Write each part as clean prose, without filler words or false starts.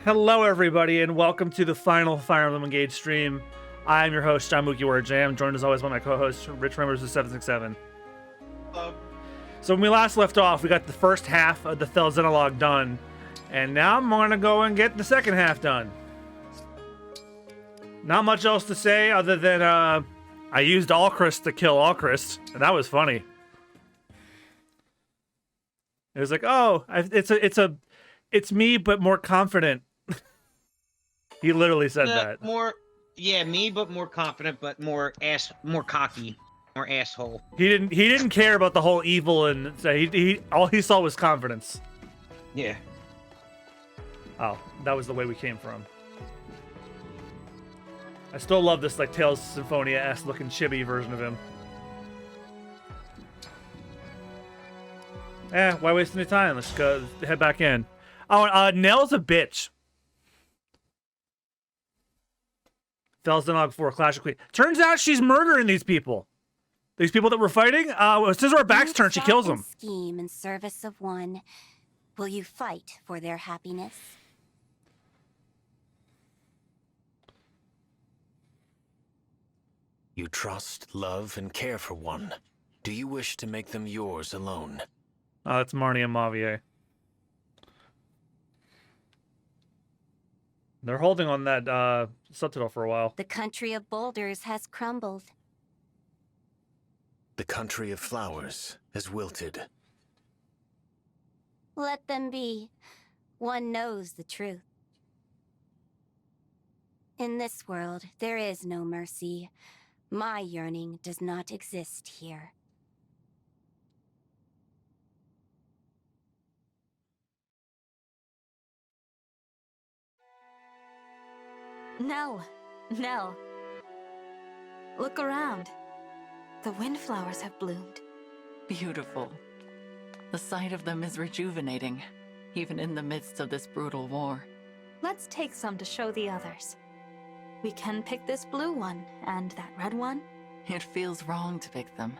Hello, everybody, and welcome to the final Fire Emblem Engage stream. I'm your host, John MugiwaraJM, joined as always by my co-host, Rich Members of 767. So when we last left off, we got the first half of the Fell Xenologue done, and now I'm gonna go and get the second half done. Not much else to say other than I used Alchrist to kill Alchrist, and that was funny. It was like, oh, it's me, but more confident. He literally said that. Me, but more confident, but more cocky, more asshole. He didn't care about the whole evil, and all he saw was confidence. Yeah. Oh, that was the way we came from. I still love this like Tales of Symphonia-esque looking chibi version of him. Why waste any time? Let's go head back in. Oh, Nell's a bitch. Fell Xenologue 4 Clash of Queens. Turns out she's murdering these people. These people that we're fighting. As soon as our back's turned, she kills them. Scheme in service of one. Will you fight for their happiness? You trust, love, and care for one. Do you wish to make them yours alone? Oh, that's Marnie and Mavier. They're holding on that subtitle for a while. The country of boulders has crumbled. The country of flowers has wilted. Let them be. One knows the truth. In this world, there is no mercy. My yearning does not exist here. Nell. Look around. The windflowers have bloomed. Beautiful. The sight of them is rejuvenating, even in the midst of this brutal war. Let's take some to show the others. We can pick this blue one, and that red one. It feels wrong to pick them.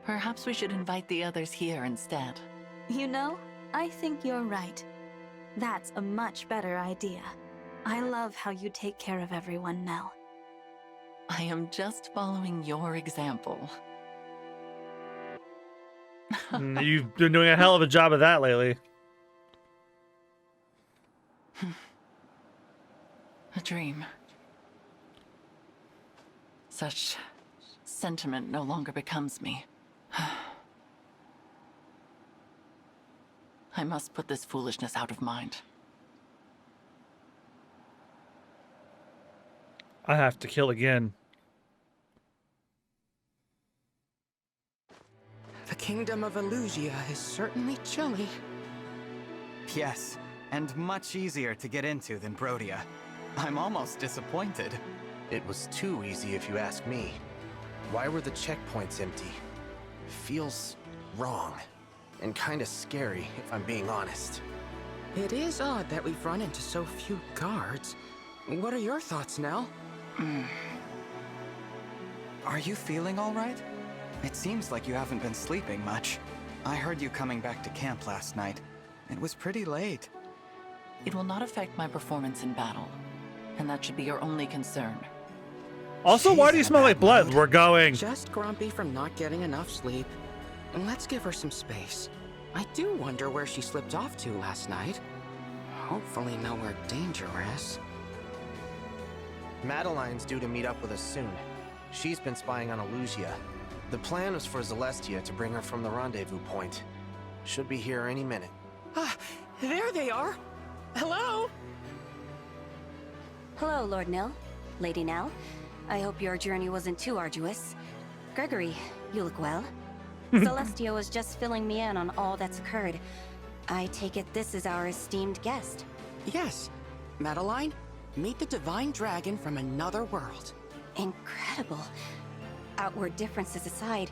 Perhaps we should invite the others here instead. You know, I think you're right. That's a much better idea. I love how you take care of everyone, Nell. I am just following your example. You've been doing a hell of a job of that lately. A dream. Such sentiment no longer becomes me. I must put this foolishness out of mind. I have to kill again. The kingdom of Illusia is certainly chilly. Yes, and much easier to get into than Brodia. I'm almost disappointed. It was too easy if you ask me. Why were the checkpoints empty? Feels wrong. And kinda scary, if I'm being honest. It is odd that we've run into so few guards. What are your thoughts, Nell? Are you feeling all right? It seems like you haven't been sleeping much. I heard you coming back to camp last night. It was pretty late. It will not affect my performance in battle, and that should be your only concern. Also, why do you smell like blood? We're going. Just grumpy from not getting enough sleep. And let's give her some space. I do wonder where she slipped off to last night. Hopefully nowhere dangerous. Madeline's due to meet up with us soon. She's been spying on Illusia. The plan was for Celestia to bring her from the rendezvous point. Should be here any minute. Ah, there they are. Hello? Hello, Lord Nell. Lady Nell. I hope your journey wasn't too arduous. Gregory, you look well. Celestia was just filling me in on all that's occurred. I take it this is our esteemed guest. Yes. Madeline, meet the divine dragon from another world. Incredible. Outward differences aside,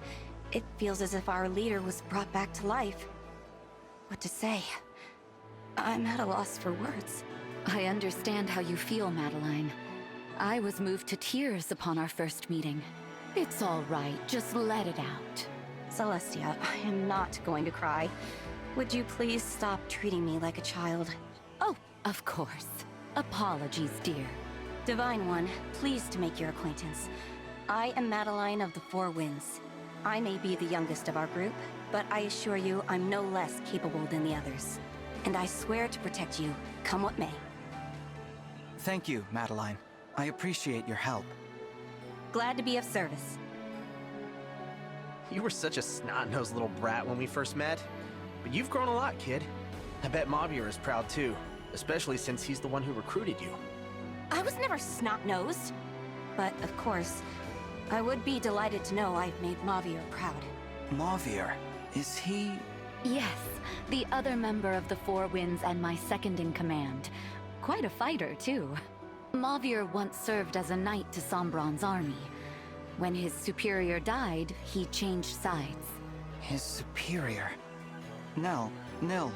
it feels as if our leader was brought back to life. What to say? I'm at a loss for words. I understand how you feel, Madeline. I was moved to tears upon our first meeting. It's all right, just let it out. Celestia, I am not going to cry. Would you please stop treating me like a child? Oh, of course. Apologies, dear. Divine One, pleased to make your acquaintance. I am Madeline of the Four Winds. I may be the youngest of our group, but I assure you I'm no less capable than the others. And I swear to protect you, come what may. Thank you, Madeline. I appreciate your help. Glad to be of service. You were such a snot-nosed little brat when we first met. But you've grown a lot, kid. I bet Mavier is proud too, especially since he's the one who recruited you. I was never snot-nosed. But, of course, I would be delighted to know I've made Mavier proud. Mavier, is he... Yes, the other member of the Four Winds and my second in command. Quite a fighter, too. Mavier once served as a knight to Sombron's army. When his superior died, he changed sides. His superior? Nil,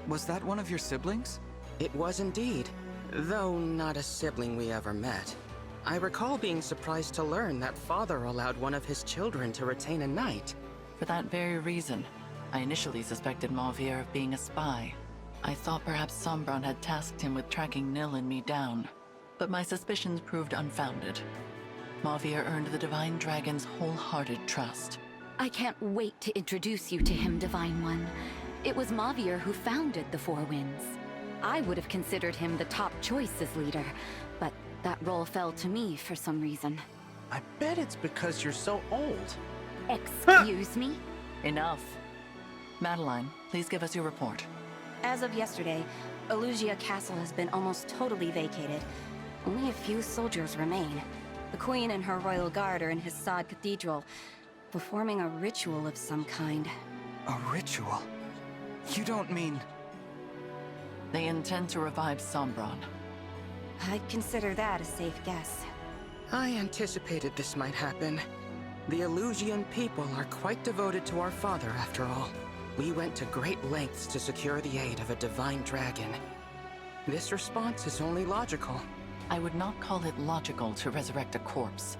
was that one of your siblings? It was indeed, though not a sibling we ever met. I recall being surprised to learn that father allowed one of his children to retain a knight. For that very reason, I initially suspected Mavier of being a spy. I thought perhaps Sombron had tasked him with tracking Nil and me down, but my suspicions proved unfounded. Mavier earned the Divine Dragon's wholehearted trust. I can't wait to introduce you to him, Divine One. It was Mavier who founded the Four Winds. I would have considered him the top choice as leader, but that role fell to me for some reason. I bet it's because you're so old. Excuse me? Enough. Madeline, please give us your report. As of yesterday, Elugia Castle has been almost totally vacated. Only a few soldiers remain. The Queen and her royal guard are in Hissad Cathedral, performing a ritual of some kind. A ritual? You don't mean... They intend to revive Sombron. I'd consider that a safe guess. I anticipated this might happen. The Elusian people are quite devoted to our father, after all. We went to great lengths to secure the aid of a divine dragon. This response is only logical. I would not call it logical to resurrect a corpse.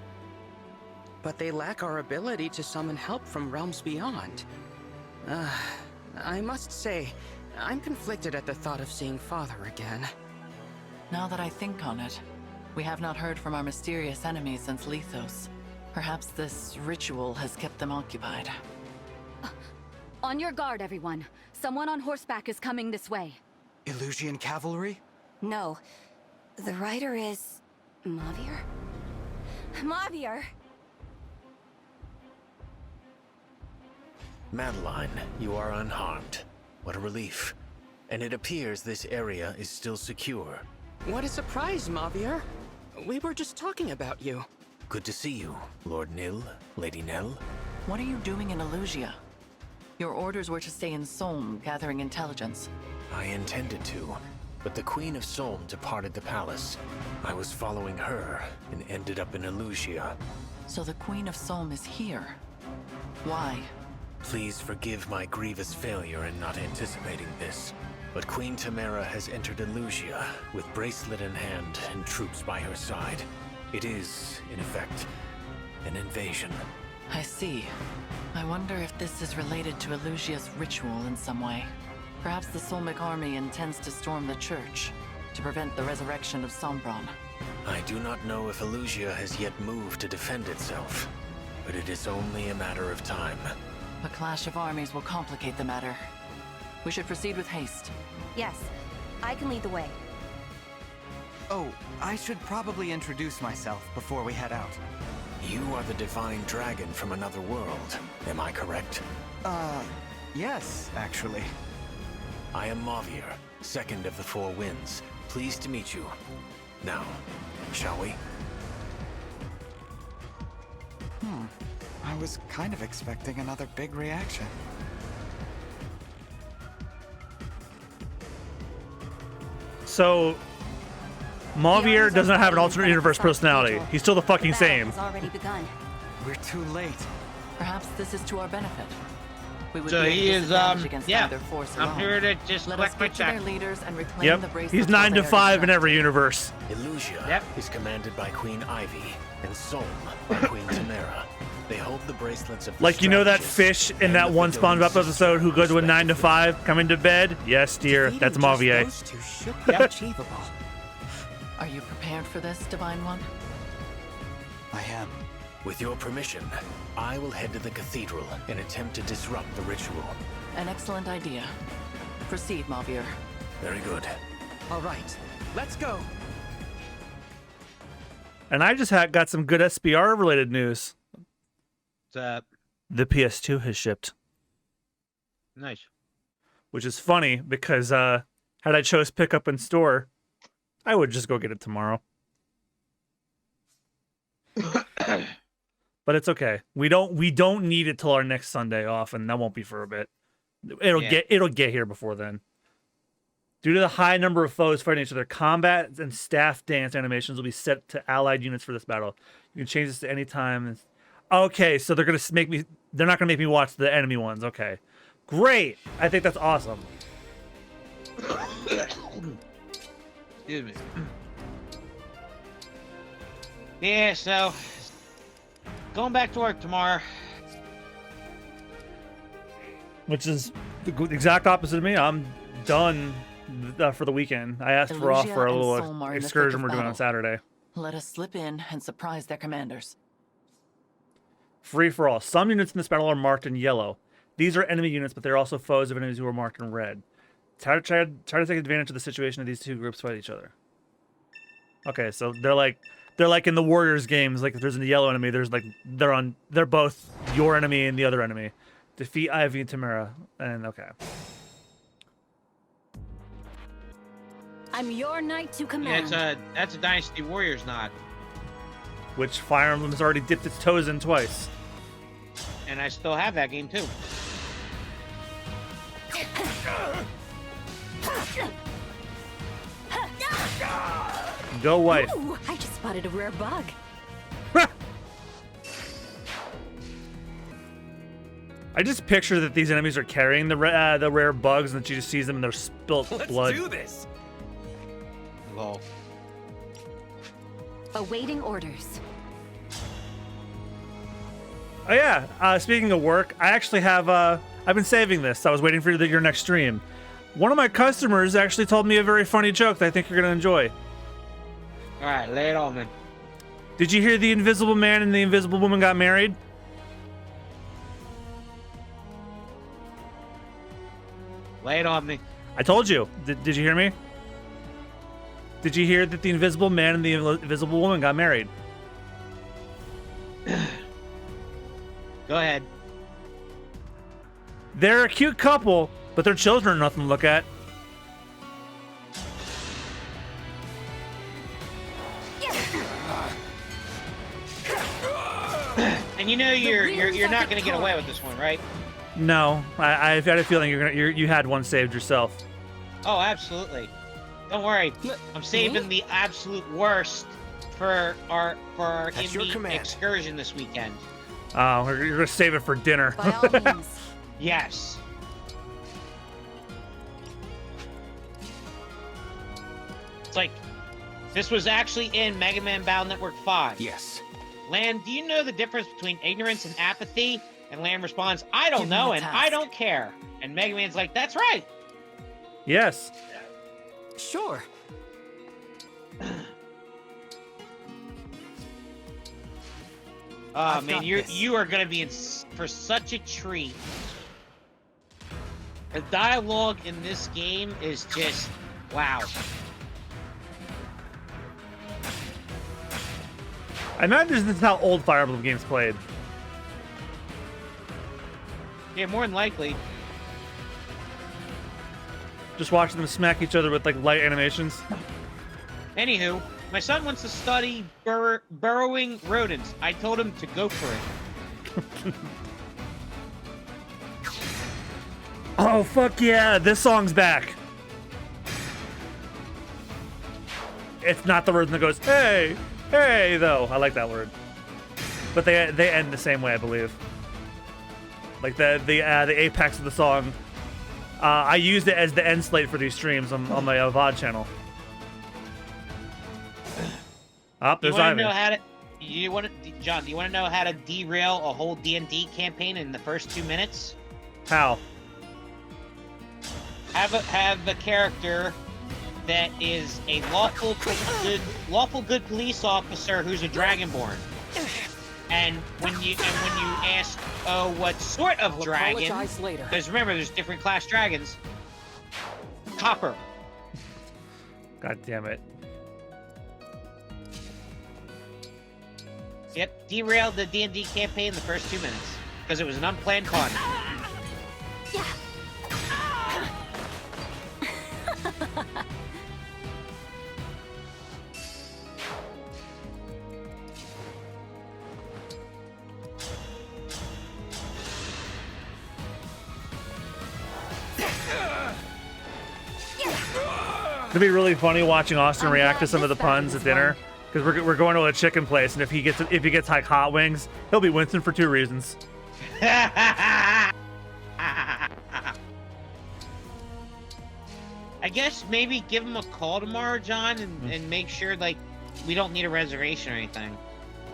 But they lack our ability to summon help from realms beyond. I must say, I'm conflicted at the thought of seeing Father again. Now that I think on it, we have not heard from our mysterious enemies since Lethos. Perhaps this ritual has kept them occupied. On your guard, everyone. Someone on horseback is coming this way. Elusian cavalry? No. The rider is... Mavier? Mavier! Madeline, you are unharmed. What a relief. And it appears this area is still secure. What a surprise, Mavier. We were just talking about you. Good to see you, Lord Nil, Lady Nell. What are you doing in Elugia? Your orders were to stay in Solm, gathering intelligence. I intended to, but the Queen of Solm departed the palace. I was following her and ended up in Elugia. So the Queen of Solm is here. Why? Please forgive my grievous failure in not anticipating this. But Queen Tamara has entered Elugia with bracelet in hand and troops by her side. It is, in effect, an invasion. I see. I wonder if this is related to Elugia's ritual in some way. Perhaps the Solmic army intends to storm the church to prevent the resurrection of Sombron. I do not know if Elugia has yet moved to defend itself, but it is only a matter of time. A clash of armies will complicate the matter. We should proceed with haste. Yes, I can lead the way. Oh, I should probably introduce myself before we head out. You are the Divine Dragon from another world, am I correct? Yes, actually. I am Mavier, second of the Four Winds. Pleased to meet you. Now, shall we? I was kind of expecting another big reaction. So, Mavier doesn't have an alternate universe personality. He's still the fucking same. Has already begun. We're too late. Perhaps this is to our benefit. We would So be he at a is, disadvantage against yeah. either force I'm alone. here to just Let us collect my get to their check. leaders and reclaim the Yep. bracelets. He's while 9 they to are 5 in distracted. every universe. Elugia Yep. is commanded by Queen Ivy, and Solm by Queen Tamara. They hold the bracelets of the Like, you know that strategist fish in and that the one SpongeBob Fidonis episode who goes with 9 to 5, coming to bed? Yes, dear. Defeating That's just Mavier. those two should be achievable. Are you prepared for this, Divine One? I am. With your permission, I will head to the cathedral and attempt to disrupt the ritual. An excellent idea. Proceed, Mavier. Very good. All right, let's go. And I just got some good SBR related news. What's up? The PS2 has shipped, Nice. which is funny because had I chose pick up in store, I would just go get it tomorrow. But it's okay. We don't need it till our next Sunday off, and that won't be for a bit. It'll get here before then. Due to the high number of foes fighting each other, combat and staff dance animations will be set to allied units for this battle. You can change this to any time. Okay, so they're not gonna make me watch the enemy ones. Okay, great. I think that's awesome. Excuse me. Yeah, so going back to work tomorrow. Which is the exact opposite of me. I'm done for the weekend. I asked for off for a little excursion we're doing on Saturday. Let us slip in and surprise their commanders. Free for all. Some units in this battle are marked in yellow. These are enemy units, but they're also foes of enemies who are marked in red. Try to take advantage of the situation of these two groups fight each other. Okay, so they're like in the Warriors games. Like if there's a yellow enemy, they're both your enemy and the other enemy. Defeat Ivy and Tamara, and okay. I'm your knight to command. Yeah, that's a Dynasty Warriors nod. Which Fire Emblem has already dipped its toes in twice. And I still have that game too. Go wife. Ooh, I just spotted a rare bug. I just picture that these enemies are carrying the rare bugs, and that she just sees them and they're spilt blood. Let's do this. Lol. Awaiting orders. Oh yeah. Speaking of work, I actually have. I've been saving this. I was waiting for your next stream. One of my customers actually told me a very funny joke that I think you're gonna enjoy. All right, lay it on me. Did you hear the Invisible Man and the Invisible Woman got married? Lay it on me. I told you. Did you hear me? Did you hear that the Invisible Man and the Invisible Woman got married? Go ahead. They're a cute couple, but their children are nothing to look at. And you know you're not gonna get away with this one, right? No, I've got a feeling you had one saved yourself. Oh, absolutely. Don't worry. I'm saving the absolute worst for our indie excursion this weekend. Oh, you're gonna save it for dinner. By all means. Yes. It's like this was actually in Mega Man Battle Network 5. Yes. Land, do you know the difference between ignorance and apathy? And Land responds, I don't know, and I don't care. And Mega Man's like, that's right. Yes. Sure. Oh man, you are gonna be in for such a treat. The dialogue in this game is just wow. I imagine this is how old Fire Emblem games played. Yeah, more than likely. Just watching them smack each other with like light animations. Anywho, my son wants to study burrowing rodents. I told him to go for it. Oh fuck yeah! This song's back. It's not the version that goes hey, hey though. I like that word. But they end the same way, I believe. Like the apex of the song. I used it as the end slate for these streams on my VOD channel. There's Ivan. John, do you want to know how to derail a whole D&D campaign in the first 2 minutes? How? Have the character that is a lawful good police officer who's a dragonborn. And when you ask, oh, what sort of dragon? Because remember, there's different class dragons. Copper. God damn it. Yep, derailed the D&D campaign in the first 2 minutes because it was an unplanned con. It'd be really funny watching Austin react to some of the puns at dinner, because we're going to a chicken place, and if he gets like hot wings, he'll be Winston for 2 reasons. I guess maybe give him a call tomorrow, John, and make sure like we don't need a reservation or anything.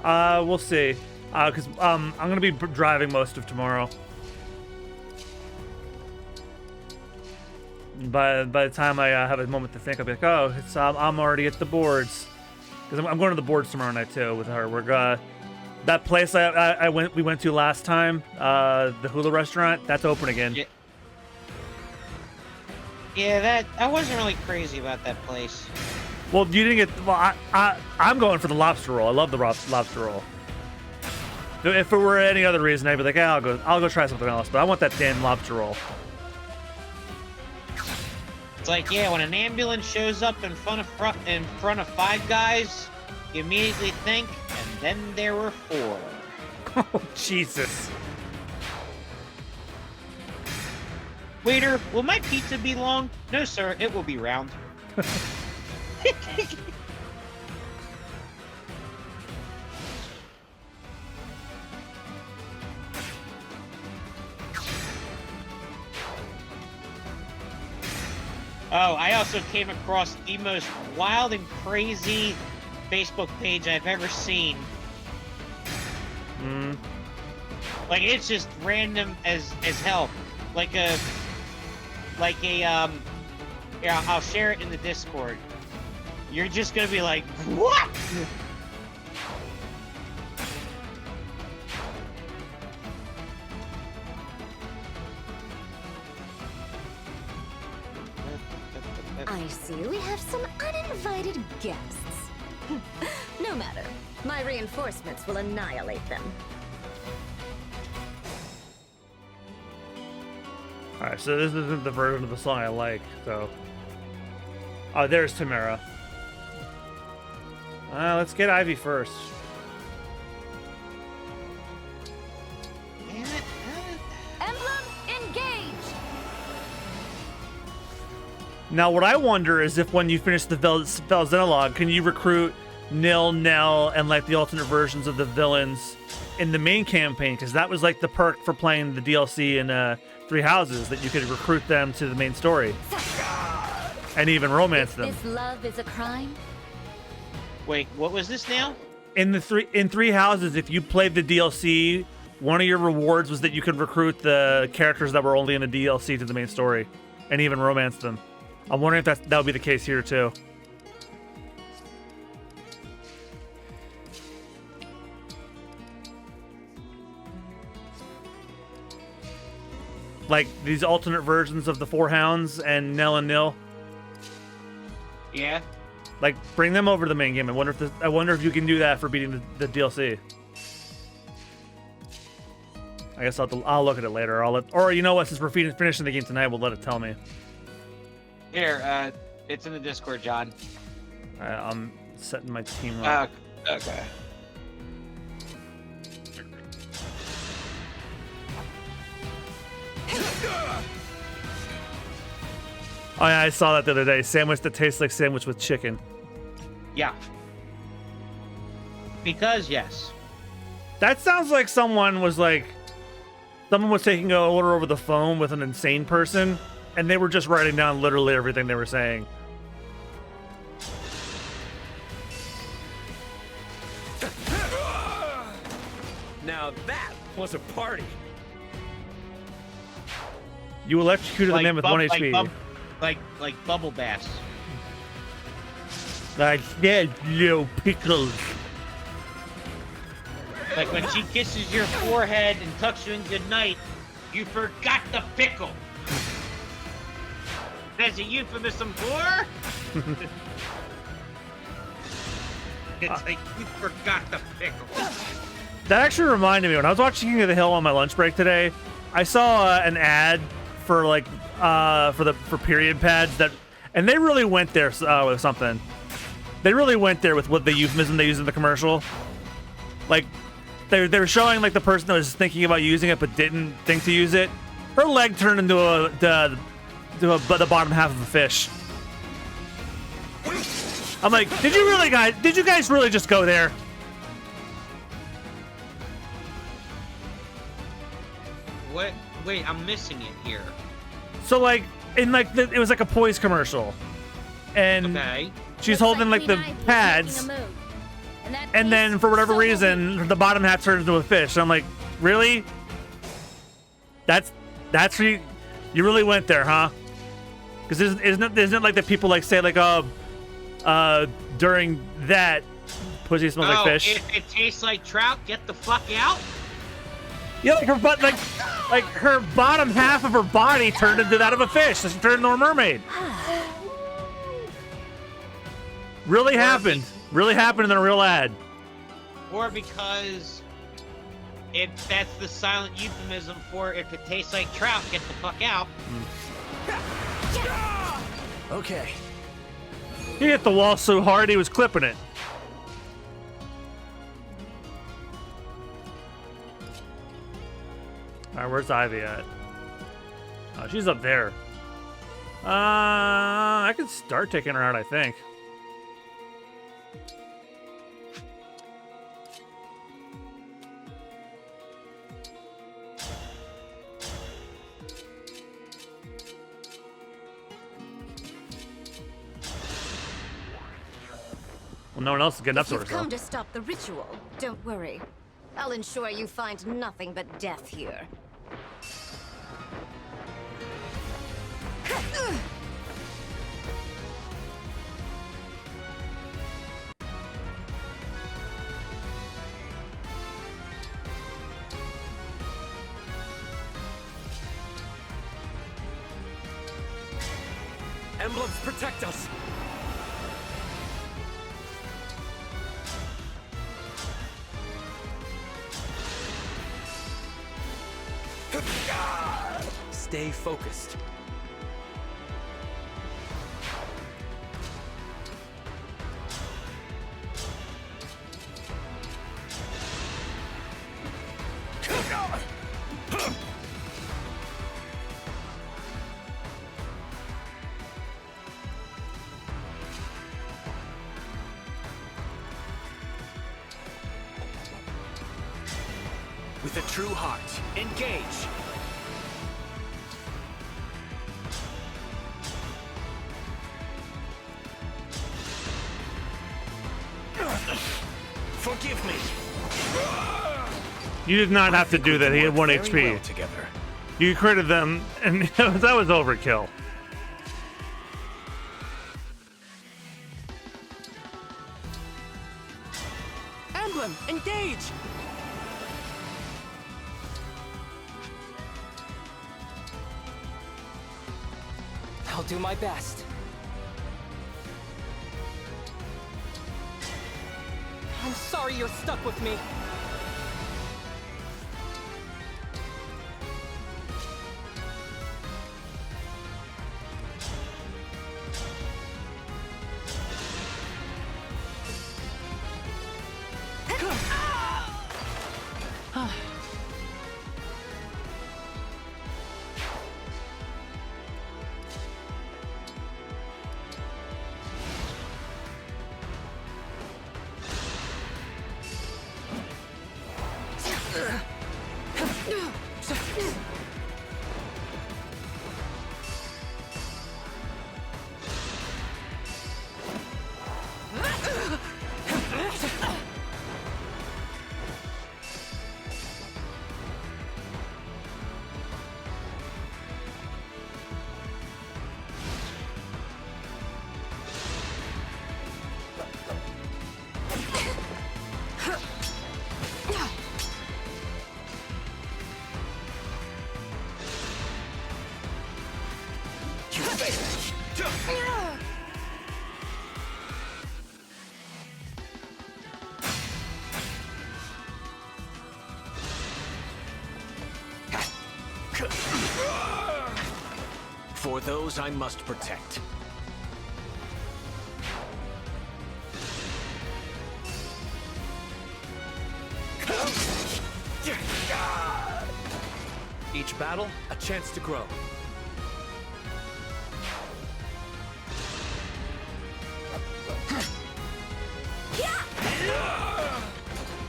We'll see, because I'm gonna be driving most of tomorrow. By the time I have a moment to think, I'll be like, oh, it's I'm already at the boards, because I'm going to the boards tomorrow night too with her. We're that place we went to last time, the Hula restaurant, that's open again. Yeah, I wasn't really crazy about that place. Well, you didn't get. Well, I'm going for the lobster roll. I love the lobster roll. If it were any other reason, I'd be like, I'll go try something else. But I want that damn lobster roll. It's like, yeah, when an ambulance shows up in front of 5 guys, you immediately think, and then there were 4. Oh, Jesus. Waiter, will my pizza be long? No, sir, it will be round. Oh, I also came across the most wild and crazy Facebook page I've ever seen. Like, it's just random as hell. Yeah, I'll share it in the Discord. You're just gonna be like, what? I see we have some uninvited guests. No matter. My reinforcements will annihilate them. Alright, so this isn't the version of the song I like, so... Oh, there's Tamara. Let's get Ivy first. Emblem Engage! Now, what I wonder is if when you finish the Fell Xenologue, can you recruit Nil, Nell, and like the alternate versions of the villains in the main campaign? Because that was like the perk for playing the DLC in 3 Houses, that you could recruit them to the main story and even romance them. This love is a crime? Wait, what was this now? In 3 Houses, if you played the DLC, one of your rewards was that you could recruit the characters that were only in the DLC to the main story and even romance them. I'm wondering if that would be the case here too. Like these alternate versions of the 4 Hounds and Nell and Nil. Yeah. Like, bring them over to the main game. I wonder if you can do that for beating the DLC. I guess I'll look at it later. Or you know what? Since we're finishing the game tonight, we'll let it tell me. Here, it's in the Discord, John. I'm setting my team up. Okay. Oh yeah, I saw that the other day. Sandwich that tastes like sandwich with chicken. Yeah. Because, yes. That sounds like someone was taking an order over the phone with an insane person, and they were just writing down literally everything they were saying. Now that was a party. You electrocuted the man with 1 HP. Like bubble bass. Like that, little pickles. Like when she kisses your forehead and tucks you in goodnight, you forgot the pickle. That's a euphemism for? It's like you forgot the pickle. That actually reminded me, when I was watching King of the Hill on my lunch break today, I saw an ad for like for period pads and they really went there with something. They really went there with what the euphemism they used in the commercial. Like they were showing like the person that was thinking about using it but didn't think to use it. Her leg turned into the bottom half of a fish. I'm like, did you guys really just go there? What? Wait, I'm missing it here. So like in like it was like a Poise commercial, and she's holding like the pads, and then for whatever reason the bottom half turns into a fish. So I'm like, really? That's you really went there, huh? Because isn't it like that people like say like during that pussy smells like fish? If it tastes like trout, get the fuck out. Yeah, like her butt, like her bottom half of her body turned into that of a fish. So she turned into a mermaid. Really happened. Really happened in a real ad. Or because that's the silent euphemism for if it tastes like trout, get the fuck out. Okay. He hit the wall so hard he was clipping it. Alright, where's Ivy at? Oh, she's up there. I could start taking her out, I think. Well, no one else is getting up to her. If you've come to stop the ritual, don't worry. I'll ensure you find nothing but death here. Emblems protect us! Stay focused. With a true heart, engage! Forgive me. You did not have to do that. He had 1 HP. Well together. You critted them, and that was overkill. Emblem, engage! I'll do my best. I'm sorry you're stuck with me. those I must protect. Each battle, a chance to grow.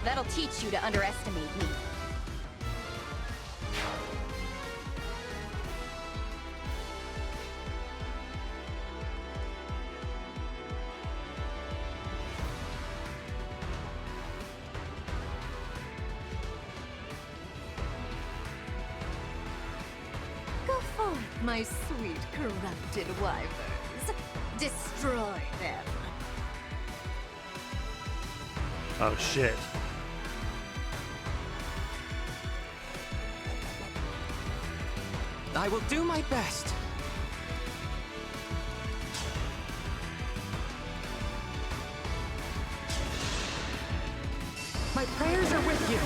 That'll teach you to underestimate me. Go forth, my sweet corrupted wyverns. Destroy them. Oh shit. I will do my best. My prayers are with you.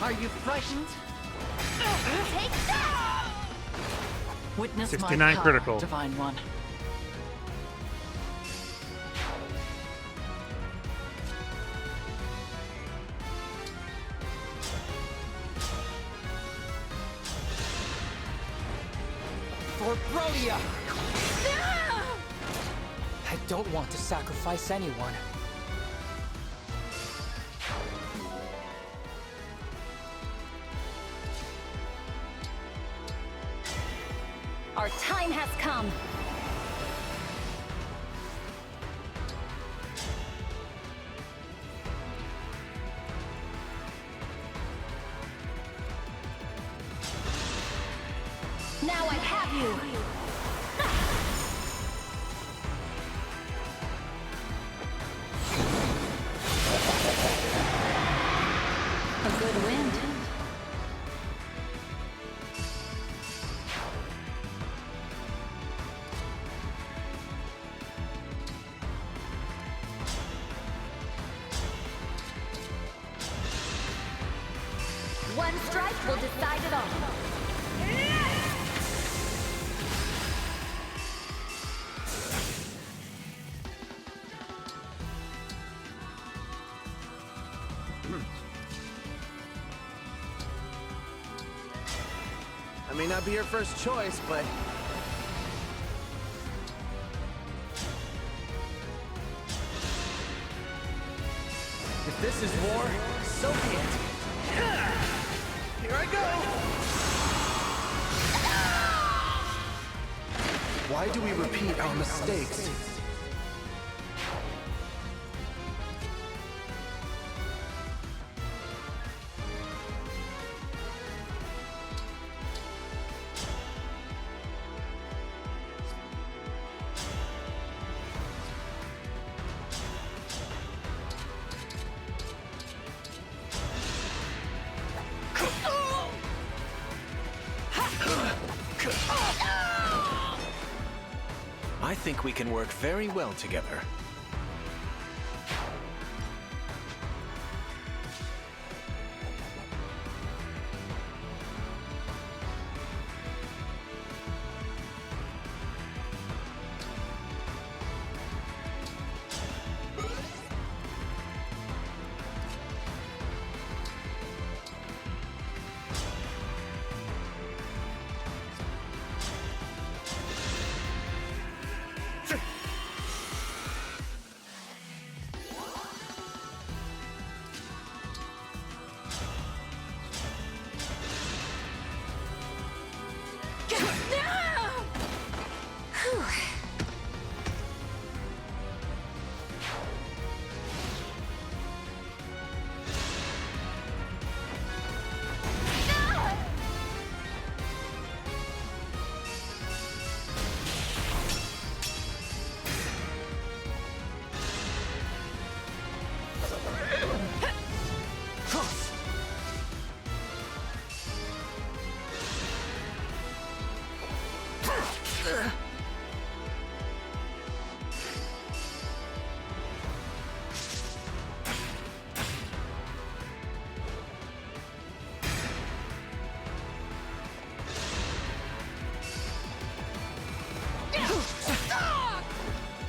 Are you frightened? Take that! Witness 69 my power, critical. Divine One. For Brodia! I don't want to sacrifice anyone. Our time has come. Now I have you. A good wind. One strike will decide it all. I may not be your first choice, but... if this is war, so be it. Here I go! Why do we repeat our mistakes? I think we can work very well together.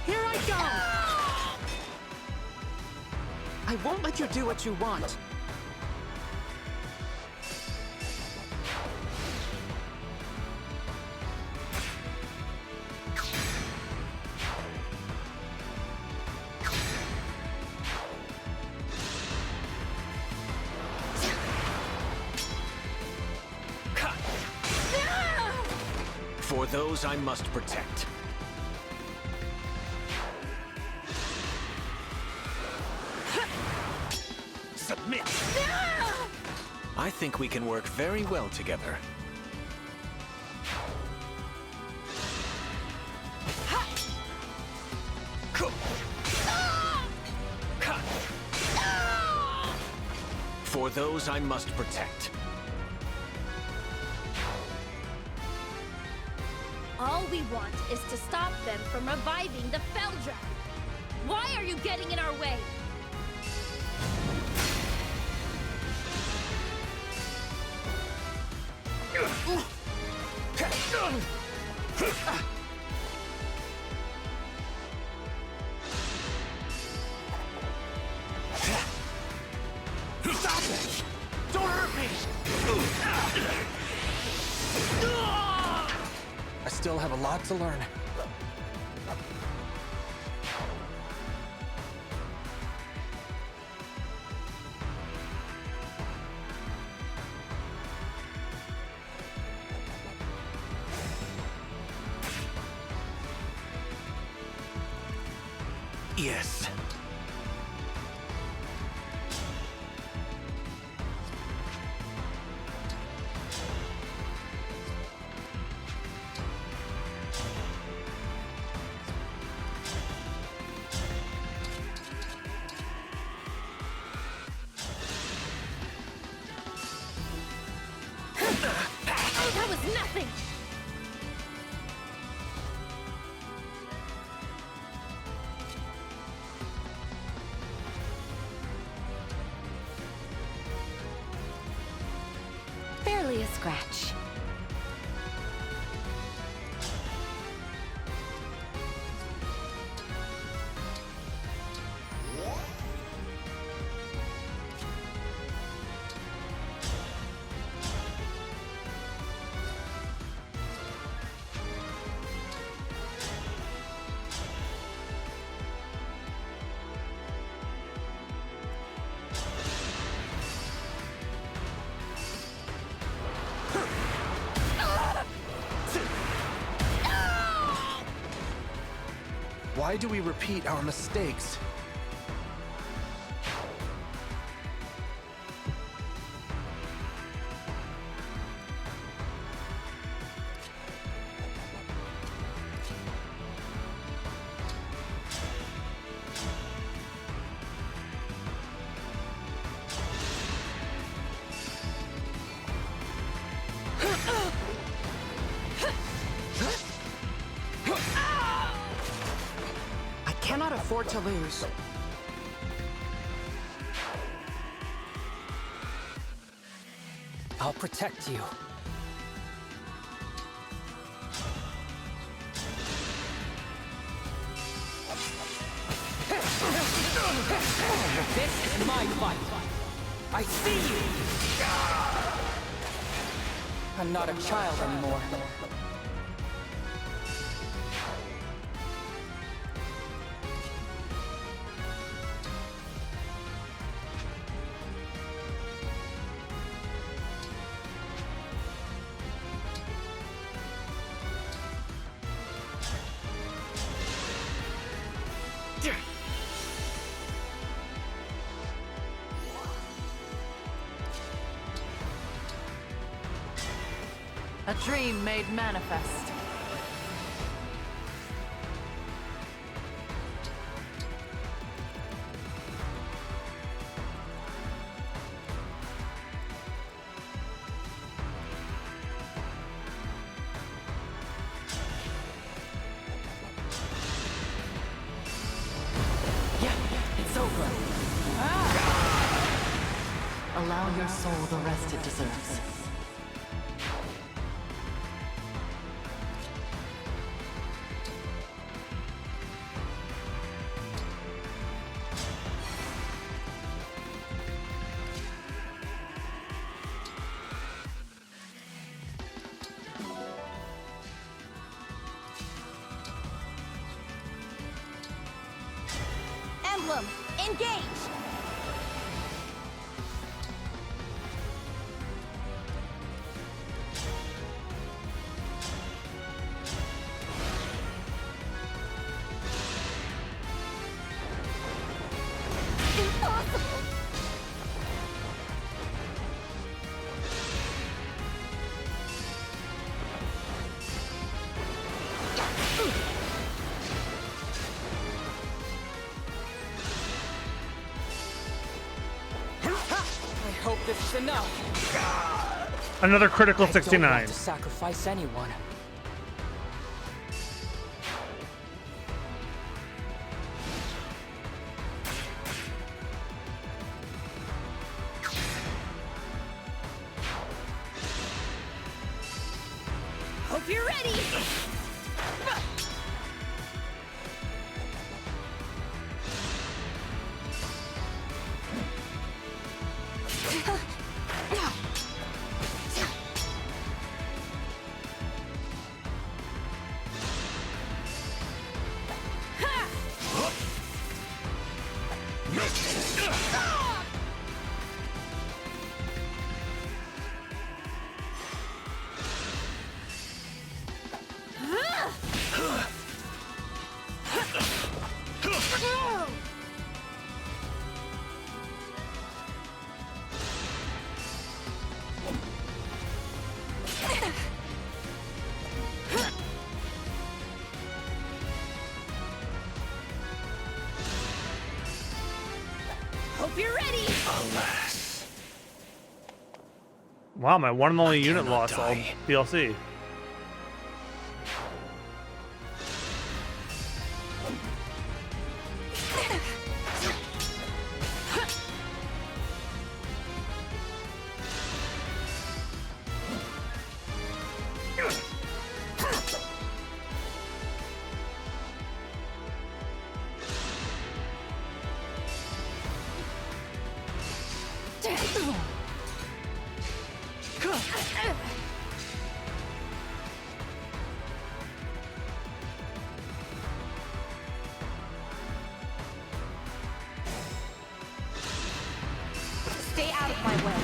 Here I go! I won't let you do what you want. For those I must protect. Submit! I think we can work very well together. For those I must protect. All we want is to stop them from reviving the Fell Dragon. Why are you getting in our way? Stop it! Don't hurt me! I still have a lot to learn. Yes. That was nothing! Barely a scratch. Why do we repeat our mistakes? I cannot afford to lose. I'll protect you. This is my fight. I see you! I'm not a child anymore. A dream made manifest. Emblem. Allow your soul the rest it deserves. Emblem Engage. I hope this is enough. Another critical I don't 69. want to sacrifice anyone. Hope you're ready. Hope you're ready. Alas. Wow, my one and only unit cannot lost all die. DLC. Stay out of my way.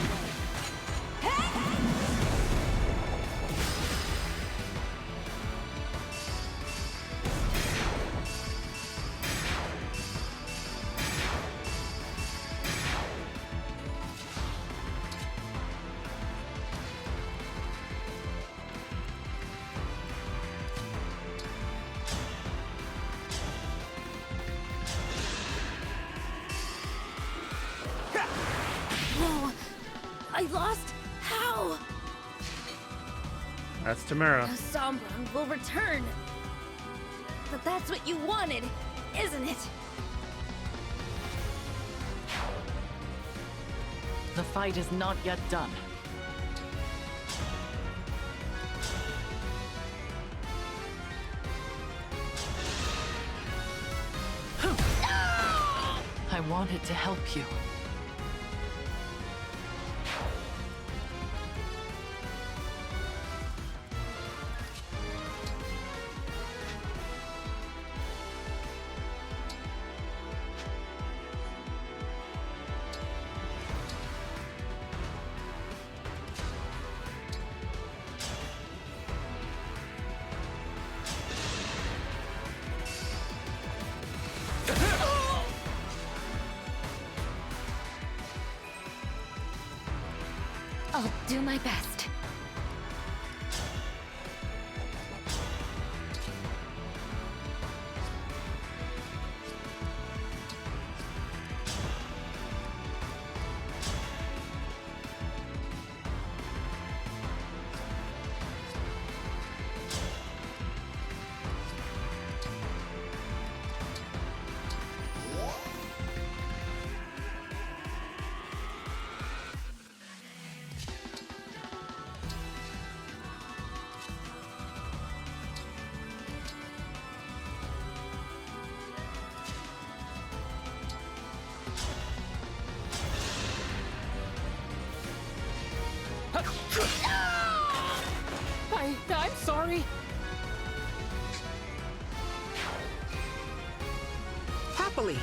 Whoa! I lost? How? That's Tamara. The Sombron will return. But that's what you wanted, isn't it? The fight is not yet done. I wanted to help you. I'll do my best. I'm sorry. Happily.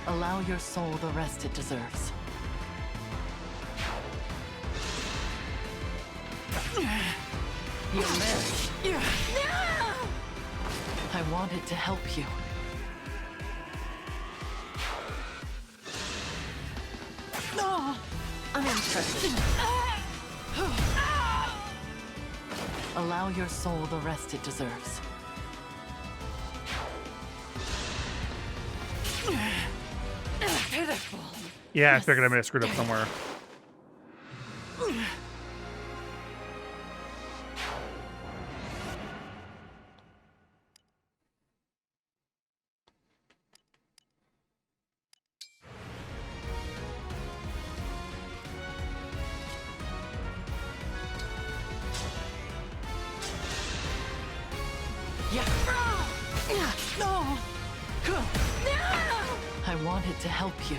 Allow your soul the rest it deserves. You missed. I wanted to help you. I'm interested. Allow your soul the rest it deserves. Pitiful. Yeah, I figured I may have screwed up somewhere. I wanted to help you.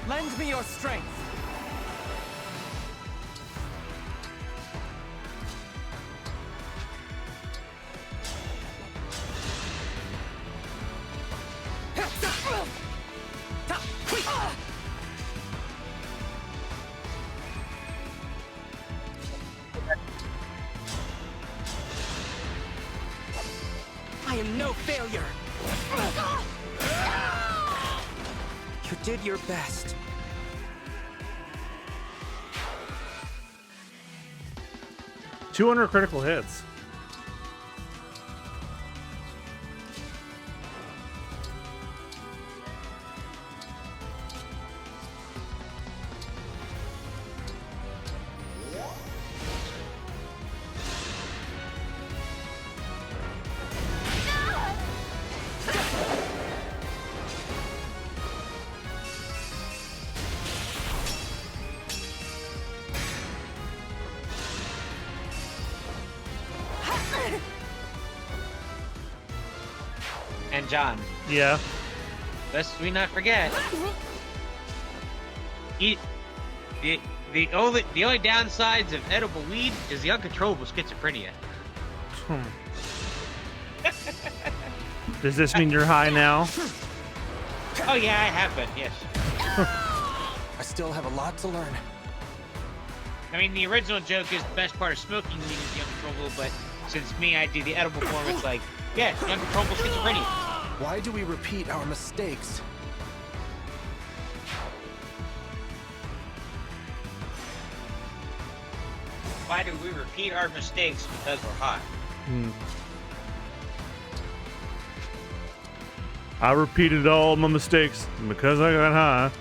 Lend me your strength. I am no failure. You did your best. $200 critical hits. And John. Yeah. Lest we not forget. The only downsides of edible weed is the uncontrollable schizophrenia. Does this mean you're high now? Oh yeah, I have been, yes. I still have a lot to learn. I mean, the original joke is the best part of smoking weed is the uncontrollable, but since I do the edible form, it's like, yeah, the uncontrollable schizophrenia. Why do we repeat our mistakes? Why do we repeat our mistakes? Because we're hot. I repeated all my mistakes because I got high.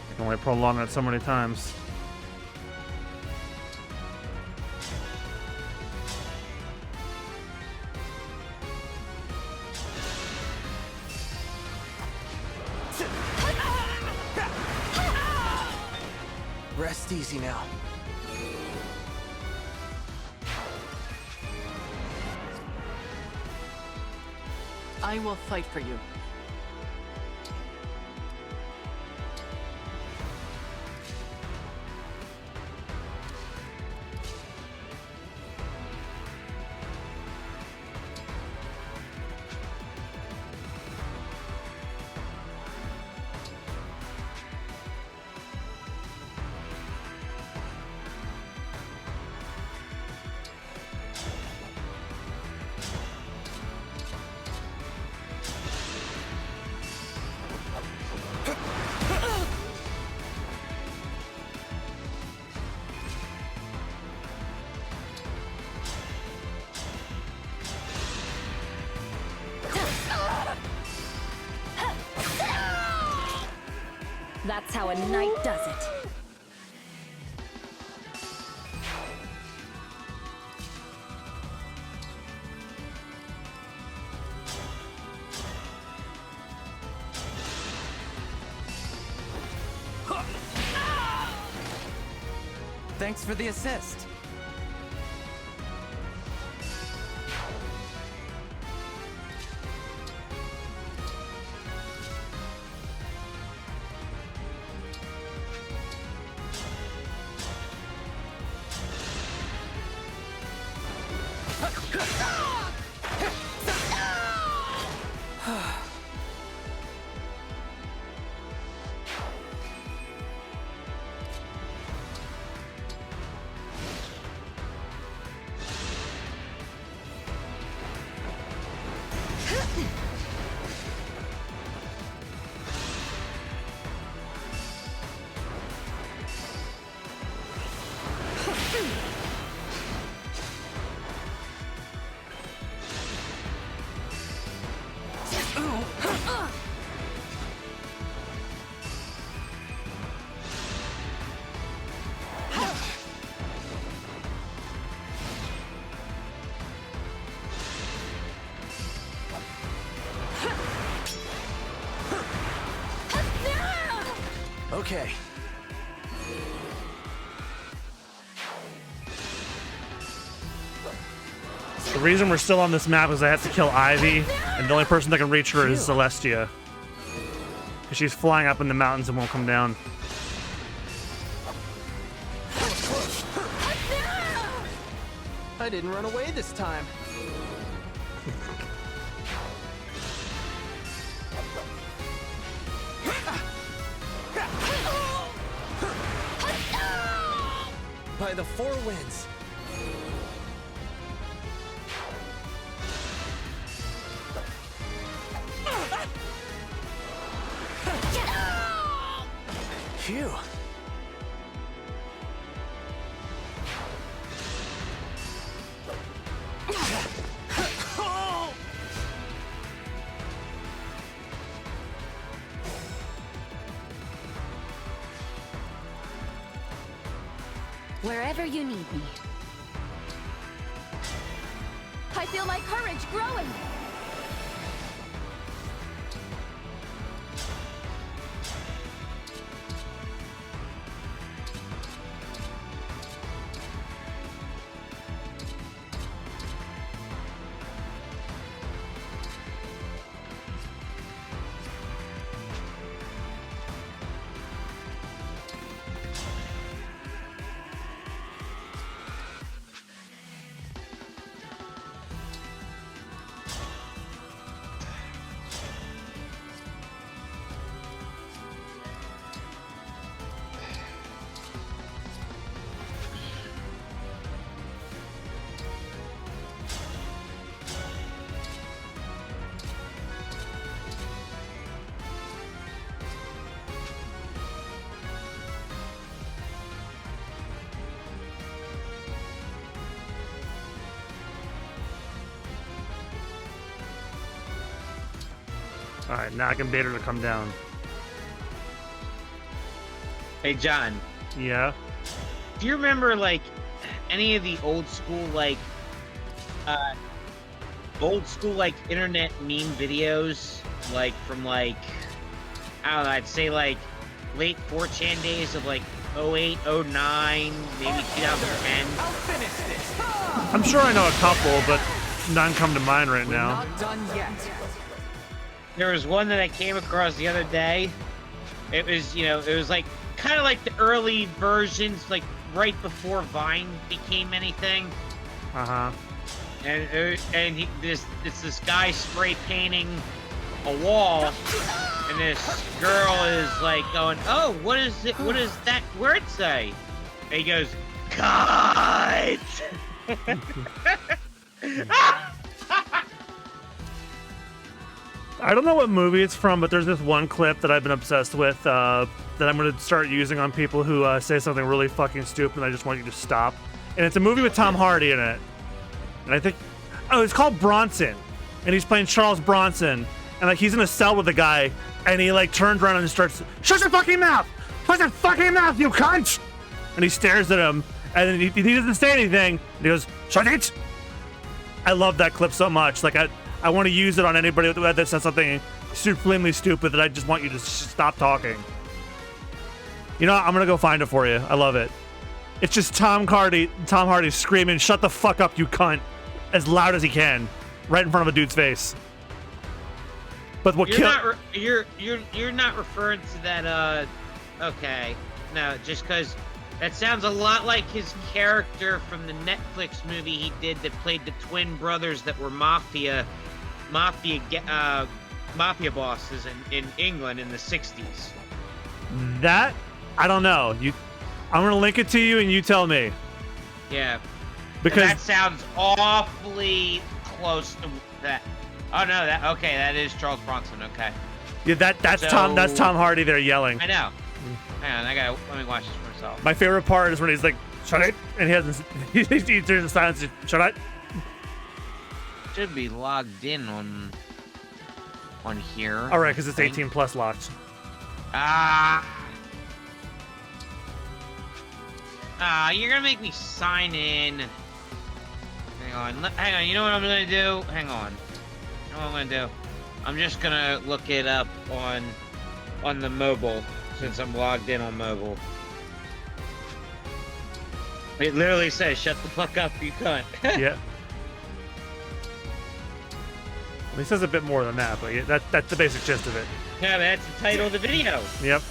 I can only prolong it so many times. Rest easy now. I will fight for you. That's how a knight does it. Thanks for the assist. Okay. The reason we're still on this map is I have to kill Ivy, and the only person that can reach her is Celestia. Because she's flying up in the mountains and won't come down. I didn't run away this time. By the four winds. Phew. Wherever you need me. I feel my courage growing. Alright, now I can bait her to come down. Hey, John. Yeah? Do you remember, like, any of the old school, like, internet meme videos? Like, from, like, I don't know, I'd say, like, late 4chan days of like 08, 09, maybe 2010. I'm sure I know a couple, but none come to mind right now. Not done yet. There was one that I came across the other day. It was, you know, it was like kind of like the early versions, like right before Vine became anything. Uh-huh. And it's this guy spray painting a wall, and this girl is like going, "Oh, what is it? What does that word say?" And he goes, "God." I don't know what movie it's from, but there's this one clip that I've been obsessed with that I'm going to start using on people who say something really fucking stupid, and I just want you to stop. And it's a movie with Tom Hardy in it. And I think, oh, it's called Bronson. And he's playing Charles Bronson. And like he's in a cell with a guy, and he like turns around and starts, "Shut your fucking mouth! Shut your fucking mouth, you cunt!" And he stares at him, and then he doesn't say anything. And he goes, "Shut it!" I love that clip so much. Like I want to use it on anybody that says something supremely stupid that I just want you to stop talking. You know what? I'm gonna go find it for you. I love it. It's just Tom Hardy screaming, "Shut the fuck up, you cunt," as loud as he can, right in front of a dude's face. But what you're not referring to that okay. No, just cuz that sounds a lot like his character from the Netflix movie he did that played the twin brothers that were mafia bosses in England in the 60s. That I don't know. I'm gonna link it to you and you tell me. Yeah. Because that sounds awfully close to that. Oh no, that is Charles Bronson. Okay. Yeah, that's Tom Hardy there yelling. I know. Hang on, let me watch this for myself. My favorite part is when he's like, "Shut it," and he turns the silence. "Shut it." Should be logged in on here. All right, because it's 18 plus locked. You're gonna make me sign in. Hang on. You know what I'm gonna do? Hang on. You know what I'm gonna do? I'm just gonna look it up on the mobile since I'm logged in on mobile. It literally says, "Shut the fuck up, you cunt." Yeah. He says a bit more than that, but yeah, that's the basic gist of it. Yeah, that's the title of the video. Yep.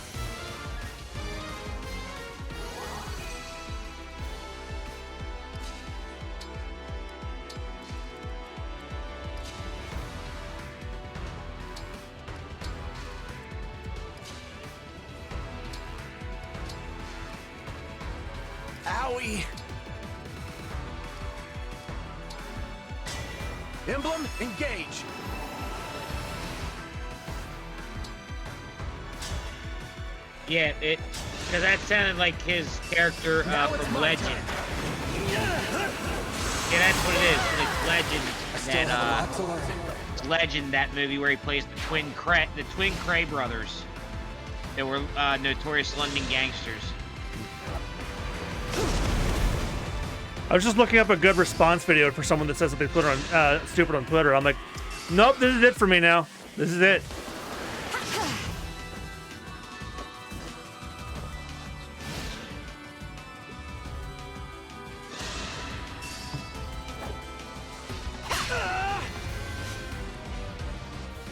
Owie! Emblem Engage! Yeah, because that sounded like his character from Legend. Yeah, that's what it is. Like Legend. Legend, that movie where he plays the twin Cray brothers. They were notorious London gangsters. I was just looking up a good response video for someone that says something stupid on Twitter. I'm like, nope, this is it for me now. This is it.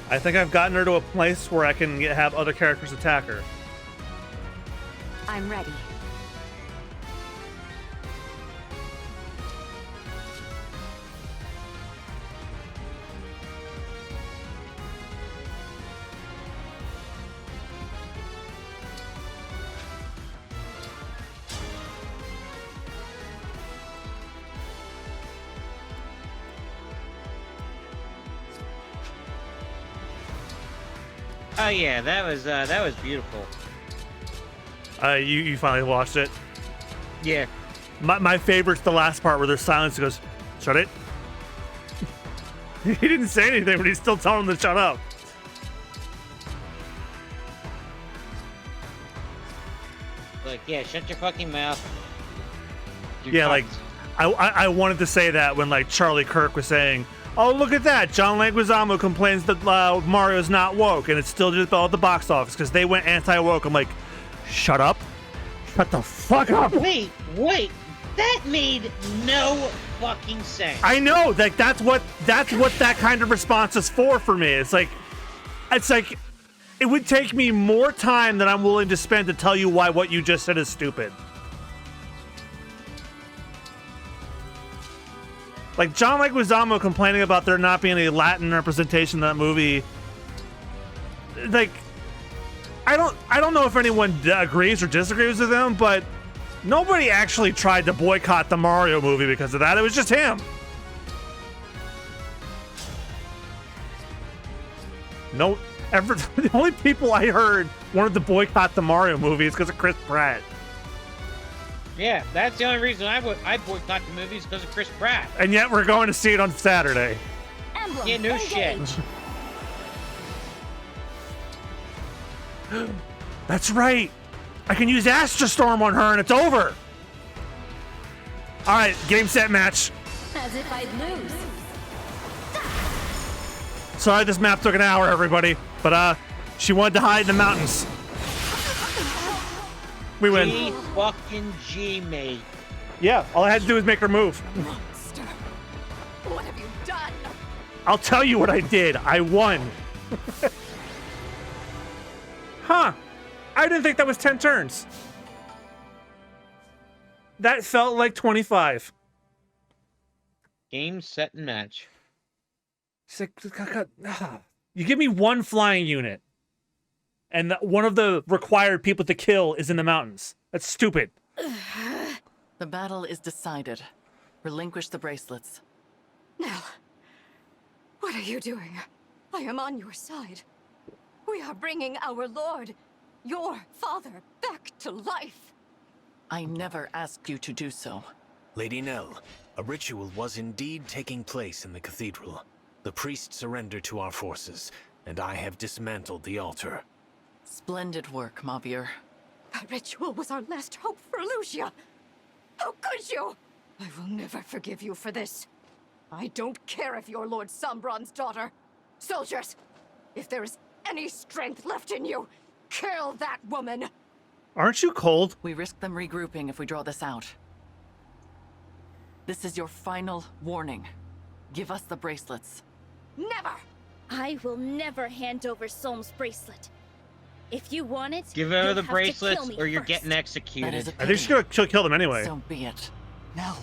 I think I've gotten her to a place where I can have other characters attack her. I'm ready. Oh yeah, that was beautiful. You finally watched it? Yeah. My favorite's the last part where there's silence. He goes, "Shut it." He didn't say anything, but he's still telling him to shut up. Like, yeah, shut your fucking mouth. Yeah, like, I wanted to say that when, like, Charlie Kirk was saying, "Oh, look at that. John Leguizamo complains that Mario's not woke," and it's still just all at the box office because they went anti-woke. I'm like, Shut up. Shut the fuck up. Wait. That made no fucking sense. I know. Like that's what that kind of response is for me. It's like it would take me more time than I'm willing to spend to tell you why what you just said is stupid. Like John Leguizamo complaining about there not being a Latin representation in that movie. Like, I don't know if anyone agrees or disagrees with him, but nobody actually tried to boycott the Mario movie because of that. It was just him. No, the only people I heard wanted to boycott the Mario movie is because of Chris Pratt. Yeah, that's the only reason I boycott the movies because of Chris Pratt. And yet we're going to see it on Saturday. Emblem Yeah, no Engage. shit. That's right. I can use Astra Storm on her and it's over. All right, game, set, match. As if I'd lose. Sorry this map took an hour, everybody. But she wanted to hide in the mountains. We win. G fucking G, mate. Yeah, all I had to do was make her move. Monster. What have you done? I'll tell you what I did. I won. Huh. I didn't think that was 10 turns. That felt like 25. Game, set, and match. You give me one flying unit, and one of the required people to kill is in the mountains. That's stupid. The battle is decided. Relinquish the bracelets. Nell, what are you doing? I am on your side. We are bringing our lord, your father, back to life. I never asked you to do so. Lady Nell, a ritual was indeed taking place in the cathedral. The priest surrendered to our forces, and I have dismantled the altar. Splendid work, Mavier. That ritual was our last hope for Lucia. How could you? I will never forgive you for this. I don't care if you're Lord Sombron's daughter. Soldiers, if there is any strength left in you, kill that woman. Aren't you cold? We risk them regrouping if we draw this out. This is your final warning. Give us the bracelets. Never! I will never hand over Solm's bracelet. If you want it, Give her you'll the have to bracelets kill me or you're first. getting executed. That is a I think she's gonna kill them anyway. So be it. Nell,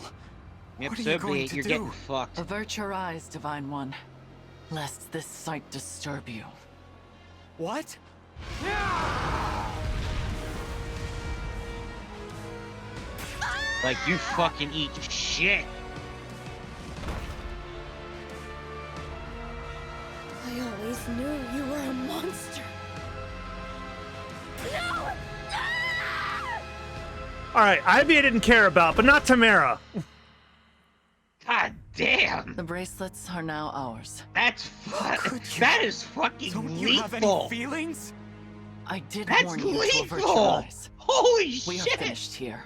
Yep, what are so you be going it. to You're do? getting fucked. Avert your eyes, Divine One, lest this sight disturb you. What? Like, you fucking eat shit. I always knew you were a monster. No! All right, Ivy I didn't care about, but not Tamara. God damn. The bracelets are now ours. That's that is fucking Don't lethal. you have any feelings? I did That's warn you to avert your lethal. eyes. Holy We are shit. finished here.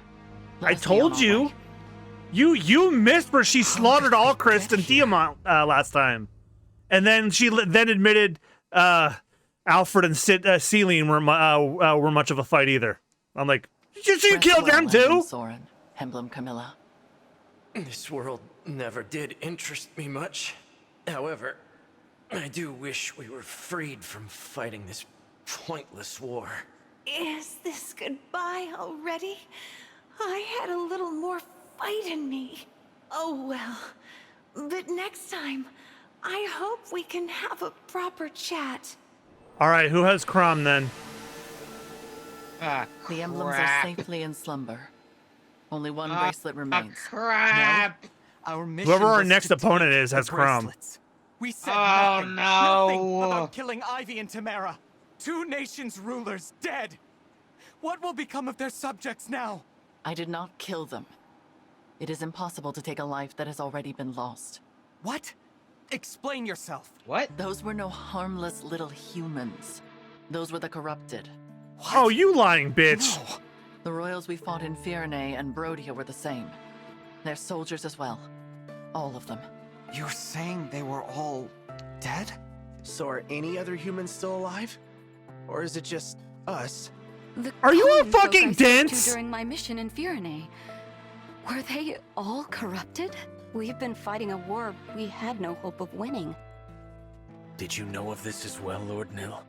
I Let us be on told our you. way. You missed where she slaughtered Alchrist and Diamant last time, and then she then admitted Alfred and Celine were much of a fight either. I'm like, you Rest killed well, them Emblem too? Soren, Emblem Camilla. This world never did interest me much. However, I do wish we were freed from fighting this pointless war. Is this goodbye already? I had a little more fight in me. Oh well. But next time, I hope we can have a proper chat. All right, who has Crom then? Ah, The emblems crap. are safely in slumber. Only one bracelet remains. Crap. Our mission Whoever our was next to opponent take is the has Crom. bracelets. We said Oh, nothing, no. nothing about killing Ivy and Tamara. 2 nations rulers dead. What will become of their subjects now? I did not kill them. It is impossible to take a life that has already been lost. What? Explain yourself. What? Those were no harmless little humans. Those were the corrupted. Oh, you lying bitch. No. The royals we fought in Firenze and Brodia were the same. They're soldiers as well. All of them. You're saying they were all dead? So are any other humans still alive? Or is it just us? Are you a common folk fucking I spoke to dense? during my mission in Firene, were they all corrupted? We've been fighting a war we had no hope of winning. Did you know of this as well, Lord Nil?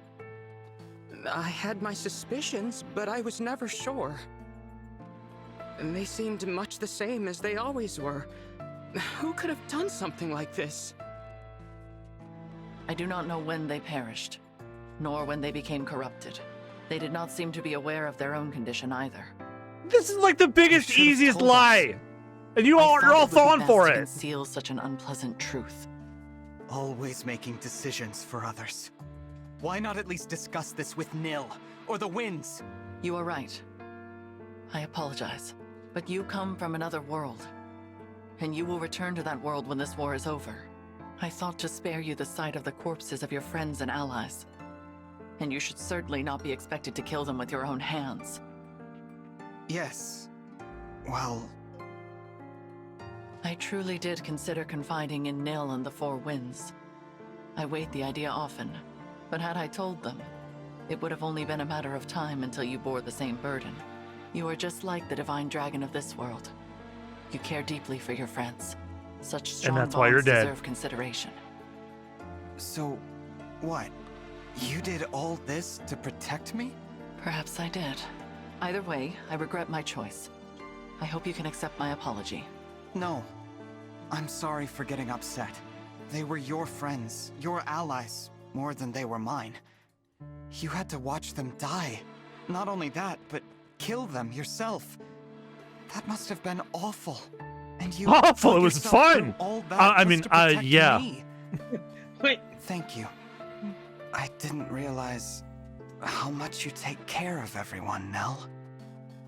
I had my suspicions, but I was never sure. They seemed much the same as they always were. Who could have done something like this? I do not know when they perished, nor when they became corrupted. They did not seem to be aware of their own condition either. This is like the biggest, You should have easiest told lie. us. And you're all it would be falling best for to it. conceal such an unpleasant truth. Always making decisions for others. Why not at least discuss this with Nil, or the Winds? You are right. I apologize. But you come from another world. And you will return to that world when this war is over. I thought to spare you the sight of the corpses of your friends and allies. And you should certainly not be expected to kill them with your own hands. Yes. Well... I truly did consider confiding in Nil and the Four Winds. I weighed the idea often, but had I told them, it would have only been a matter of time until you bore the same burden. You are just like the Divine Dragon of this world. You care deeply for your friends. Such strong that's why you're bonds dead. deserve consideration. So, what? You did all this to protect me? Perhaps I did. Either way, I regret my choice. I hope you can accept my apology. No. I'm sorry for getting upset. They were your friends, your allies, more than they were mine. You had to watch them die. Not only that, but kill them yourself. That must have been awful. And you Awful, put it was yourself fun. through all that I just mean, to protect yeah. me. Wait. Thank you. I didn't realize how much you take care of everyone, Nell.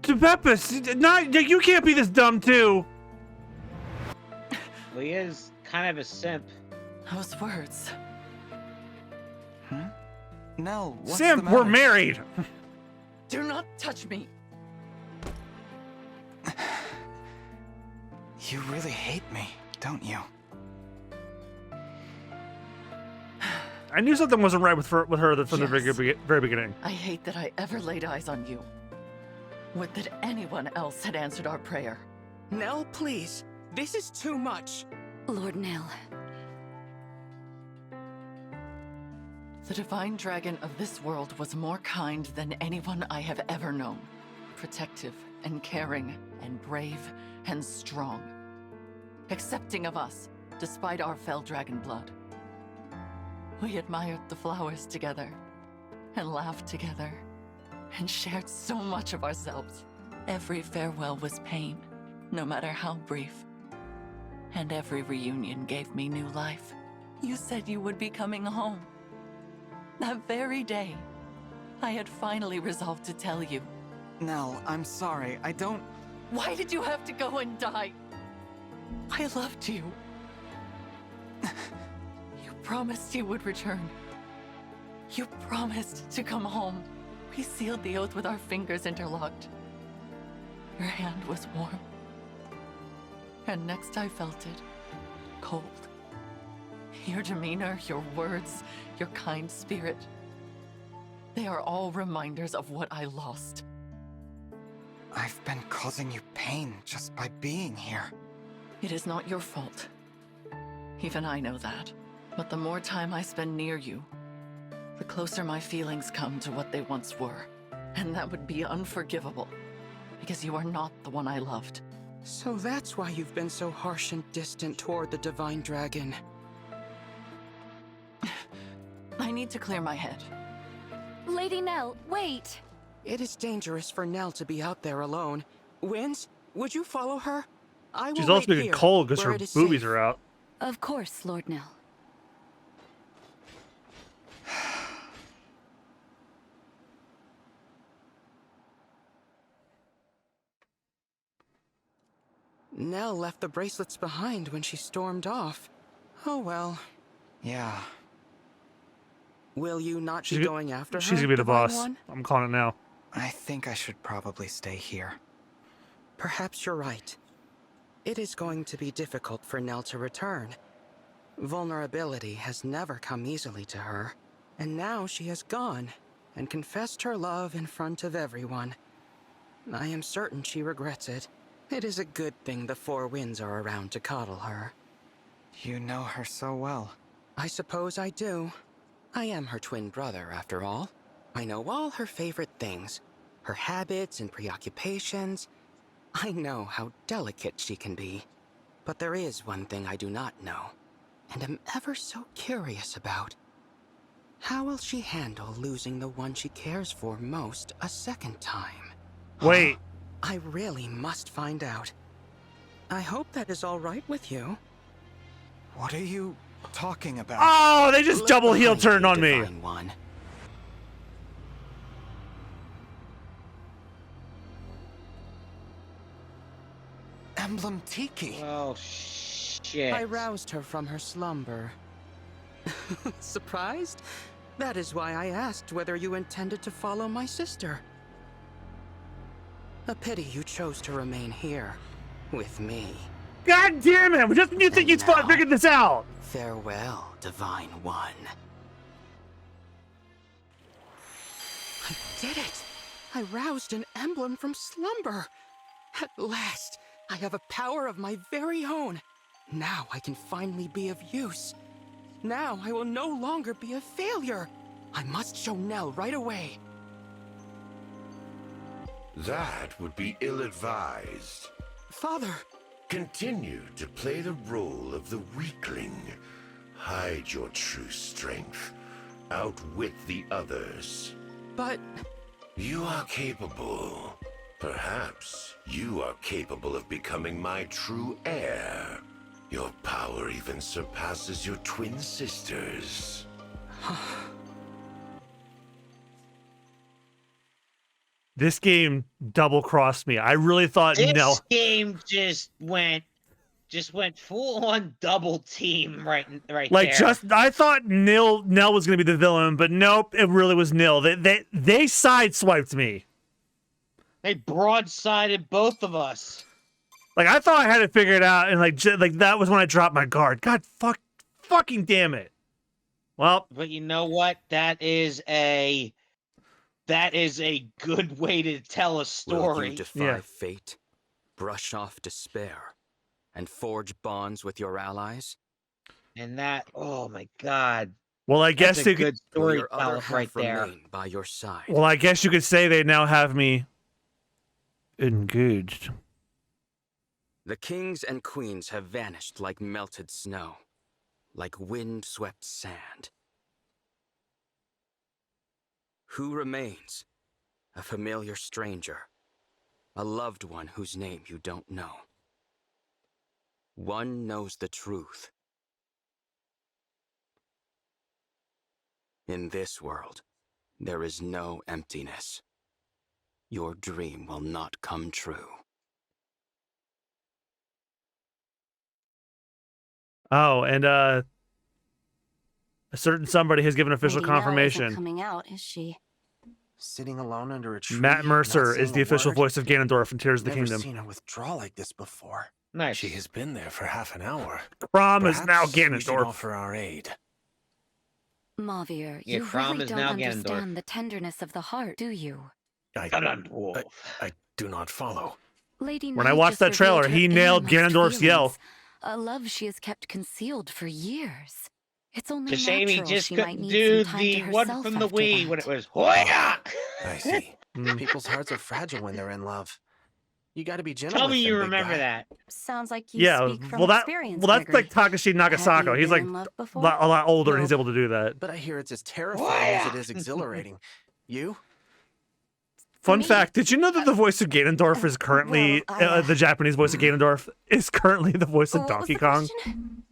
To Beppis, not you can't be this dumb too. Well, he is kind of a simp. Those words. Nell, what's Simp, the we're matter? married. Do not touch me! You really hate me, don't you? I knew something wasn't right with her from the Yes. very beginning. I hate that I ever laid eyes on you. Would that anyone else had answered our prayer. Nell, please. This is too much. Lord Nil, The Divine Dragon of this world was more kind than anyone I have ever known. Protective and caring and brave and strong. Accepting of us, despite our fell dragon blood. We admired the flowers together, and laughed together, and shared so much of ourselves. Every farewell was pain, no matter how brief. And every reunion gave me new life. You said you would be coming home. That very day, I had finally resolved to tell you. Nell, I'm sorry, I don't... Why did you have to go and die? I loved you. You promised you would return. You promised to come home. We sealed the oath with our fingers interlocked. Your hand was warm. And next I felt it, cold. Your demeanor, your words, your kind spirit. They are all reminders of what I lost. I've been causing you pain just by being here. It is not your fault. Even I know that. But the more time I spend near you, the closer my feelings come to what they once were. And that would be unforgivable, because you are not the one I loved. So that's why you've been so harsh and distant toward the Divine Dragon. I need to clear my head. Lady Nell, wait! It is dangerous for Nell to be out there alone. Winds, would you follow her? I will She's also wait getting here, cold because where her it is boobies safe. are out. Of course, Lord Nell. Nell left the bracelets behind when she stormed off. Oh well. Yeah. Will you not be going after her? She's gonna be the Divine boss. One? I'm calling it now. I think I should probably stay here. Perhaps you're right. It is going to be difficult for Nell to return. Vulnerability has never come easily to her, and now she has gone, and confessed her love in front of everyone. I am certain she regrets it. It is a good thing the Four Winds are around to coddle her. You know her so well. I suppose I do. I am her twin brother, after all. I know all her favorite things, her habits and preoccupations. I know how delicate she can be. But there is one thing I do not know, and am ever so curious about. How will she handle losing the one she cares for most a second time? Wait. I really must find out. I hope that is all right with you. What are you talking about? Oh, they just Look double heel behind turned you, on me. Divine One. Emblem Tiki. Oh, shit. I roused her from her slumber. Surprised? That is why I asked whether you intended to follow my sister. A pity you chose to remain here, with me. God damn it! Just when you think you'd figured this out! Farewell, Divine One. I did it! I roused an emblem from slumber! At last, I have a power of my very own. Now I can finally be of use. Now I will no longer be a failure. I must show Nell right away. That would be ill-advised. Father! Continue to play the role of the weakling. Hide your true strength. Outwit the others. But... You are capable. Perhaps you are capable of becoming my true heir. Your power even surpasses your twin sisters. This game double-crossed me. I really thought This game just went full on double team right like there. I thought Nell was gonna be the villain, but nope, it really was Nell. They sideswiped me. They broadsided both of us. Like I thought I had it figured out, and like that was when I dropped my guard. God fucking damn it. Well, but you know what? That is a good way to tell a story. Will you defy fate, brush off despair, and forge bonds with your allies? And that, oh my God. Well, I guess that's a you good could storytelling right there. By your side. Well, I guess you could say they now have me engaged. The kings and queens have vanished like melted snow, like wind-swept sand. Who remains? A familiar stranger, a loved one whose name you don't know. One knows the truth. In this world, there is no emptiness. Your dream will not come true. Oh, and a certain somebody has given official Lady Nell confirmation. isn't coming out, is she? Sitting alone under a tree. Matt Mercer is the official voice of Ganondorf in Tears of the Never Kingdom. seen her withdraw like this before. Nice. She has been there for half an hour. Crom is now Perhaps we should Ganondorf. offer our aid. Mavier, Yeah, you Crom really is don't now Ganondorf. understand the tenderness of the heart, do you? I do not follow. Lady When I Nell watched just that trailer, revealed her he nailed innermost Ganondorf's yell. feelings, a love she has kept concealed for years. It's only Because Amy natural just she might couldn't need do some time the to one herself from the after Wii that. when it was Hoya! I see. People's hearts are fragile when they're in love. You gotta be gentle Tell with me them, you big remember guy. that. Sounds like you Yeah, speak from well experience, that's Gregory. like Takashi Nagasako. Have you He's been like in love a before? lot older and No. he's able to do that. But I hear it's as terrifying as it is exhilarating. You? Fun me, fact, did you know that the voice of Ganondorf is currently, well, the Japanese voice of Ganondorf is currently the voice of What was Donkey the Kong? question?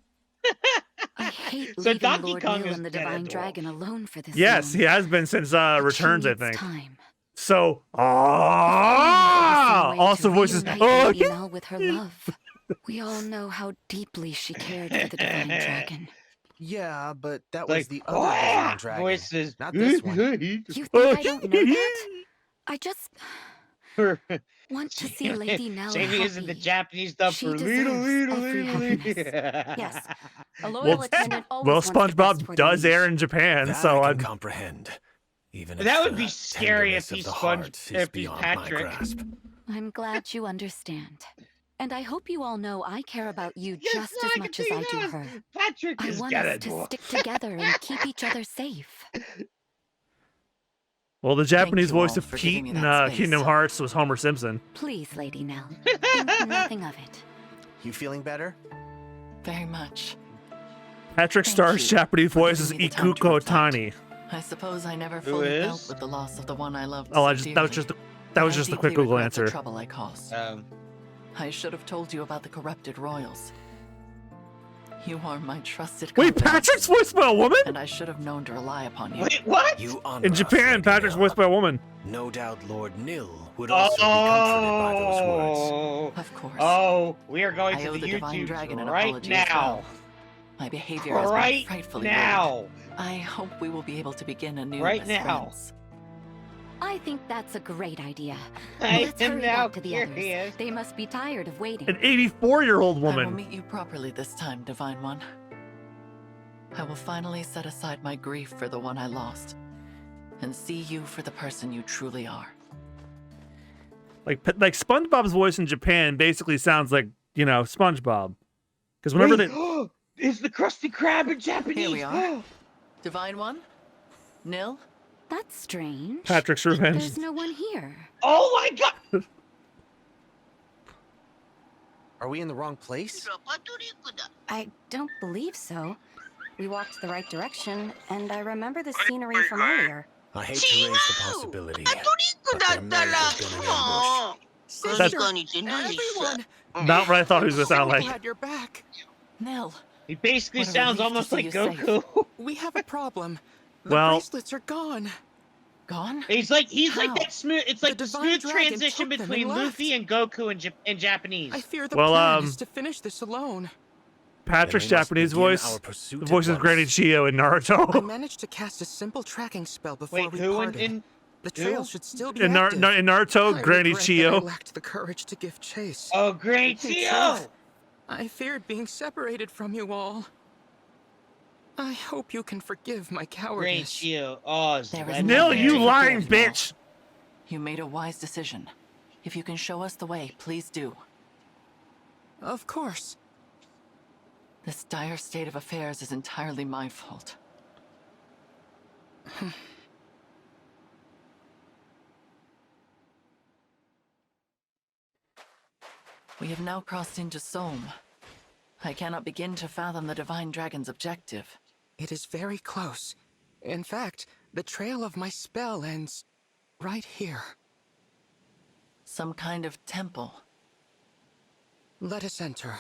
I hate So leaving Donkey Lord Kong Neil is and the Divine Ganondorf. Dragon alone for this Yes, long. he has been since But Returns, she I needs think. Time. So, Some way also to voices. reunite Oh, Lady Nell with her love. We all know how deeply she cared for the Divine Dragon. Yeah, but that Like, was the other Divine Dragon. voices. Not this one. You think I don't know that? I just want to see Lady Nell Jamie isn't the happy. Japanese dub She for little, deserves little, every little. happiness. Yes. A loyal Well, attendant always well, wants the best SpongeBob for the does liege. air in Japan, That so I I'm can comprehend. Even That if would the be scary if tenderness of he's the Sponge, heart is if he's beyond my Patrick. grasp. I'm glad you understand. And I hope you all know I care about you Yes, just no, as I can much as think I of do that. her. Patrick I is want gonna us to stick together and keep each other safe. Well, the Japanese you voice all of for Pete giving me in that space. Kingdom Hearts was Homer Simpson. Please, Lady Nell, think nothing of it. You feeling better? Very much. Patrick Thank Starr's you Japanese for voice giving is me the time to Ikuko reflect. Tani. I suppose I never Who fully is? dealt with the loss of the one I loved Oh, so that was dearly. that was I just a quick deeply Google regret the answer. trouble I caused. I should have told you about the corrupted royals. You are my trusted Wait, confidant, Patrick's voiced by a woman? and I should have known to rely upon you. Wait, what? You honor In us, Japan, Lady Patrick's Nell. voiced by a woman. No doubt Lord Nil would also be comforted by those words. Of course. Oh, we are going I to owe the the Divine YouTube Dragon an right apology as now. well. My behavior has been Right frightfully now. rude. I hope we will be able to begin anew Right as now. friends. I think that's a great idea. I Let's am hurry now back to the others. curious. They must be tired of waiting. An 84-year-old I will woman. meet you properly this time, Divine One. I will finally set aside my grief for the one I lost, and see you for the person you truly are. Like SpongeBob's voice in Japan basically sounds like, you know, SpongeBob. Because whenever Wait, they is the Krusty Krab in Japanese? Here we are. Divine One? Nil? That's strange. Patrick's revenge. There's no one here. Oh my god! Are we in the wrong place? I don't believe so. We walked the right direction, and I remember the scenery from earlier. I hate to raise the possibility, but there may have been an ambush. Everyone! Not what I thought he was gonna sound like. Glad you're back. Nil. He basically What a sounds relief to almost see like you safe. Goku. We have a problem. The Well- bracelets are gone. Gone? He's like How? that smooth. It's like The the Divine smooth Dragon transition took them between and Luffy and Goku in Japanese. I fear the Well, plan is to finish this alone. Patrick's Then we must Japanese begin voice, our pursuit the at voice is once. Granny Chiyo in I Naruto. managed to cast a simple tracking spell before Wait, we who parted. in The who? trail should still be In active. Naruto, I Granny regret that I Chiyo. lacked the courage to give chase. Oh, great In Tio! truth, I feared being separated from you all. I hope you can forgive my Great cowardice. Tio. Oh, There is Zlender. Nil, nothing you to lying forgive, Nil. bitch! You made a wise decision. If you can show us the way, please do. Of course. This dire state of affairs is entirely my fault. We have now crossed into Somme. I cannot begin to fathom the Divine Dragon's objective. It is very close. In fact, the trail of my spell ends right here. Some kind of temple. Let us enter.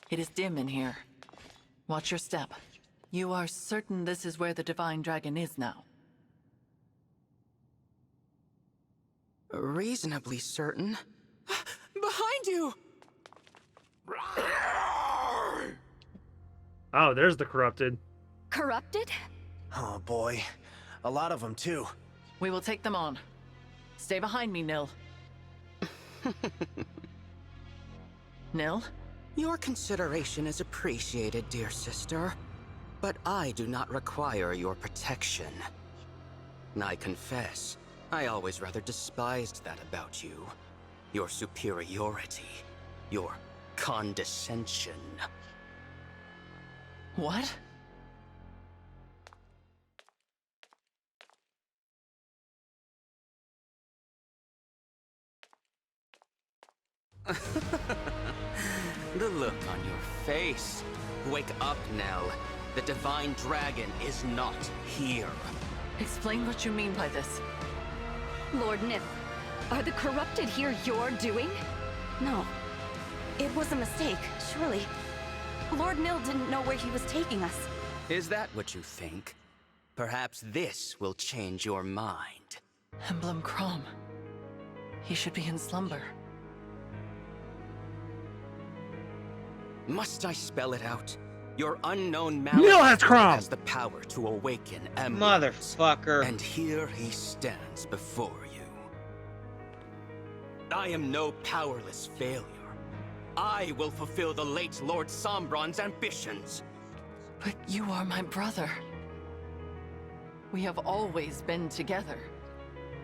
It is dim in here. Watch your step. You are certain this is where the Divine Dragon is now? Reasonably certain. Behind you! Oh, there's the corrupted. Corrupted? Oh boy. A lot of them too. We will take them on. Stay behind me, Nil. Nil? Your consideration is appreciated, dear sister. But I do not require your protection. I confess, I always rather despised that about you. Your superiority. Your condescension. What? The look on your face. Wake up, Nell. The Divine Dragon is not here. Explain what you mean by this. Lord Nith, are the corrupted here your doing? No. It was a mistake, surely. Lord Nil didn't know where he was taking us. Is that what you think? Perhaps this will change your mind. Emblem Crom. He should be in slumber. Must I spell it out? Your unknown malady Nil has Crom! has the power to awaken emblems. Motherfucker. And here he stands before you. I am no powerless failure. I will fulfill the late Lord Sombron's ambitions. But you are my brother. We have always been together.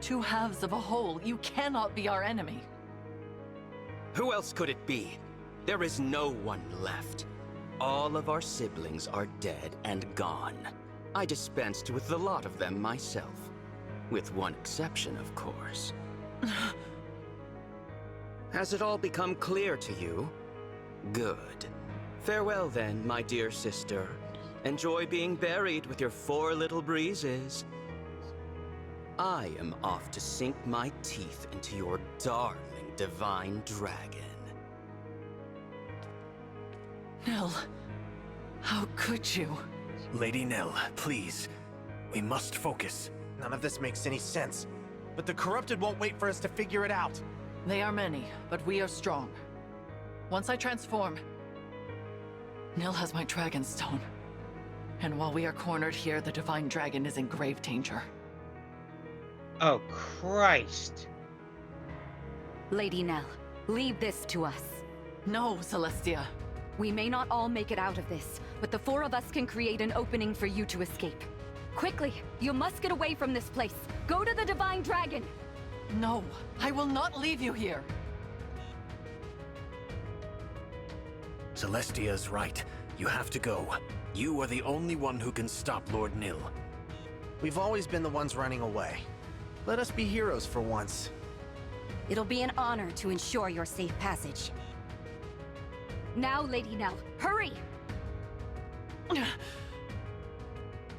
Two halves of a whole. You cannot be our enemy. Who else could it be? There is no one left. All of our siblings are dead and gone. I dispensed with the lot of them myself. With one exception, of course. Has it all become clear to you? Good. Farewell then, my dear sister. Enjoy being buried with your 4 little breezes. I am off to sink my teeth into your darling divine dragon. Nil, how could you? Lady Nil, please. We must focus. None of this makes any sense. But the corrupted won't wait for us to figure it out. They are many, but we are strong. Once I transform, Nil has my dragon stone. And while we are cornered here, the divine dragon is in grave danger. Oh, Christ. Lady Nell, leave this to us. No, Celestia. We may not all make it out of this, but the 4 of us can create an opening for you to escape. Quickly, you must get away from this place. Go to the divine dragon. No, I will not leave you here. Celestia's right. You have to go. You are the only one who can stop Lord Nil. We've always been the ones running away. Let us be heroes for once. It'll be an honor to ensure your safe passage. Now, Lady Nell, hurry!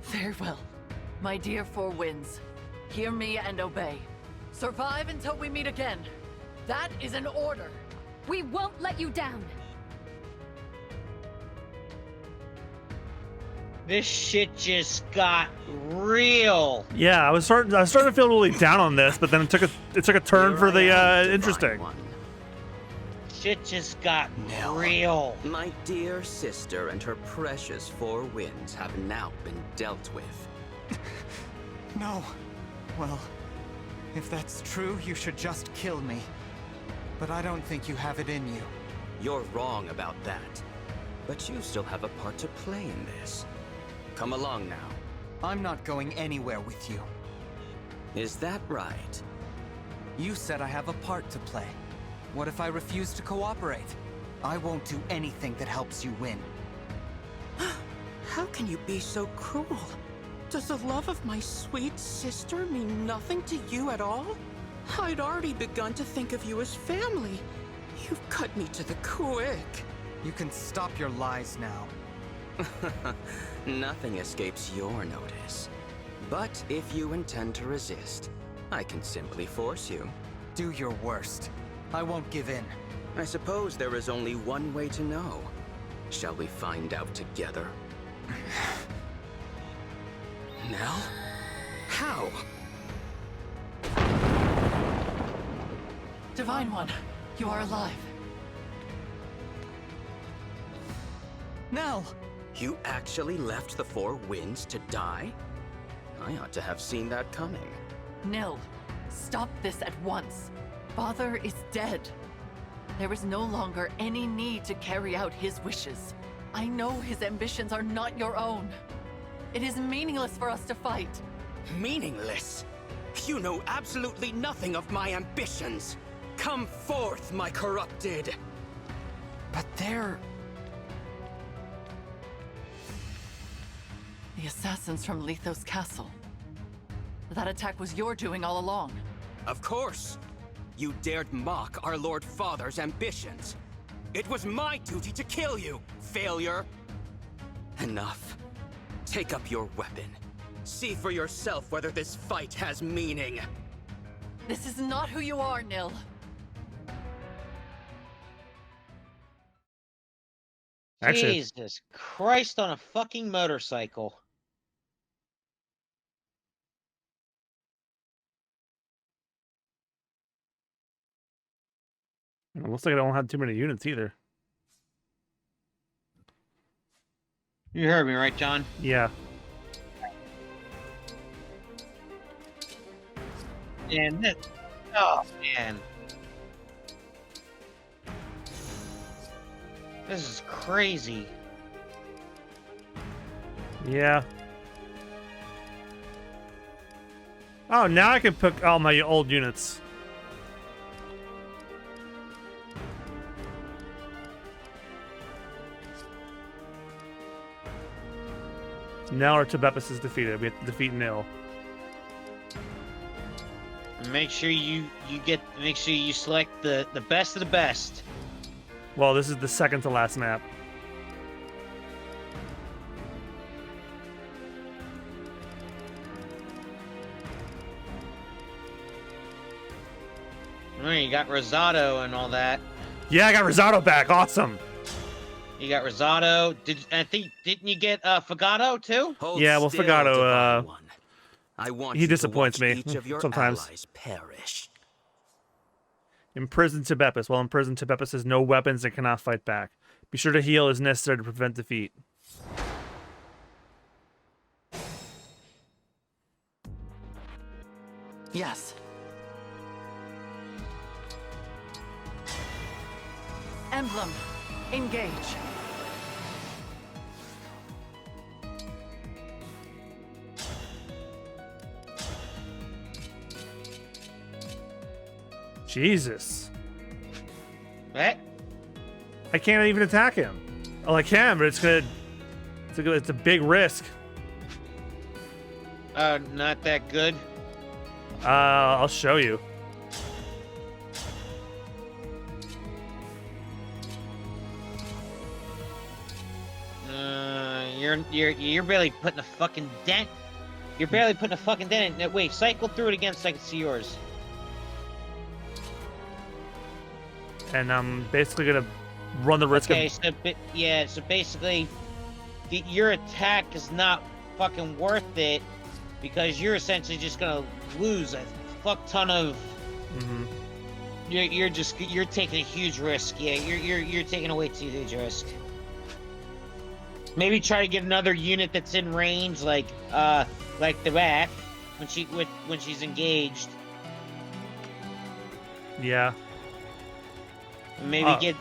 Very well. My dear 4 Winds, hear me and obey. Survive until we meet again. That is an order. We won't let you down. This shit just got real. Yeah, I was starting to feel really down on this, but then it took a turn for the interesting. Shit just got real. My dear sister and her precious 4 Winds have now been dealt with. No. Well, if that's true, you should just kill me. But I don't think you have it in you. You're wrong about that. But you still have a part to play in this. Come along now. I'm not going anywhere with you. Is that right? You said I have a part to play. What if I refuse to cooperate? I won't do anything that helps you win. How can you be so cruel? Does the love of my sweet sister mean nothing to you at all? I'd already begun to think of you as family. You've cut me to the quick. You can stop your lies now. Nothing escapes your notice. But if you intend to resist, I can simply force you. Do your worst. I won't give in. I suppose there is only one way to know. Shall we find out together? Nell? How? Divine One, you are alive. Nell! You actually left the 4 Winds to die? I ought to have seen that coming. Nil, stop this at once. Father is dead. There is no longer any need to carry out his wishes. I know his ambitions are not your own. It is meaningless for us to fight. Meaningless? You know absolutely nothing of my ambitions. Come forth, my corrupted. But they're... The assassins from Lethos Castle. That attack was your doing all along. Of course. You dared mock our Lord Father's ambitions. It was my duty to kill you, failure. Enough. Take up your weapon. See for yourself whether this fight has meaning. This is not who you are, Nil. Actually, Jesus Christ on a fucking motorcycle. it looks like I don't have too many units either. You heard me, right, John? Yeah. And this... Oh, man. This is crazy. Yeah. Oh, now I can pick all my old units. Now our Tebepis is defeated. We have to defeat Nil. Make sure you select the best of the best. Well, this is the second to last map. Oh, you got Rosado and all that. Yeah, I got Rosado back. Awesome. You got Rosado. Didn't you get Fagato too? Yeah, well, Fagato, I want he disappoints me sometimes. Perish. Imprison Tebepis. While imprisoned, Tebepis has no weapons and cannot fight back. Be sure to heal as necessary to prevent defeat. Yes. Emblem, engage. Jesus. What? I can't even attack him. Oh, I can, but it's a big risk. Not that good. I'll show you. You're barely putting a fucking dent. You're barely putting a fucking dent in it. Wait, cycle through it again so I can see yours. And I'm basically gonna run the risk Okay, of... so basically, your attack is not fucking worth it because you're essentially just gonna lose a fuck ton of. Mm-hmm. You're taking a huge risk. Yeah, you're taking a way too huge risk. Maybe try to get another unit that's in range, like the rat, when she's engaged. Yeah. Maybe get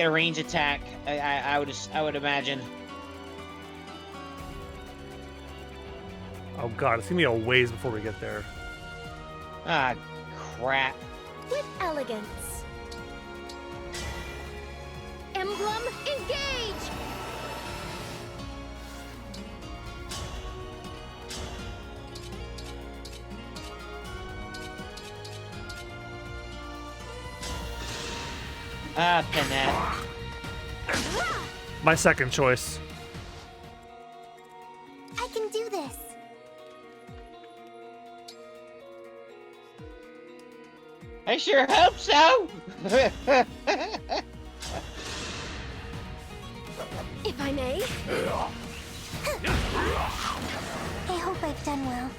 a range attack. I would imagine. Oh god, it's gonna be a ways before we get there. Ah, crap. With elegance. Emblem, engage! Ah, Penet. My second choice. I can do this. I sure hope so. If I may. I hope I've done well.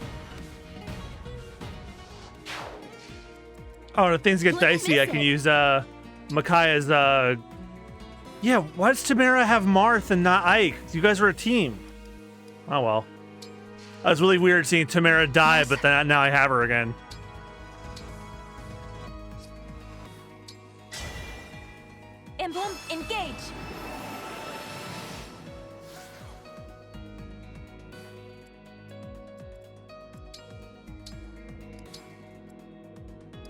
Oh, and if things get dicey, I can use Micaiah's yeah, why does Tamara have Marth and not Ike? You guys are a team. Oh well. That was really weird seeing Tamara die, but then now I have her again. Emblem, engage!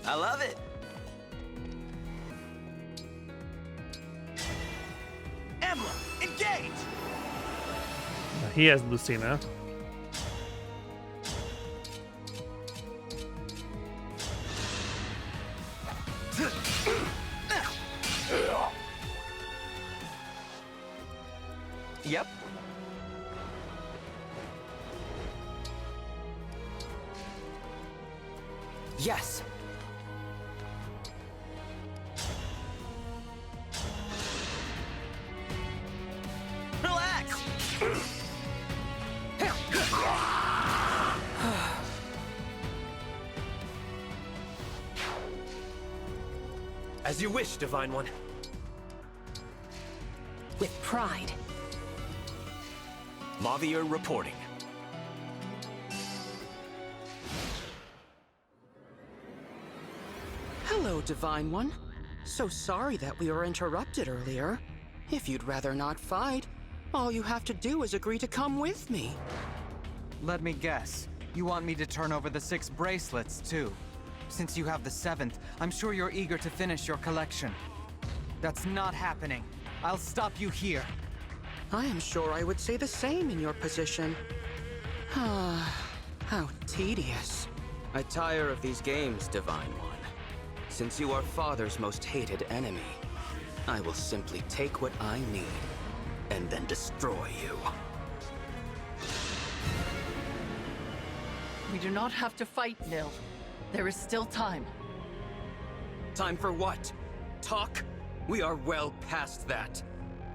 I love it. Emblem, engage! He has Lucina. Yep. Yes. Relax! As you wish, Divine One. With pride. Mavier reporting. Hello, Divine One. So sorry that we were interrupted earlier. If you'd rather not fight, all you have to do is agree to come with me. Let me guess. You want me to turn over the 6 bracelets, too. Since you have the 7th, I'm sure you're eager to finish your collection. That's not happening. I'll stop you here. I am sure I would say the same in your position. How tedious. I tire of these games, Divine One. Since you are Father's most hated enemy, I will simply take what I need and then destroy you. We do not have to fight, Nil. There is still time. Time for what? Talk? We are well past that.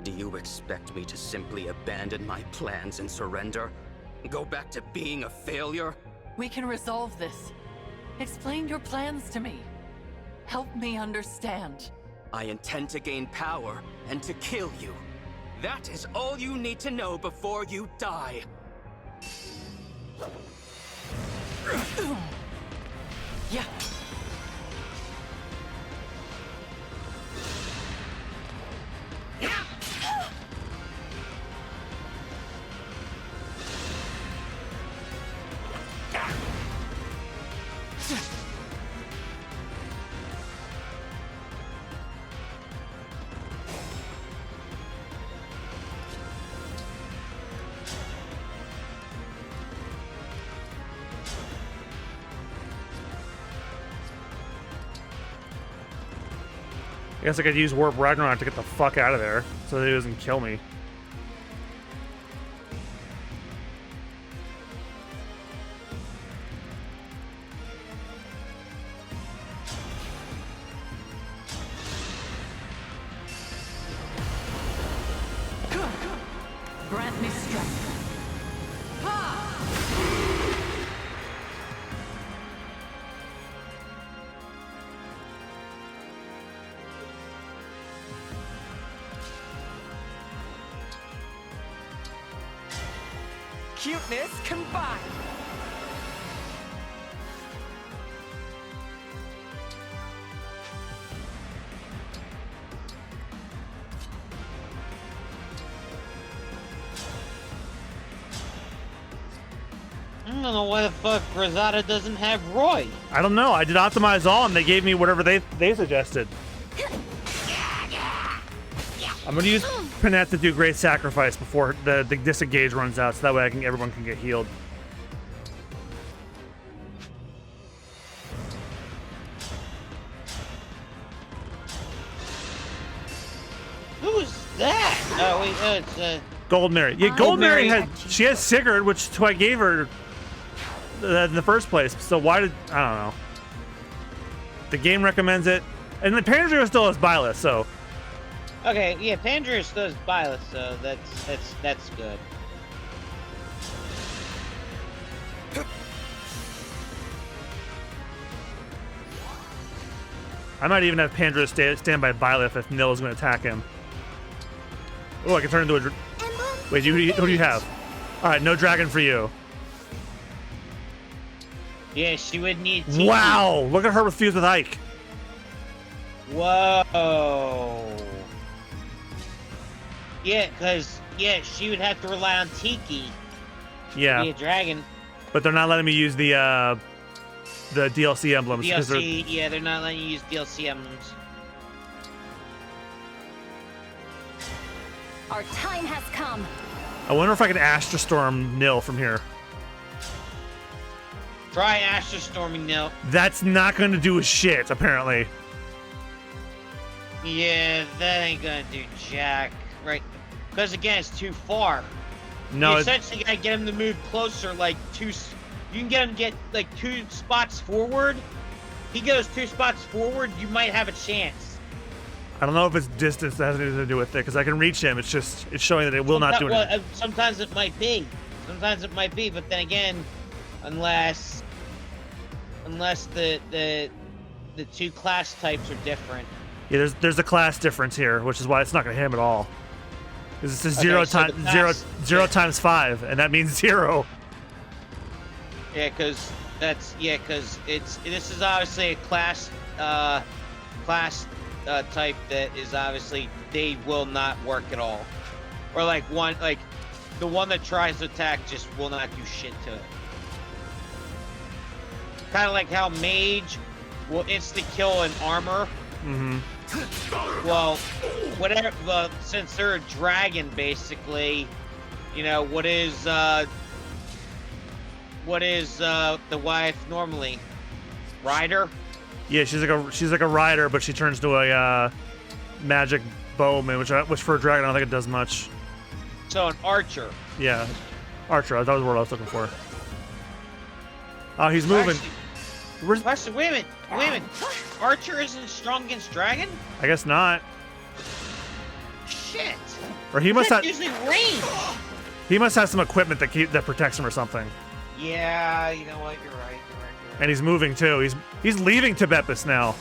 Do you expect me to simply abandon my plans and surrender? Go back to being a failure? We can resolve this. Explain your plans to me. Help me understand. I intend to gain power and to kill you. That is all you need to know before you die. Yeah. I guess I could use Warp Ragnarok to get the fuck out of there so that he doesn't kill me. Grant me strength. Cuteness combined. I don't know why the fuck Rosada doesn't have Roy. I don't know. I did optimize all, and they gave me whatever they suggested. I'm gonna use Panette to do Great Sacrifice before the disengage runs out, so that way everyone can get healed. Who's that? Oh wait, it's Gold Mary. Yeah, Gold Mary she has Sigurd, which is who I gave her in the first place. So why did I don't know? The game recommends it, and the Pandora still has Byleth, so. okay. Yeah, Pandora does Byleth, so that's good. I might even have Pandora stand by Byleth if Nil is going to attack him. Oh, I can turn into a. Wait, who do you have? All right, no dragon for you. Yeah, she would need Tiki. Wow, look at her with Fuse with Ike. Whoa. Yeah, because she would have to rely on Tiki. Yeah. To be a dragon. But they're not letting me use the DLC emblems. DLC, yeah, they're not letting you use DLC emblems. Our time has come. I wonder if I can Astra Storm Nil from here. Try Astra Storming Nil. That's not going to do a shit, apparently. Yeah, that ain't gonna do jack, right? Because again, it's too far. No, you essentially gotta get him to move closer, like you can get him to get like 2 spots forward. He goes 2 spots forward, you might have a chance. I don't know if it's distance that has anything to do with it, because I can reach him. It's just it's showing that it will not do anything. Sometimes it might be. Sometimes it might be, but then again, unless the 2 class types are different. Yeah, there's a class difference here, which is why it's not going to hit him at all. Because it's a zero times 5, and that means 0. Yeah, because this is obviously a class type that is obviously they will not work at all. Or like the one that tries to attack just will not do shit to it. Kind of like how Mage will insta kill an armor. Well, whatever. Since they're a dragon, basically, you know what is the wife normally? Rider. Yeah, she's like a rider, but she turns to a magic bowman, which for a dragon I don't think it does much. So an archer. Yeah, archer. That was the word I was looking for. Oh, he's moving. Actually, wait a minute. Archer isn't strong against dragon? I guess not. Shit. Or he must have. Usually range. He must have some equipment that protects him or something. Yeah, you know what? You're right. And he's moving too. He's leaving Tibepus now.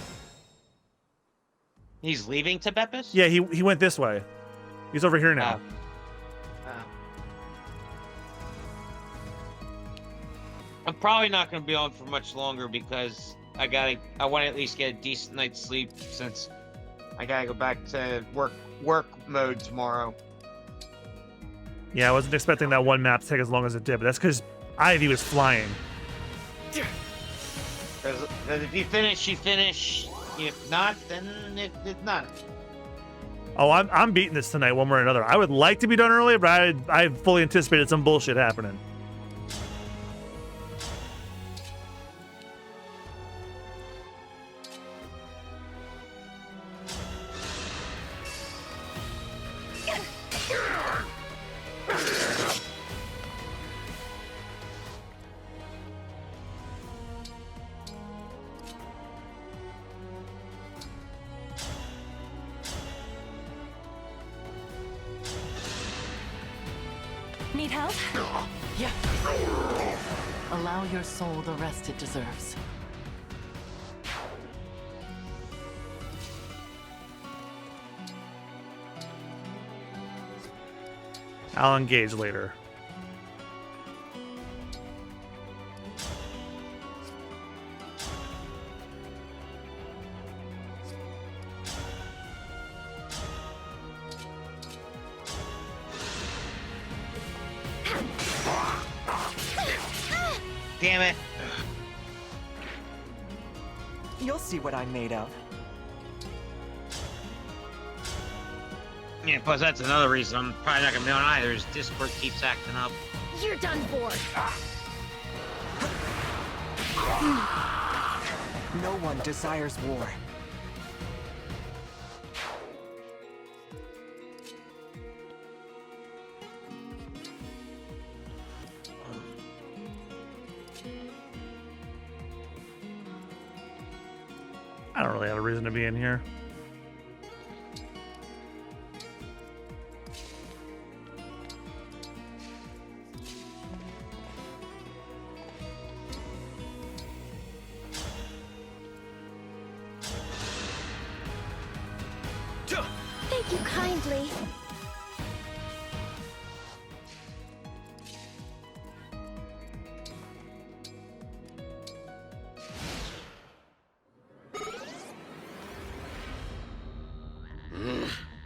He's leaving Tibepus? Yeah, he went this way. He's over here now. I'm probably not going to be on for much longer because I want to at least get a decent night's sleep since I gotta go back to work mode tomorrow. Yeah, I wasn't expecting that one map to take as long as it did, but that's because Ivy was flying. Because if you finish, you finish. If not, then it's not. Oh, I'm beating this tonight one way or another. I would like to be done earlier, but I fully anticipated some bullshit happening. Need help? Yeah. Allow your soul the rest it deserves. I'll engage later. Damn it. You'll see what I'm made of. Yeah, plus that's another reason I'm probably not gonna be on either, is Discord keeps acting up. You're done for. No one desires war. I don't really have a reason to be in here. Thank you kindly.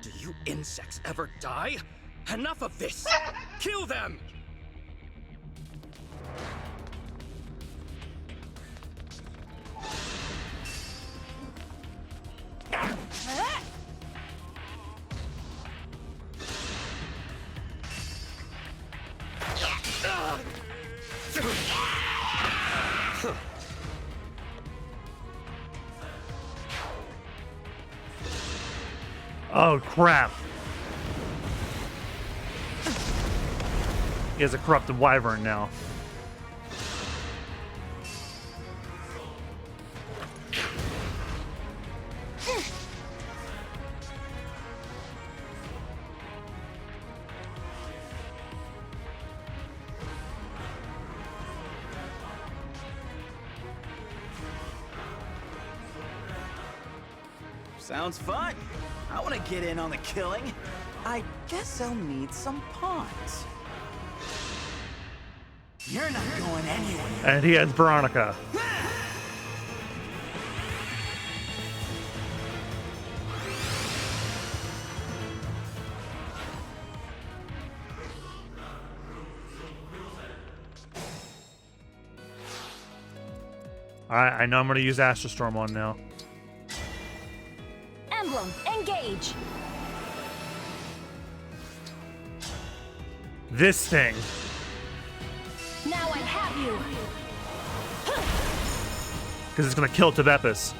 Do you insects ever die? Enough of this! Kill them! Oh, crap. He has a corrupted wyvern now. Sounds fun. I want to get in on the killing. I guess I'll need some pawns. You're not going anywhere. And he has Veronica. Alright, I know I'm gonna use Astrostorm on now. Emblem, engage! This thing. Now I have you! Because it's gonna kill Tebepis.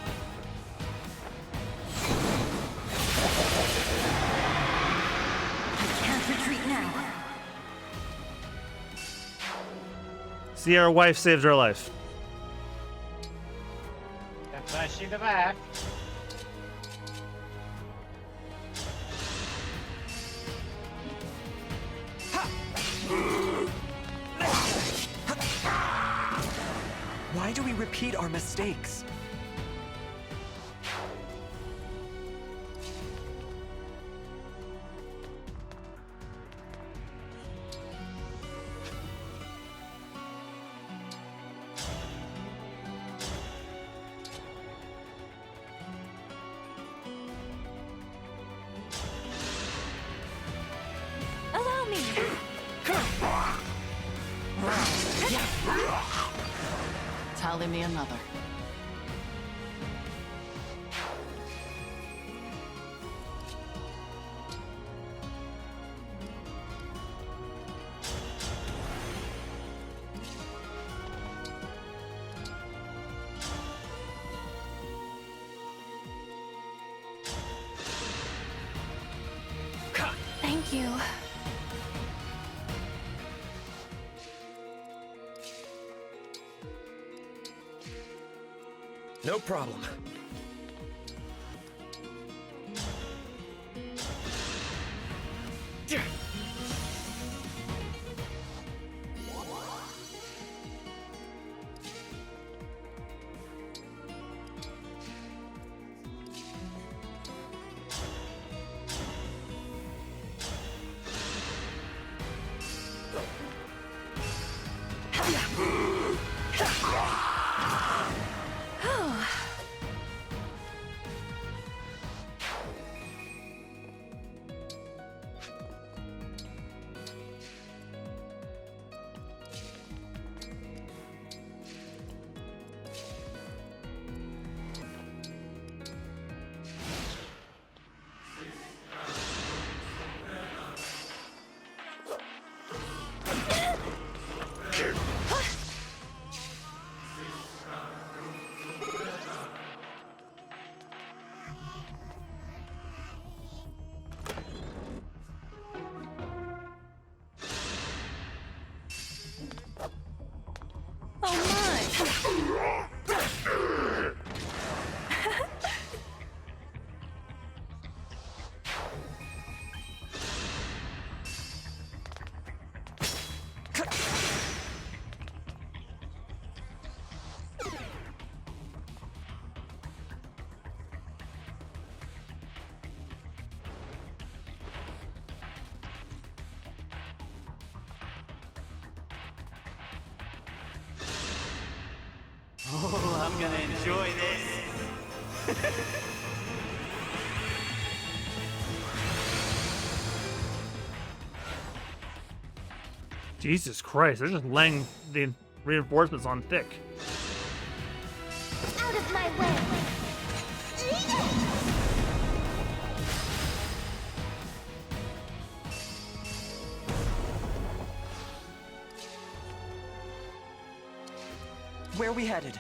I can't retreat now. See, our wife saved her life. Flash in the back. Why do we repeat our mistakes? Allow me! Tally me another. Thank you. No problem. Oh, I'm gonna enjoy this. Jesus Christ, they're just laying the reinforcements on thick. Out of my way! Where are we headed?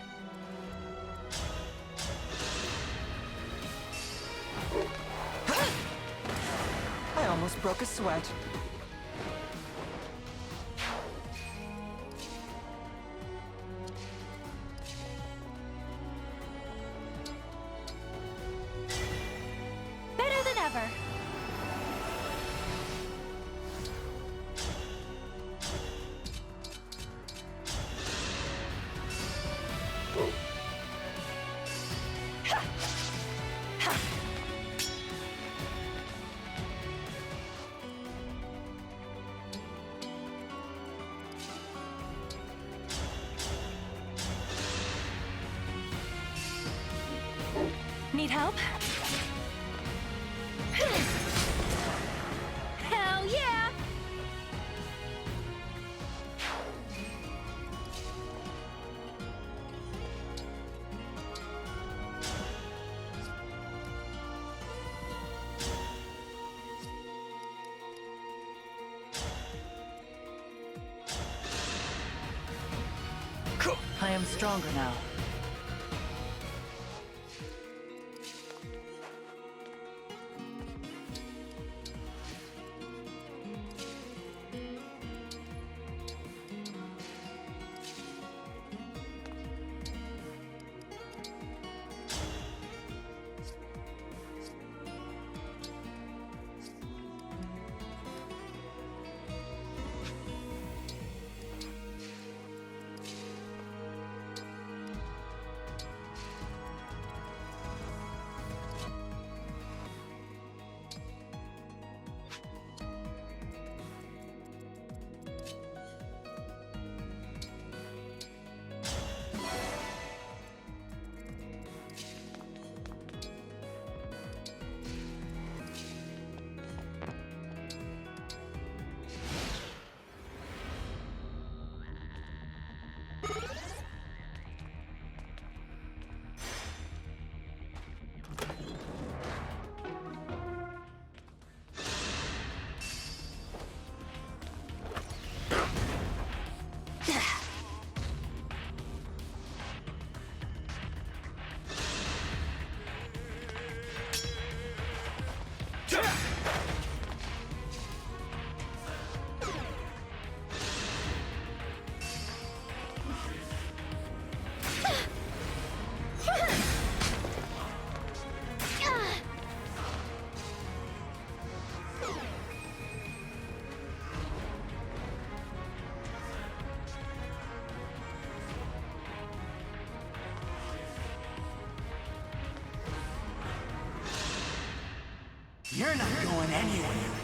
I almost broke a sweat. Better than ever. Need help? Hell yeah! I am stronger now. You're not going anywhere.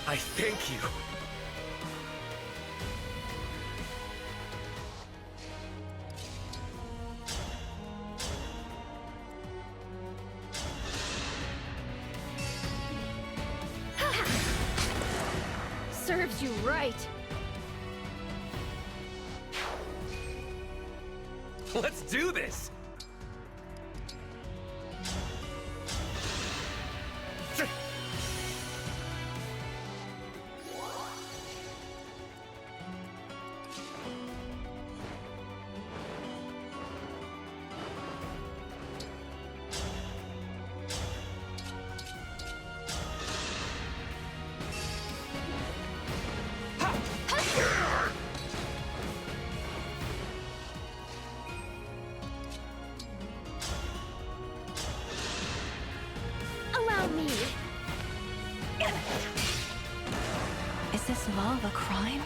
I thank you. Serves you right. Let's do this! Allow me. Is this love a crime?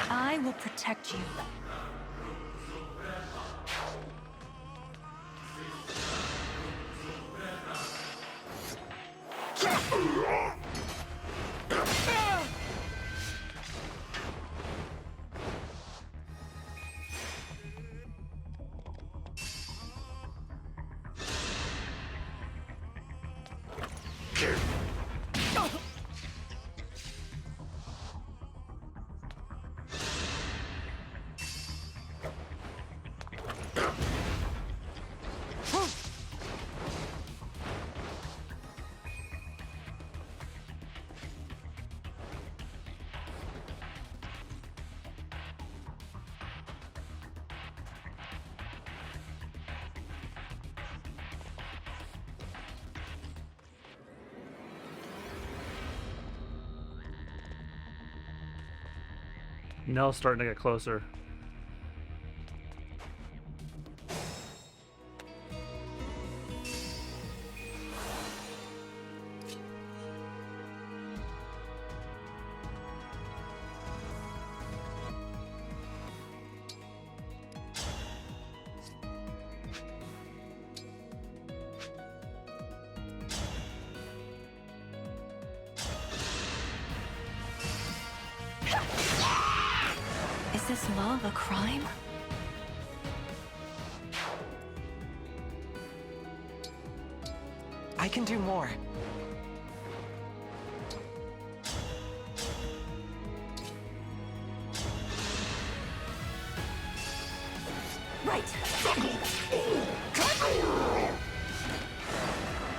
I will protect you. Nell's starting to get closer. Is this love a crime? I can do more. Right.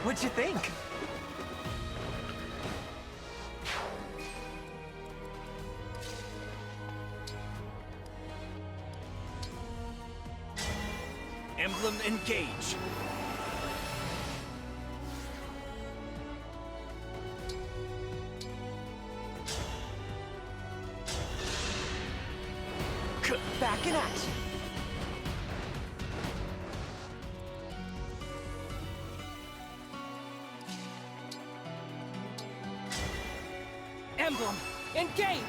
What'd you think? Emblem Engage. Back in action. Emblem Engage.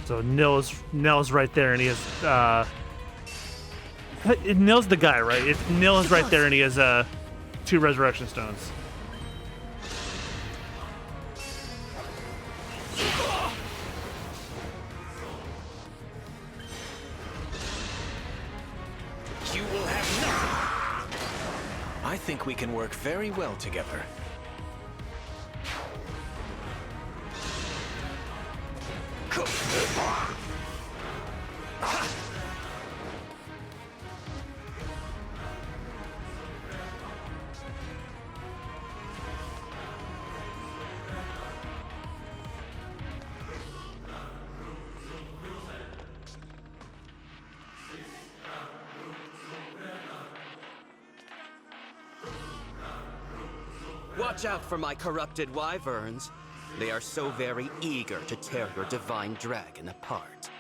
So Nell's right there, and he has Nell's the guy, right? Nell is right there, and he has 2 resurrection stones. You will have nothing. I think we can work very well together. Watch out for my corrupted wyverns. They are so very eager to tear your divine dragon apart.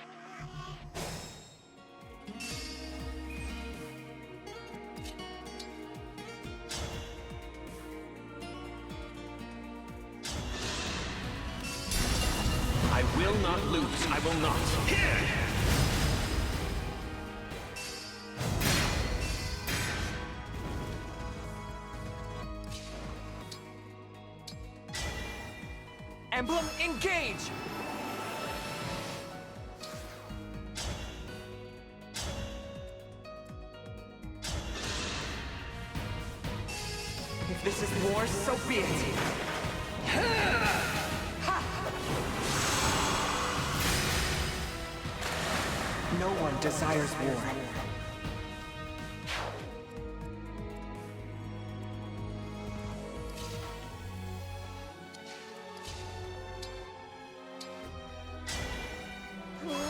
I will not lose. I will not. Emblem Engage! If this is war, so be it. No one desires war.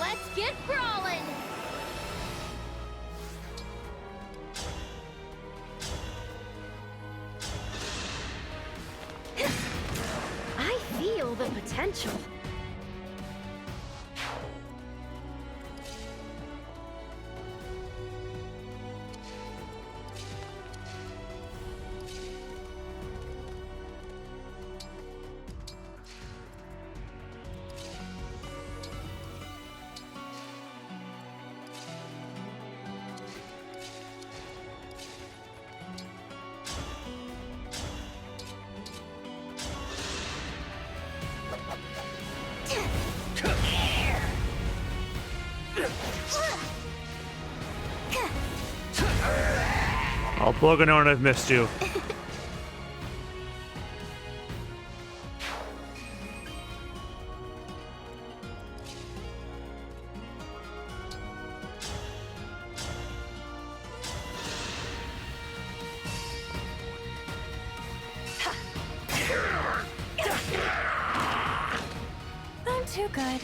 Let's get brawling! I feel the potential. Bloganona, I've missed you. I'm too good.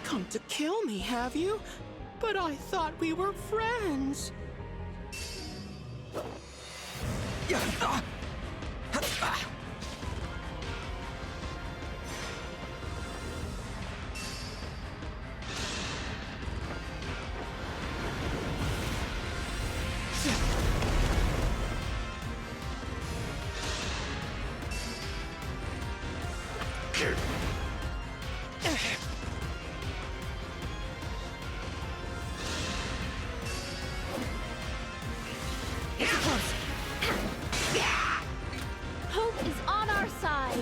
Come to kill me, have you? But I thought we were friends. Hope is on our side.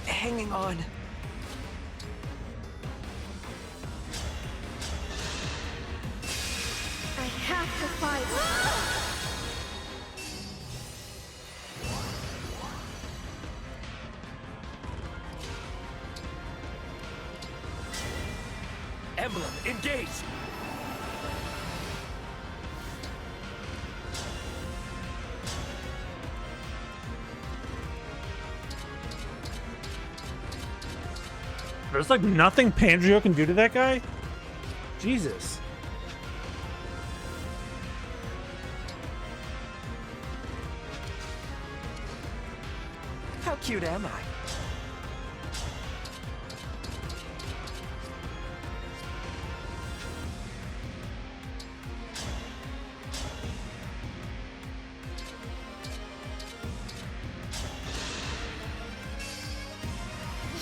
Hanging on. I have to fight. Emblem, engage! There's like nothing Pandrio can do to that guy? Jesus. How cute am I?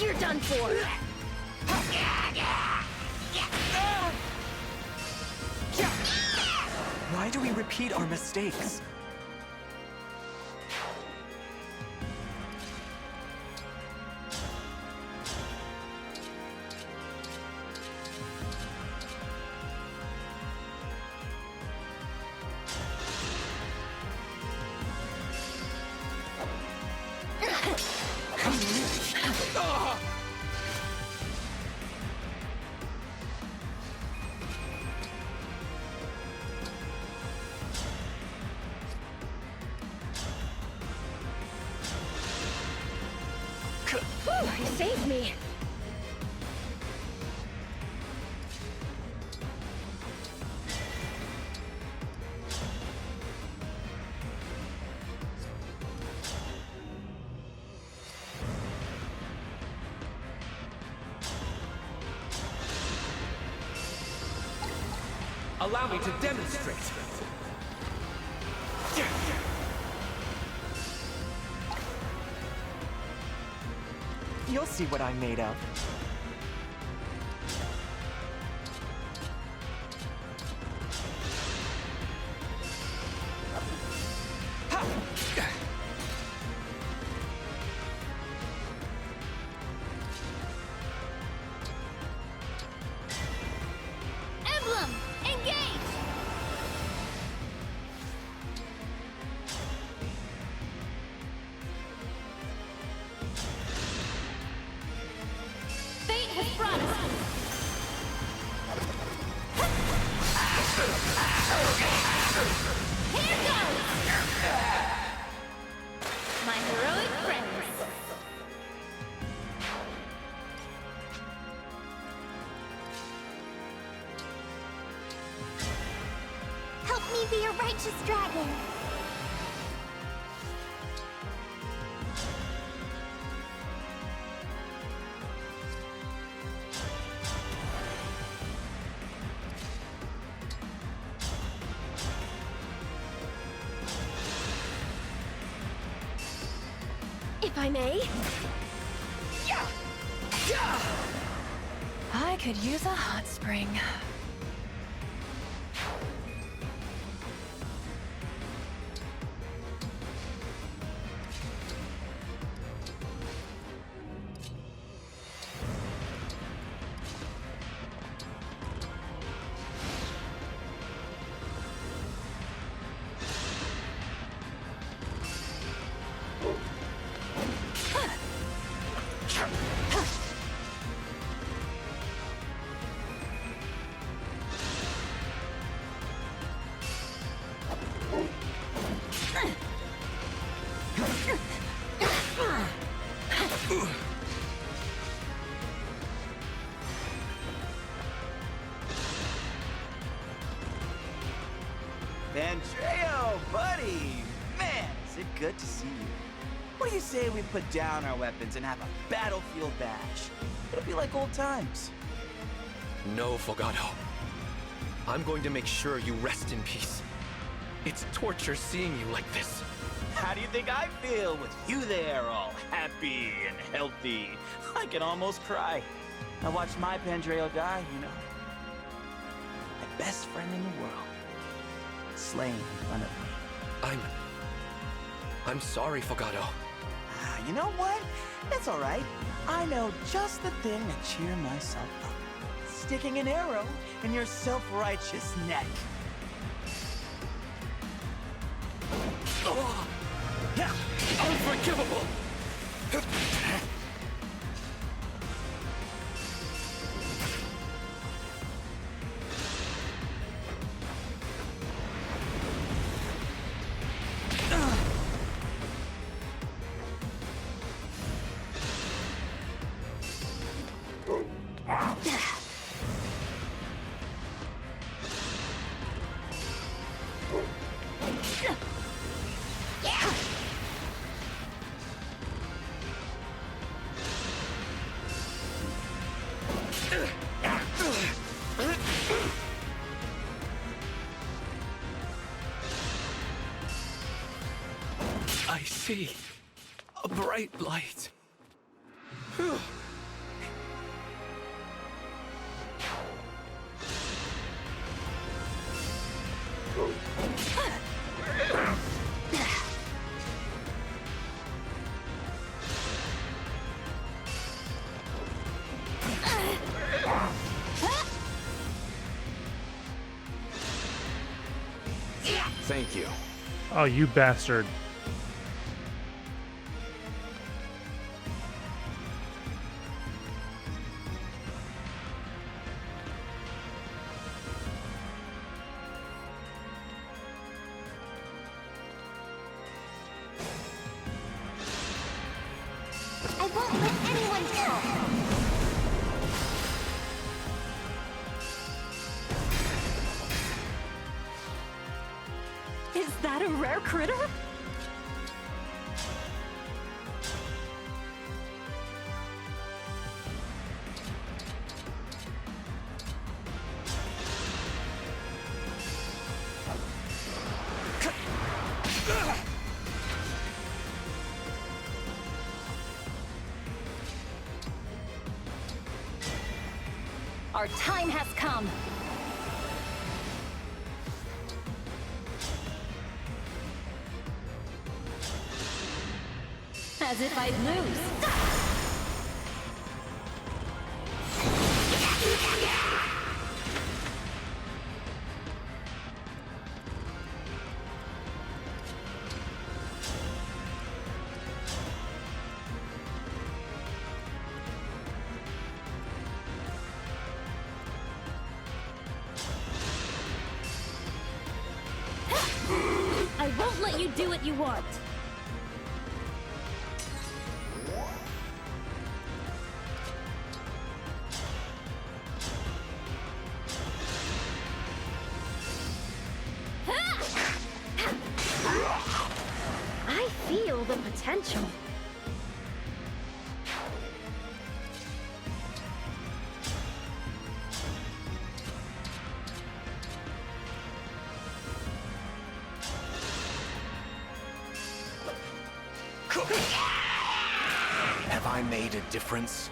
You're done for. Why do we repeat our mistakes? You saved me. Allow me to demonstrate. You'll see what I'm made of. Emblem Engage. Fate has brought us. Here goes. My heroic friends. Help me be a righteous dragon. If I may. I could use a hot spring. Andreo, buddy! Man, is it good to see you. What do you say we put down our weapons and have a battlefield bash? It'll be like old times. No, Fogado. I'm going to make sure you rest in peace. It's torture seeing you like this. How do you think I feel with you there, all happy and healthy? I can almost cry. I watched my Pandreo die, you know. My best friend in the world. Slain in front of me. I'm sorry, Fogado. You know what? It's all right. I know just the thing to cheer myself up. Sticking an arrow in your self-righteous neck. Oh. Unforgivable! I see a bright light. Whew. Thank you. Oh, you bastard. I won't let anyone down. Is that a rare critter? Our time has come. As if I'd lose. I won't let you do what you want. I feel the potential. Have I made a difference?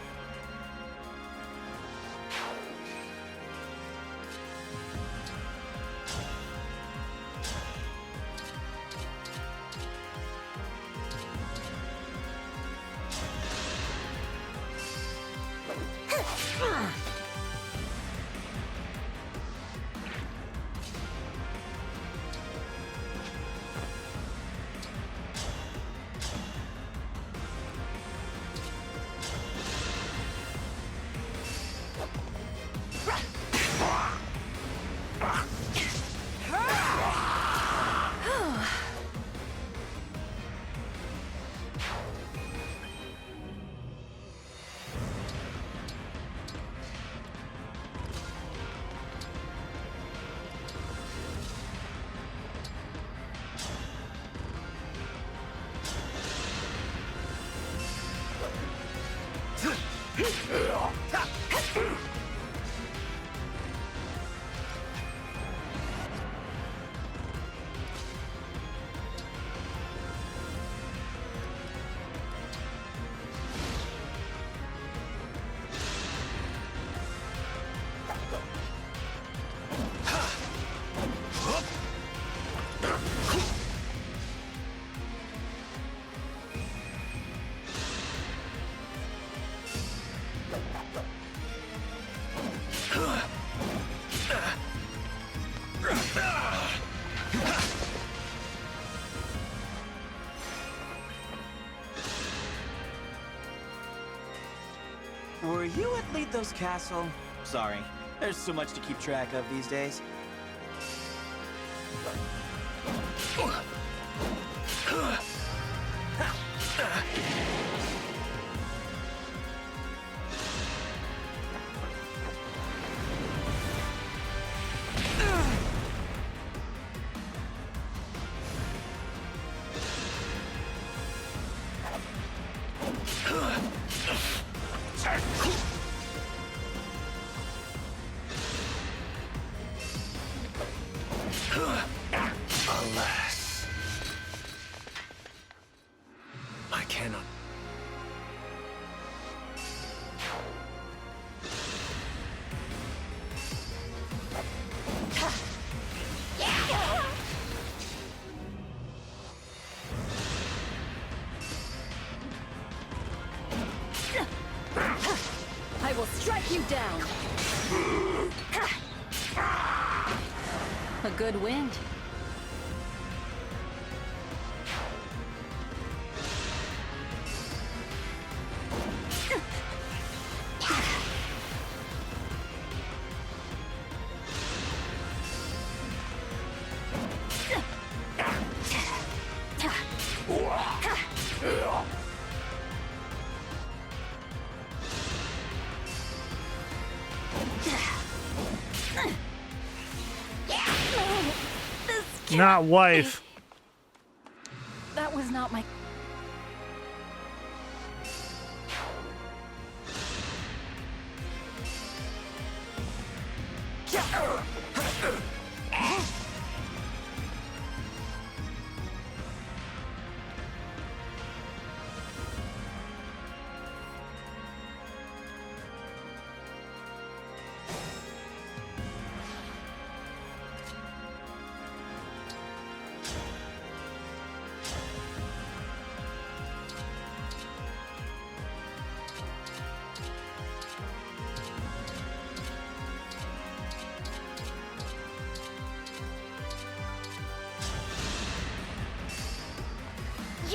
Were you at Lethos Castle? Sorry, there's so much to keep track of these days. Alas. I cannot. I will strike you down. A good wind. Not wife. That was not my...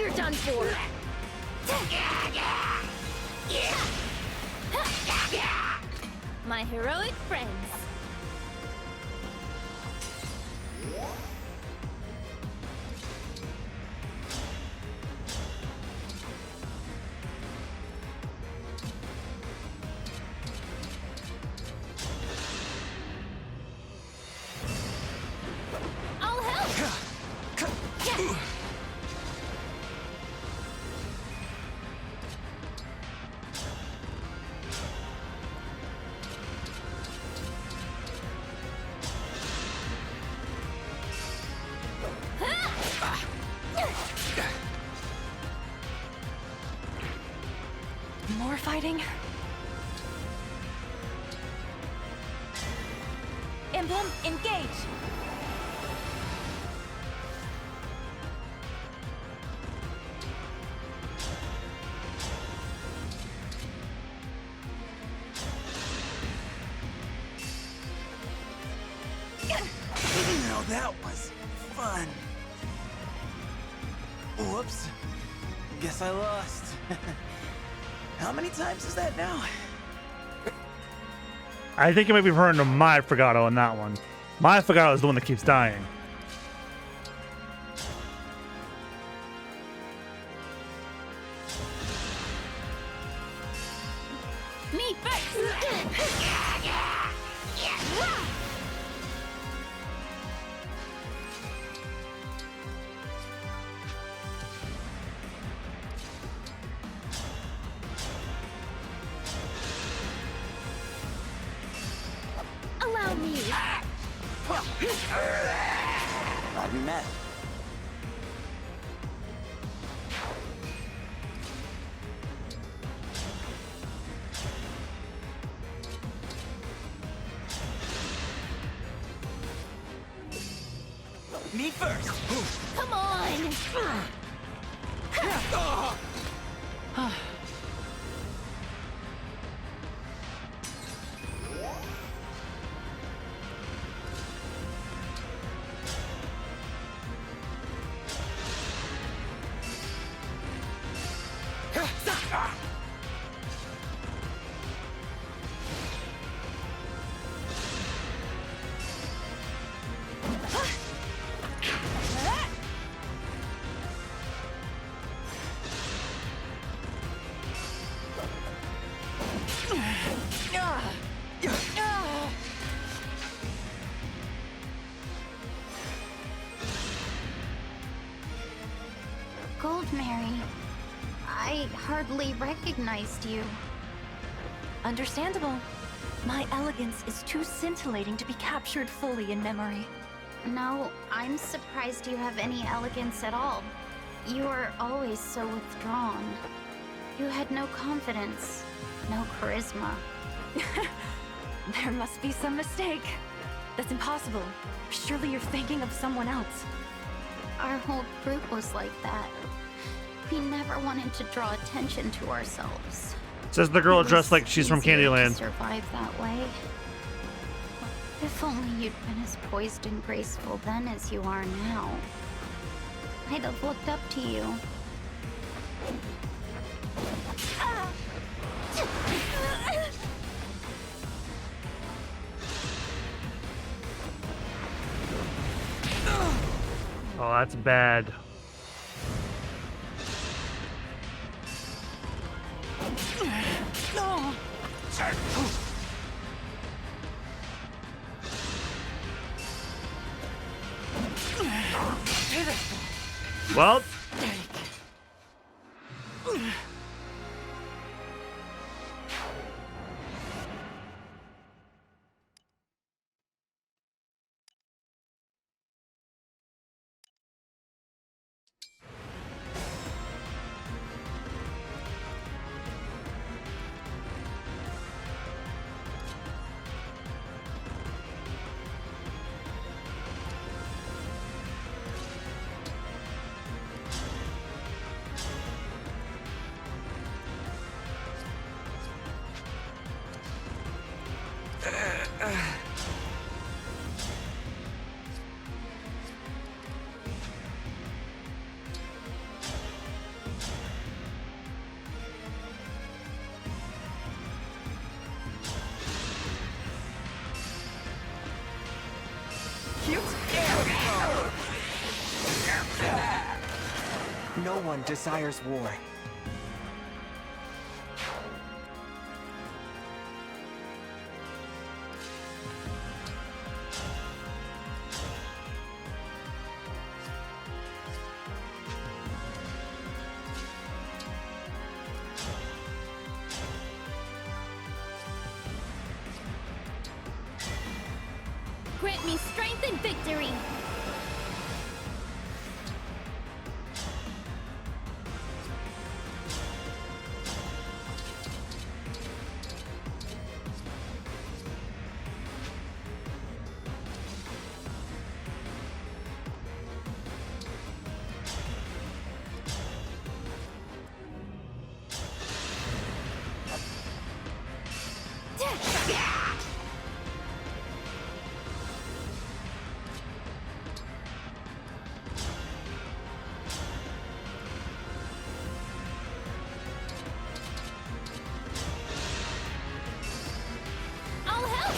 You're done for. My heroic friends. I'll help. More fighting? Emblem Engage! Now that was fun. Whoops. Guess I lost. How many times is that now? I think you might be referring to my Fregado on that one. My Fregado is the one that keeps dying. Me first. Allow me. Glad we met. Me first. Come on. Gold Mary, I hardly recognized you. Understandable. My elegance is too scintillating to be captured fully in memory. No, I'm surprised you have any elegance at all. You are always so withdrawn. You had no confidence, no charisma. There must be some mistake. That's impossible. Surely you're thinking of someone else. Our whole group was like that. We never wanted to draw attention to ourselves. Says the girl It was dressed like she's from easier to Candyland. survive that way. If only you'd been as poised and graceful then as you are now. I'd have looked up to you. Oh, that's bad. No. Well. no one desires war. Grant me strength and victory! I'll help!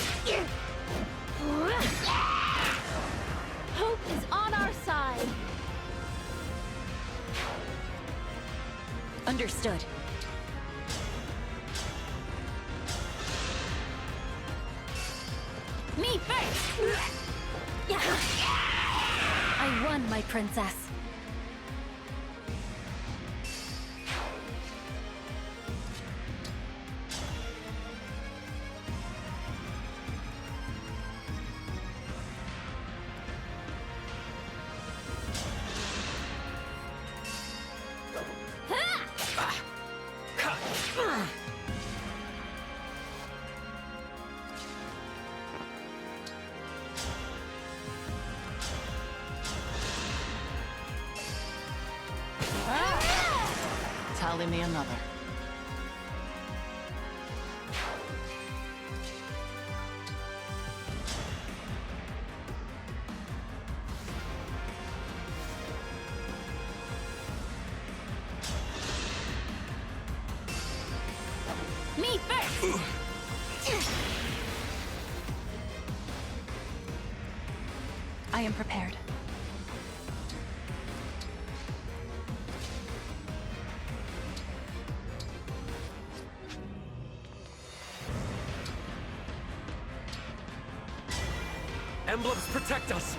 Hope is on our side. Understood. Me first! I won, my princess. Tally me another. Me first! I am prepared. Emblems protect us!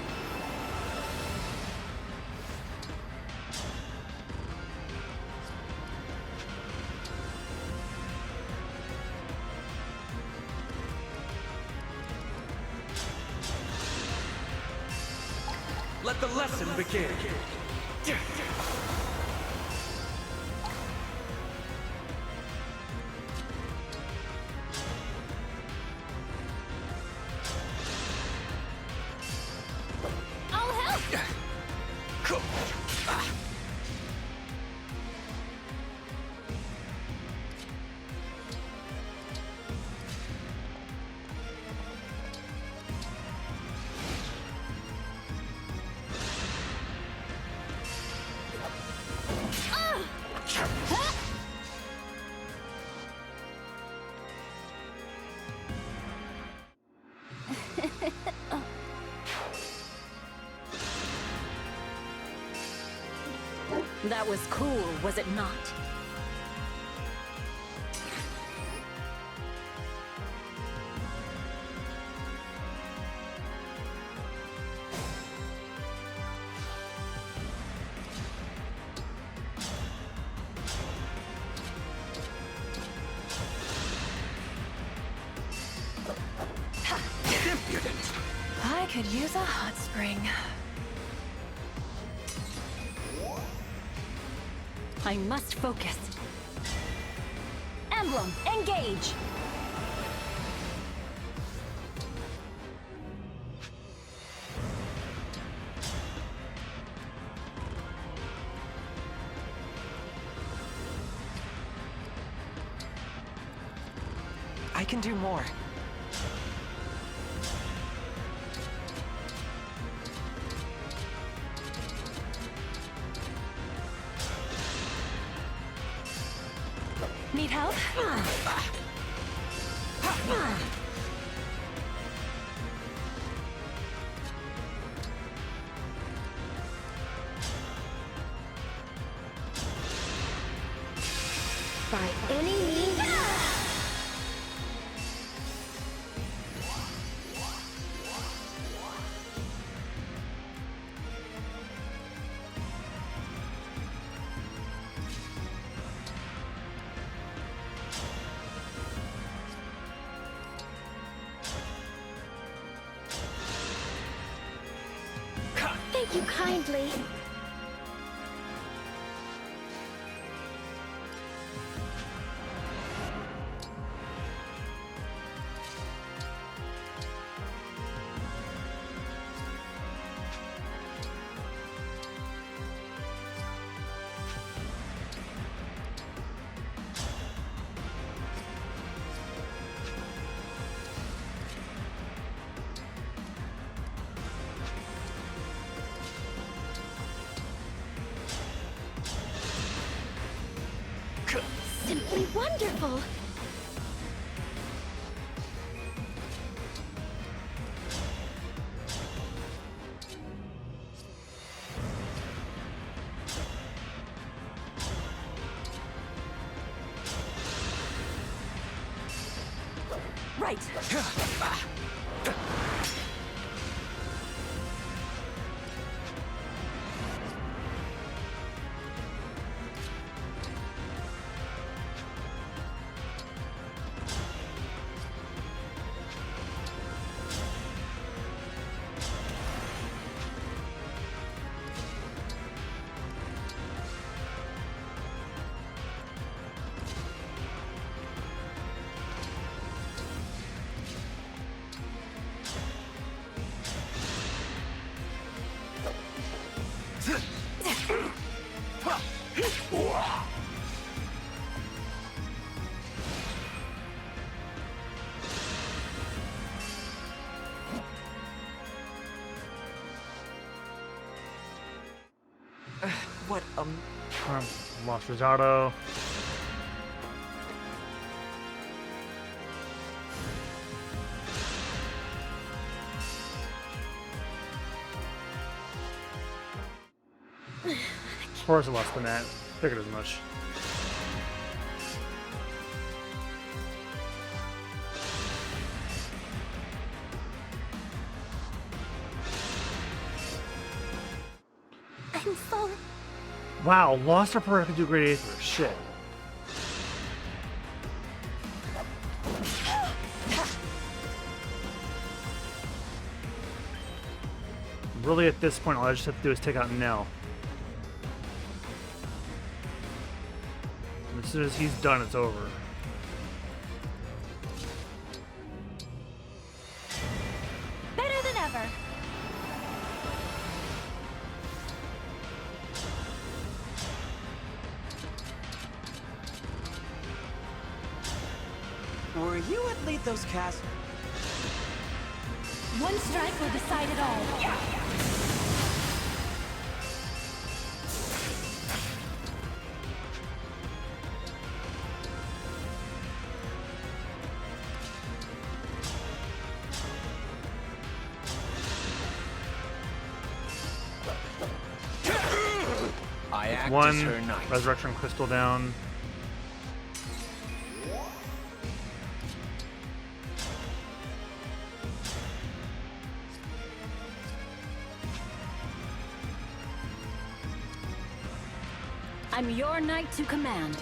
Let the lesson begin! I'll help! That was cool, was it not? I could use a hot spring. I must focus. Emblem, engage! I can do more. Need help? by any means. Thank you kindly. Simply wonderful. Right. What, Lost Risotto. Of course I lost the net. Figured as much. I'm so... Wow, lost her before I could do Great Aether. Shit. Really, at this point, all I just have to do is take out Nell. And as soon as he's done, it's over. Better than ever. Were you at Lethos Castle? One strike will decide it all. I act as One her knight. Resurrection Crystal down. I'm your knight to command.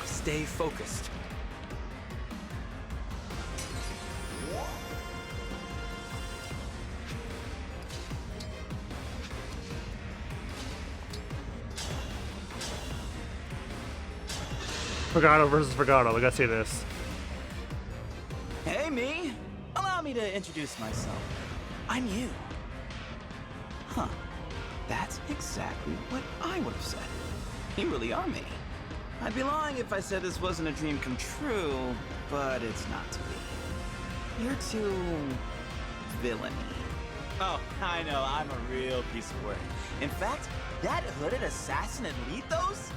Stay focused. Fregado versus Fregado. We gotta see this. Hey, me. Allow me to introduce myself. I'm you. Huh. That's exactly what I would have said. You really are me. I'd be lying if I said this wasn't a dream come true, but it's not to be. You're too... villainy. Oh, I know, I'm a real piece of work. In fact, that hooded assassin in Lethos?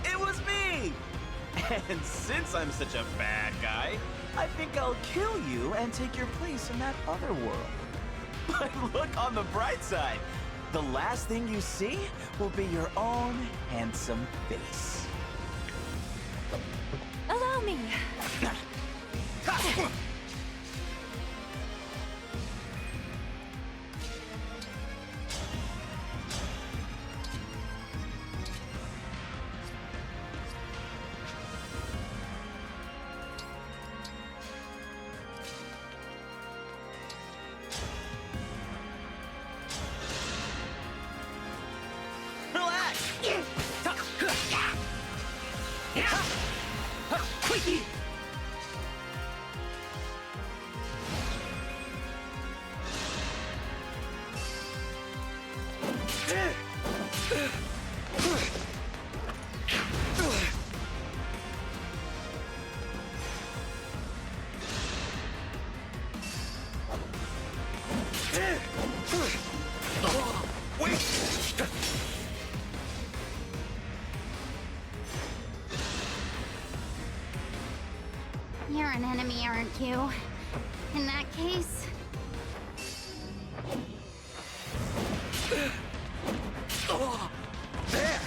It was me! And since I'm such a bad guy, I think I'll kill you and take your place in that other world. But look on the bright side. The last thing you see will be your own handsome face. Allow me. You're an enemy, aren't you? In that case... There!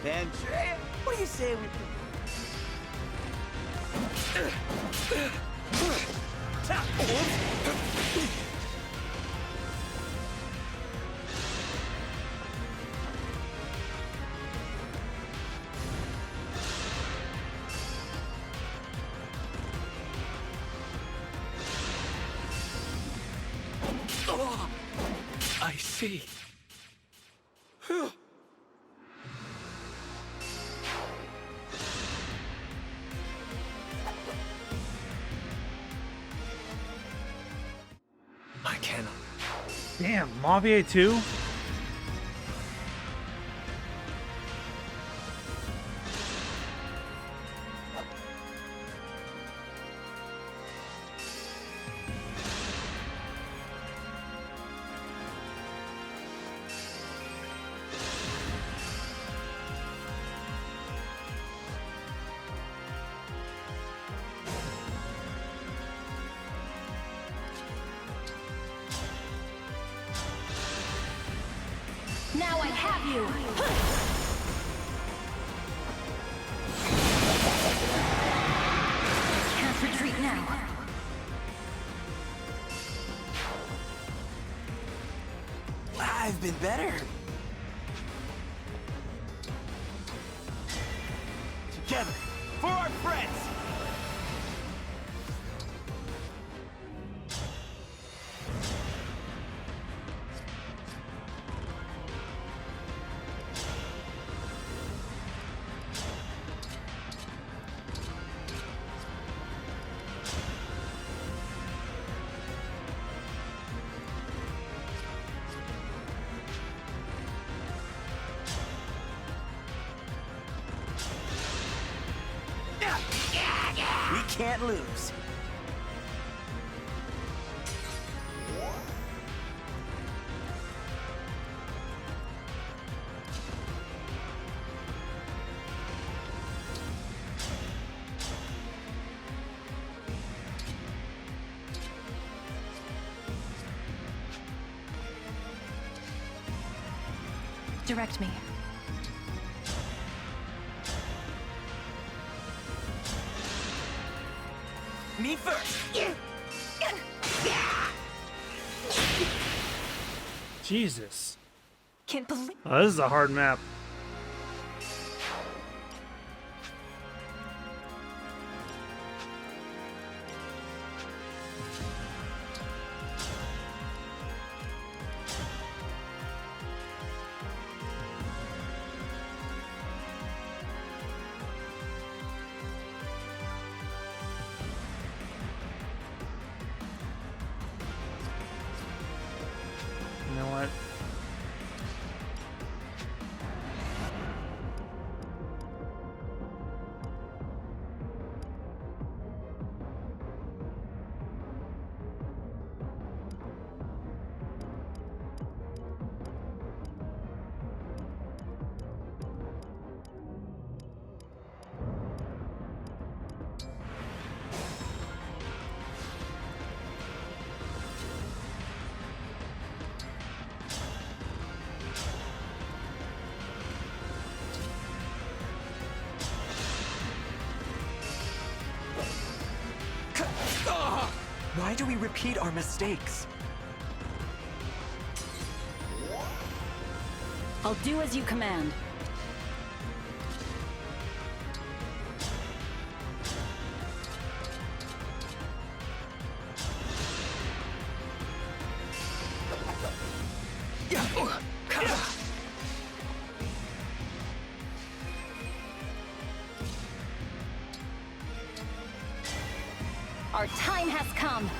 Andrea, what do you say we... I see. I cannot. Damn, Mauvie 2? Now I have you! I can't retreat now. I've been better. Together, for our friends! We can't lose. Direct me. Me first. Jesus. Can't believe. Oh, this is a hard map. Why do we repeat our mistakes? I'll do as you command. Our time has come.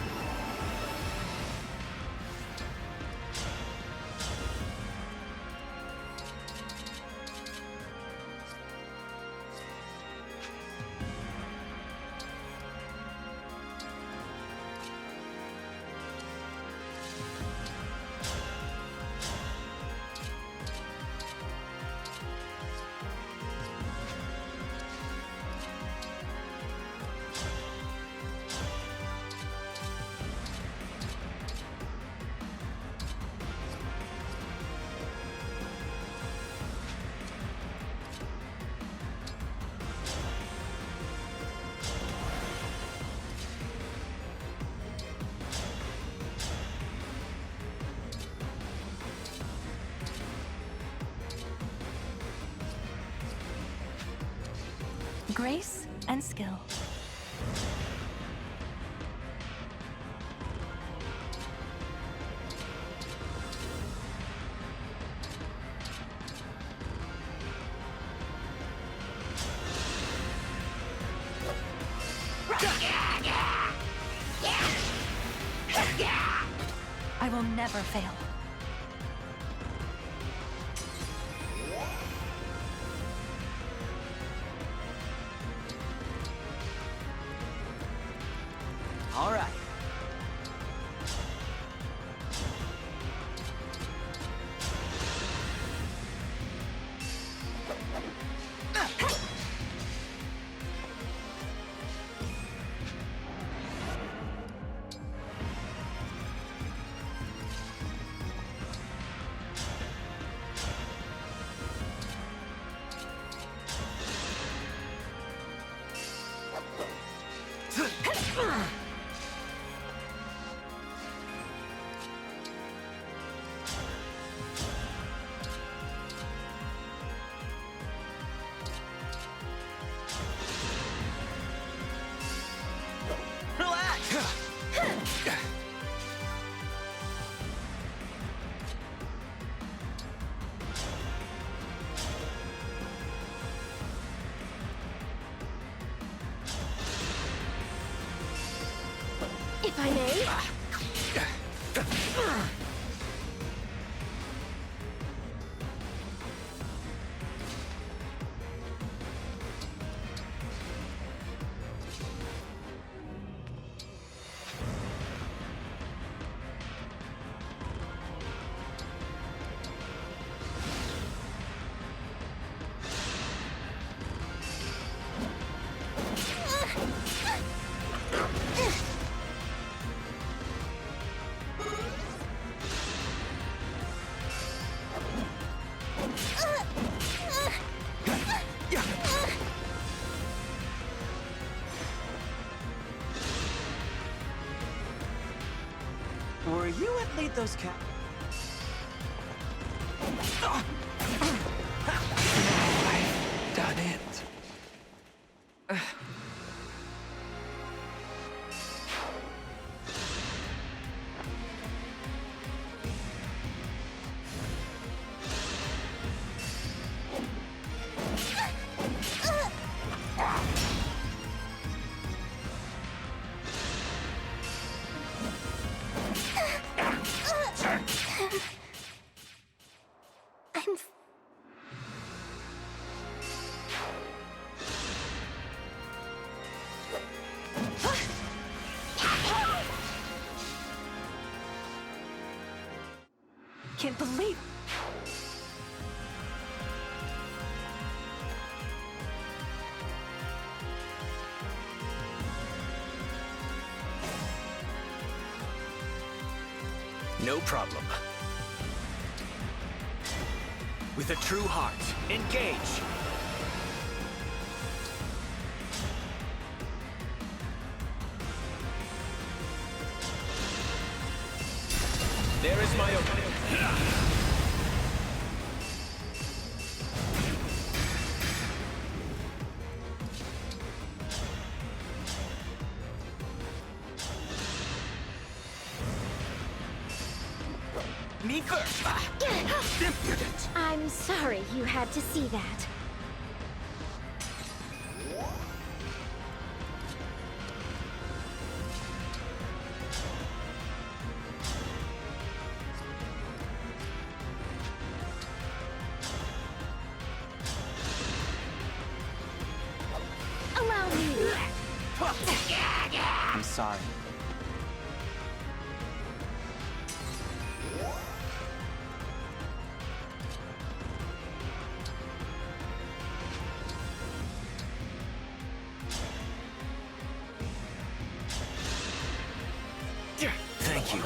Grace and skill. I will never fail. All right. If I may. Were you at lead those cat? I've done it. Can't believe. No problem. With a true heart, engage! There is my opening. Me first. Impudent. I'm sorry you had to see that. Allow me. I'm sorry. Thank you.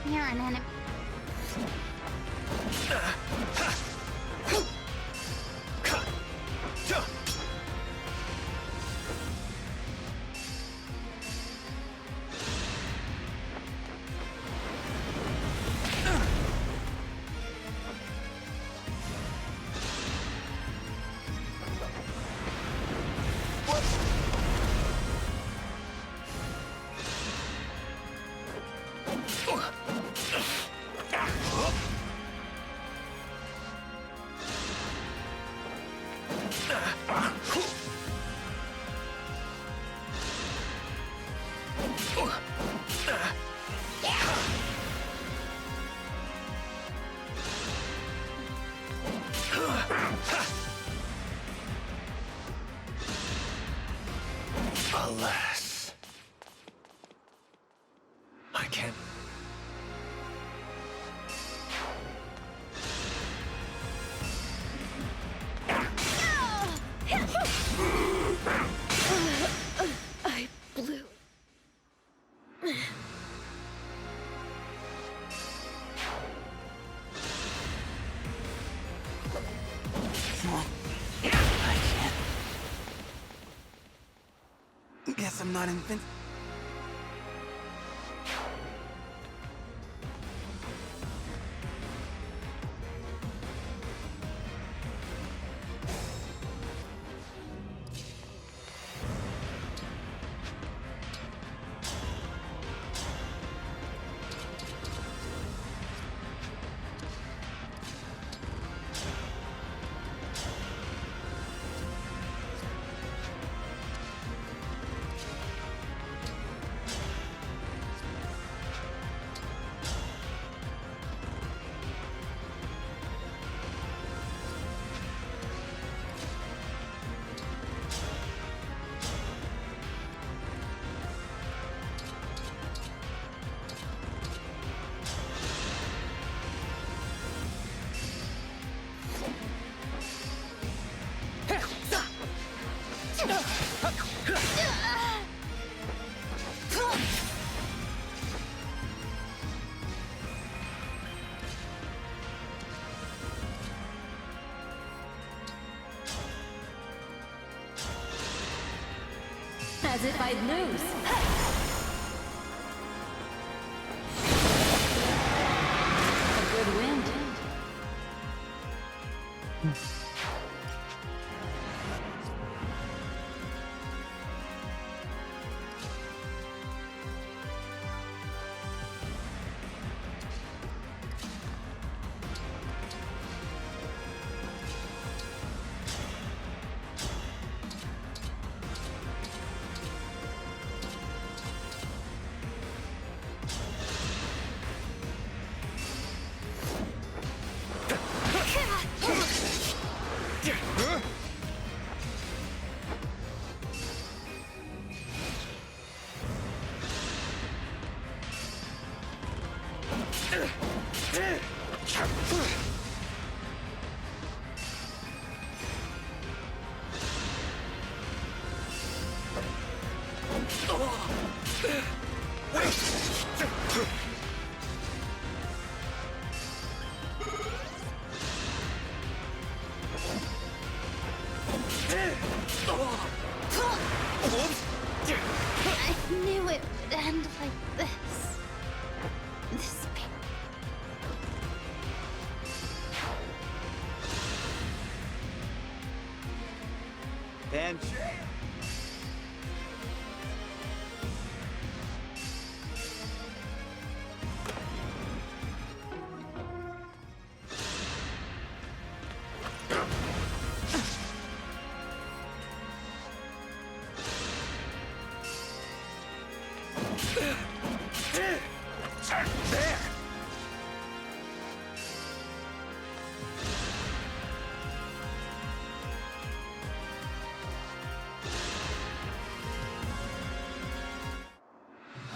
You're an enemy. Alas. I can't. I blew. Guess I'm not invincible. As if I'd lose. A good wind. I knew it would end like this. This pain. And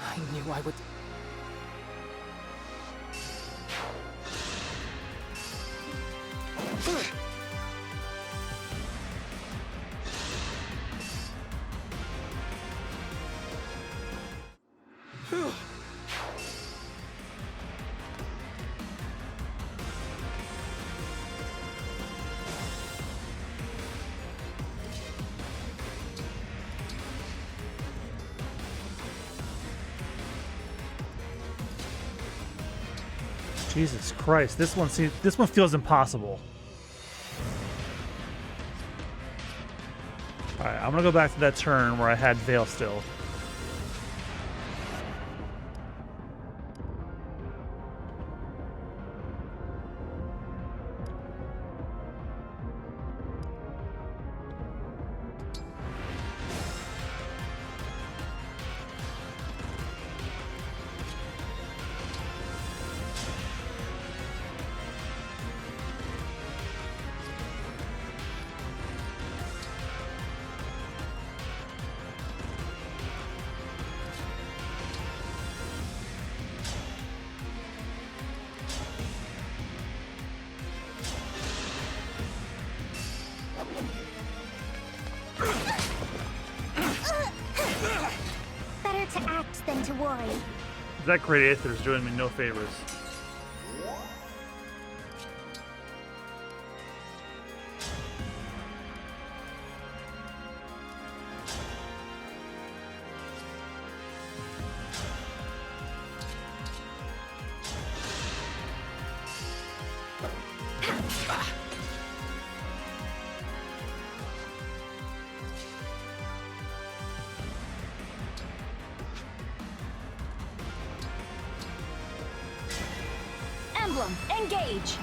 I knew I would... Jesus Christ, this one feels impossible. Alright, I'm gonna go back to that turn where I had Veil still. Better to act than to worry. That Great Aether is doing me no favors. Emblem Engage.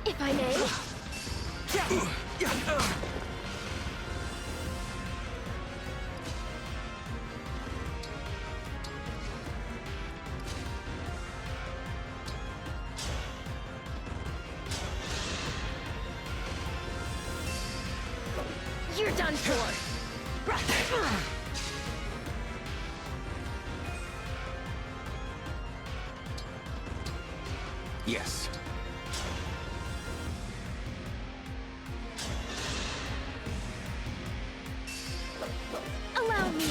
If I may. You're done for. Yes. Allow me.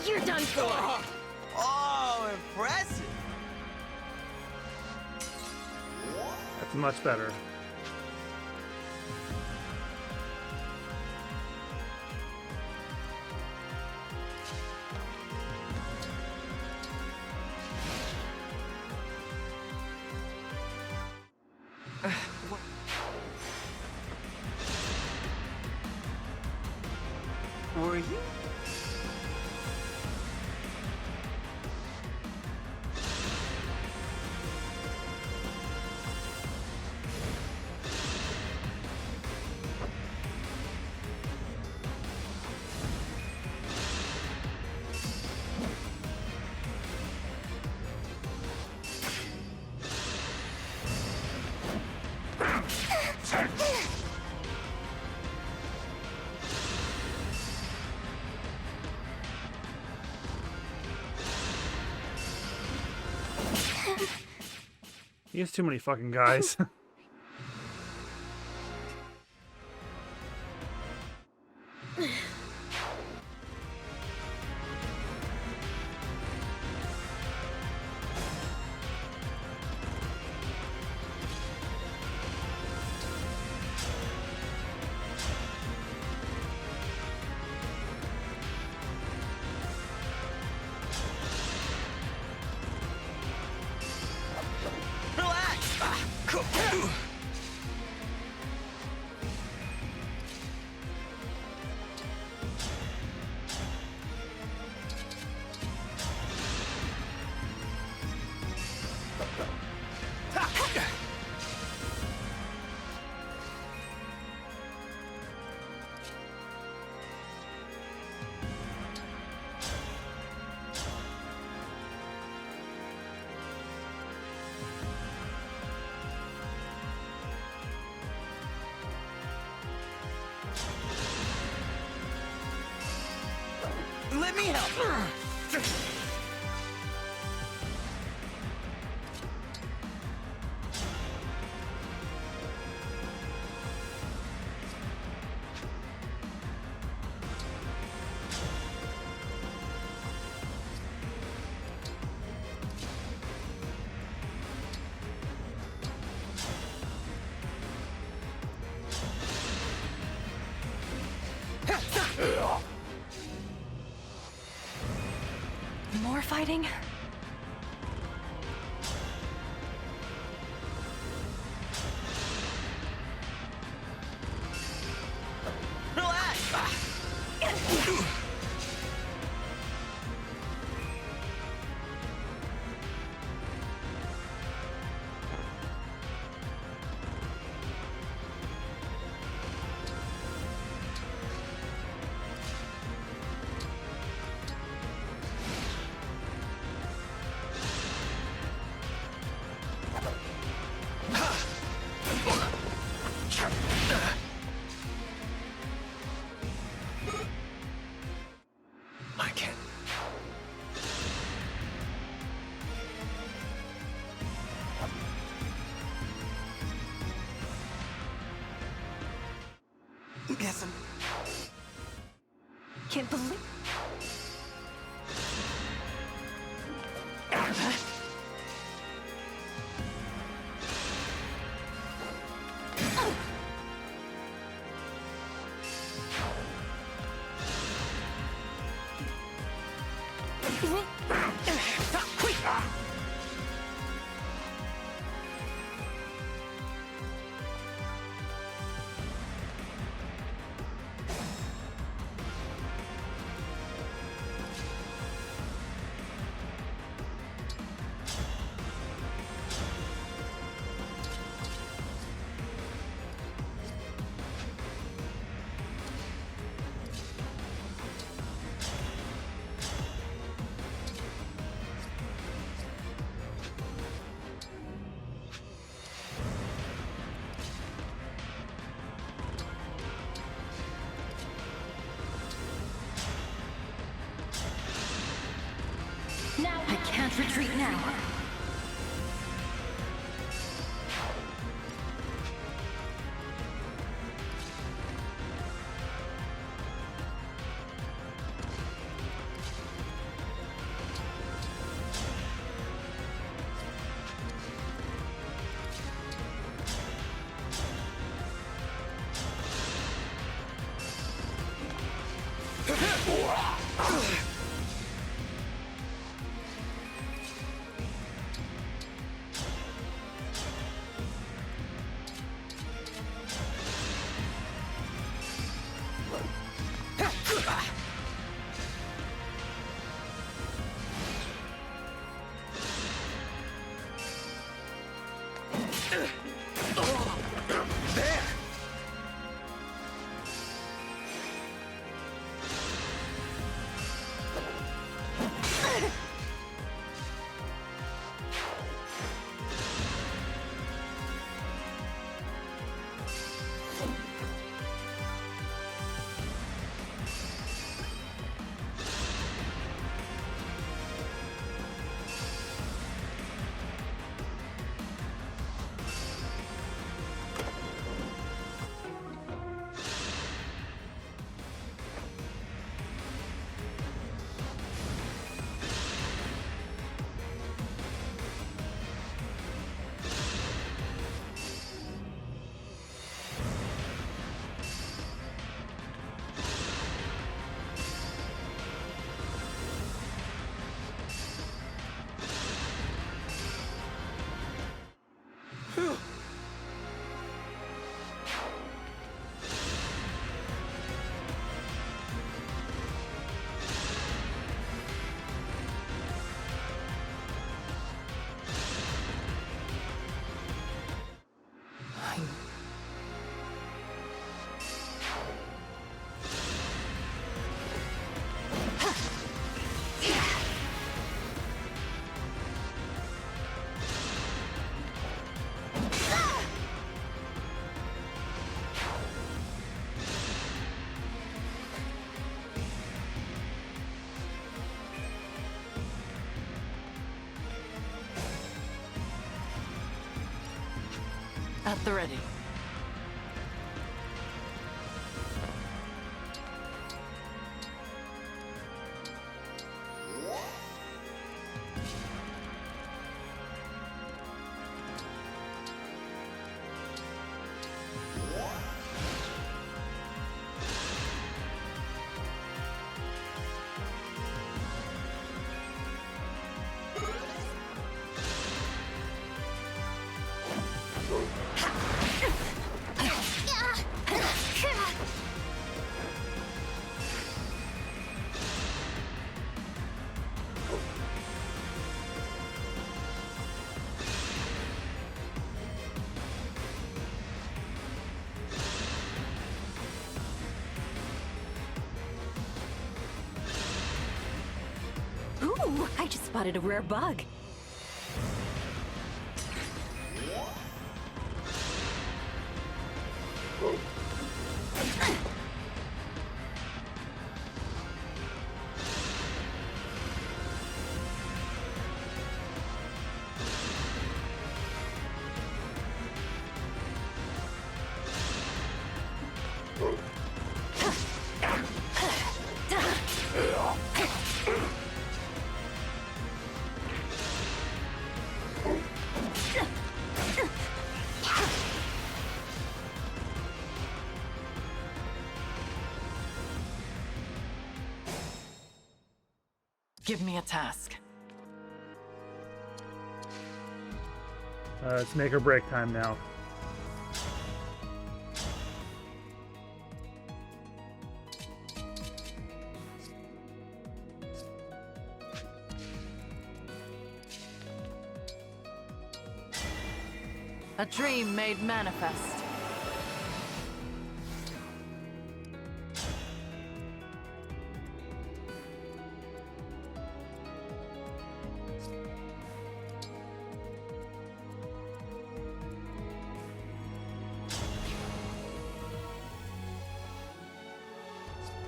You're done for. Oh, impressive. That's much better. Were you? He has too many fucking guys. Let me help. More fighting? I can't. Guess I'm... Can't believe... can't retreat now. At the ready. Ooh, I just spotted a rare bug. Give me a task. It's make or break time now. A dream made manifest.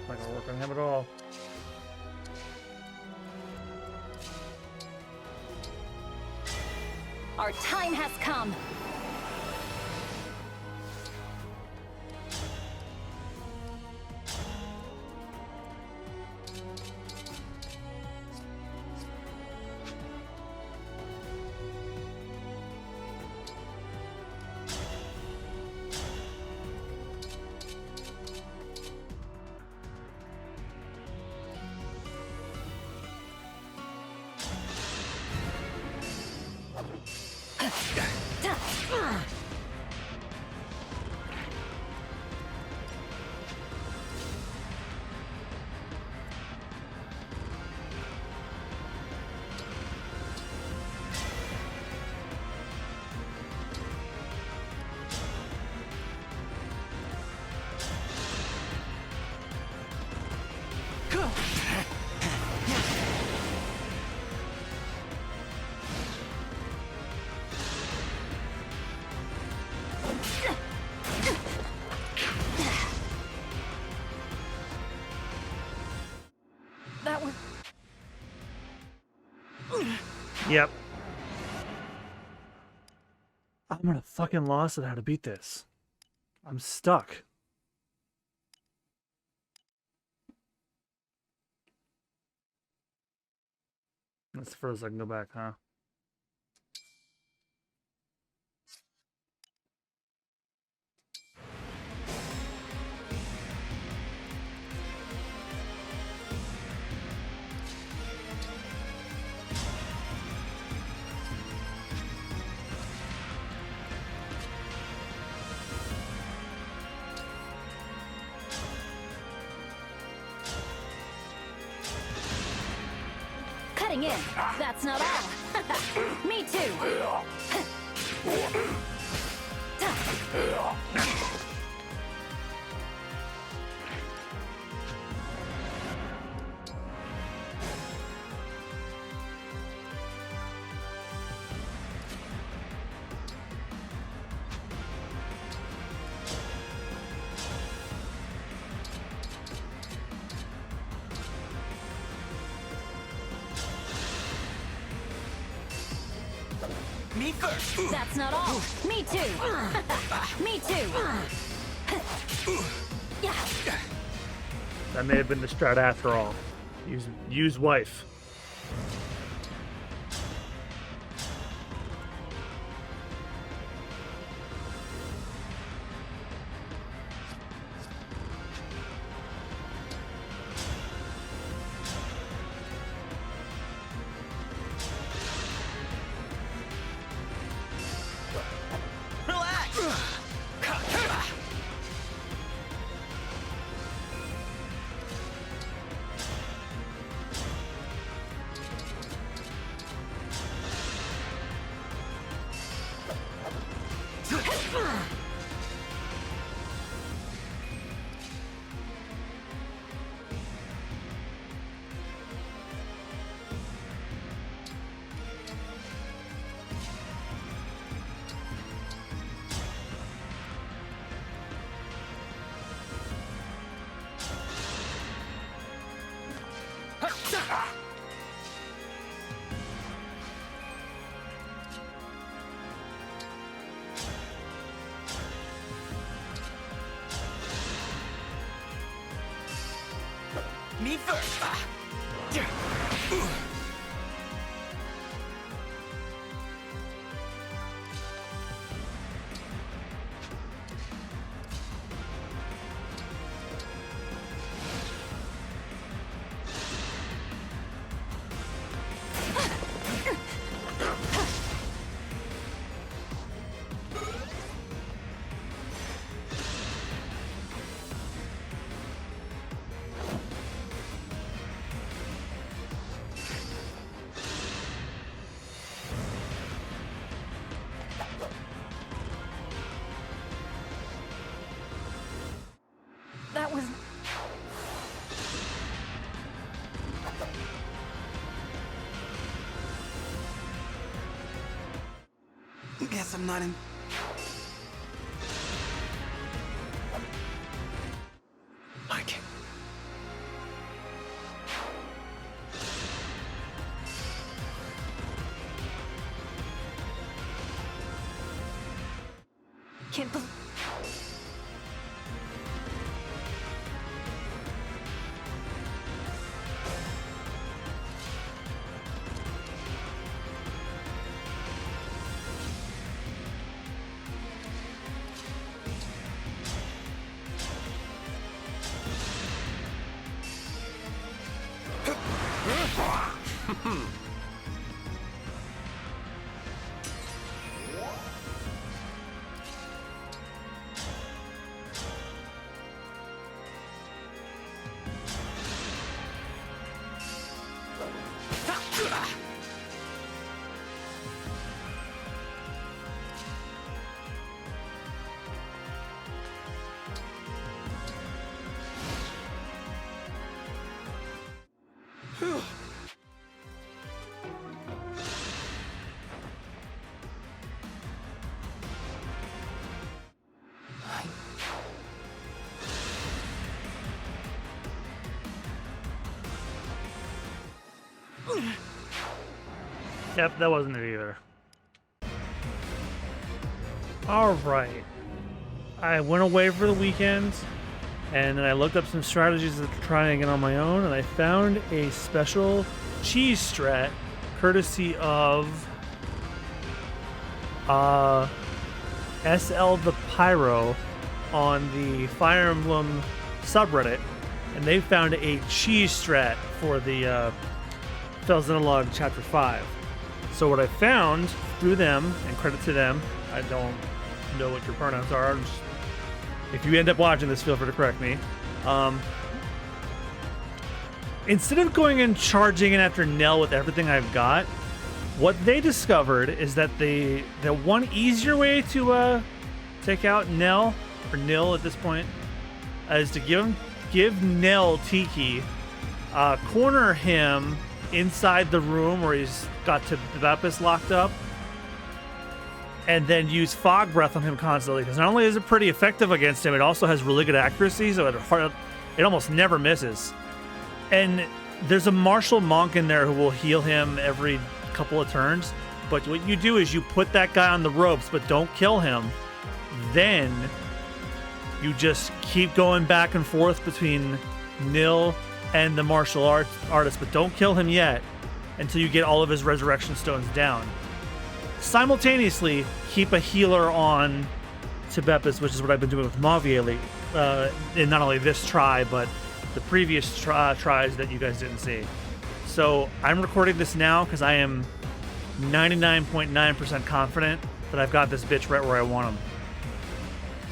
Not gonna work on him at all. Our time has come. That was... Yep. I'm at a fucking loss at how to beat this. I'm stuck. That's the furthest I can go back, huh? Cutting in. That's not all. Me too. Me first. That's not all. Me too. Me too. That may have been the strat after all. Use wife. Me first. That was... Guess I'm not in... I can't. can't believe... Yep, that wasn't it either. Alright. I went away for the weekend, and then I looked up some strategies to try and get on my own, and I found a special cheese strat courtesy of SL the Pyro on the Fire Emblem subreddit, and they found a cheese strat for the Fell Xenologue Chapter 5. So what I found through them, and credit to them, I don't know what your pronouns are. If you end up watching this, feel free to correct me. Instead of going and charging in after Nell with everything I've got, what they discovered is that the one easier way to take out Nell, or Nil at this point, is to give Nell Tiki, corner him inside the room where he's got Tibepis locked up, and then use Fog Breath on him constantly, because not only is it pretty effective against him, it also has really good accuracy, so it almost never misses. And there's a martial monk in there who will heal him every couple of turns, but what you do is you put that guy on the ropes, but don't kill him. Then you just keep going back and forth between Nil and the martial artist, but don't kill him yet until you get all of his resurrection stones down. Simultaneously, keep a healer on Tibepis, which is what I've been doing with Mavier, in not only this try, but the previous tries that you guys didn't see. So I'm recording this now because I am 99.9% confident that I've got this bitch right where I want him.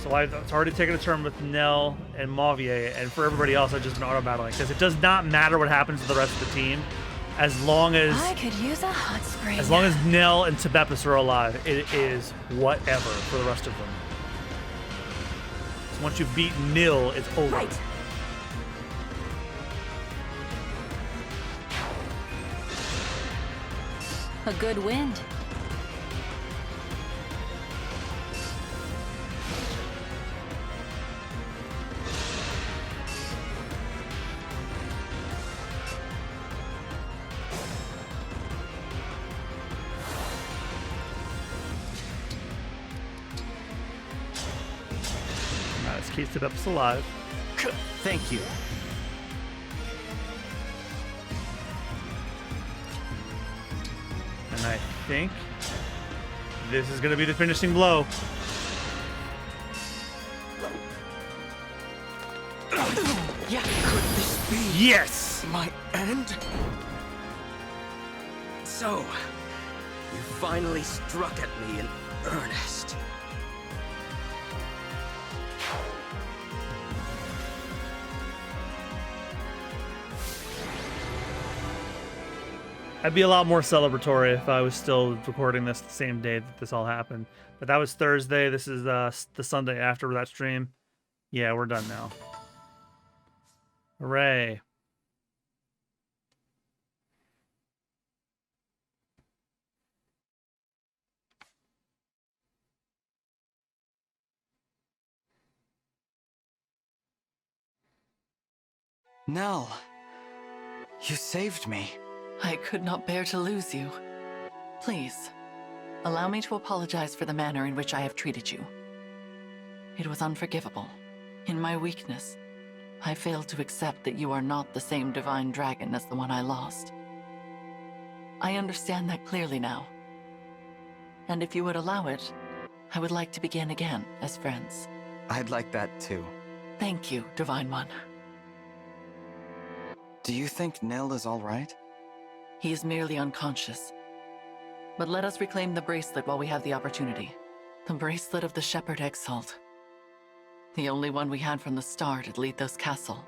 So it's already taken a turn with Nell and Mavier, and for everybody else, I've just been auto-battling, because it does not matter what happens to the rest of the team, as long as I could use a hot spring. As long as Nell and Tibepis are alive, it is whatever for the rest of them. So once you've beaten Nil, it's over. Right. A good wind. Let's keep Tibepis alive. Thank you. And I think this is going to be the finishing blow. Yeah, could this be? Yes! My end? So, you finally struck at me in earnest. I'd be a lot more celebratory if I was still recording this the same day that this all happened. But that was Thursday. This is the Sunday after that stream. Yeah, we're done now. Hooray. Nell, you saved me. I could not bear to lose you. Please, allow me to apologize for the manner in which I have treated you. It was unforgivable. In my weakness, I failed to accept that you are not the same divine dragon as the one I lost. I understand that clearly now. And if you would allow it, I would like to begin again as friends. I'd like that too. Thank you, Divine One. Do you think Nil is all right? He is merely unconscious. But let us reclaim the bracelet while we have the opportunity. The bracelet of the Shepherd Exalt. The only one we had from the start at Lethos Castle.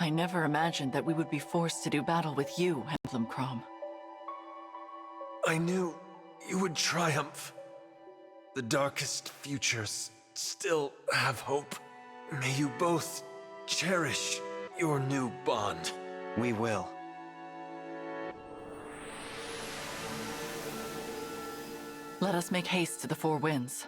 I never imagined that we would be forced to do battle with you, Emblem Crom. I knew you would triumph. The darkest futures still have hope. May you both cherish your new bond. We will. Let us make haste to the Four Winds.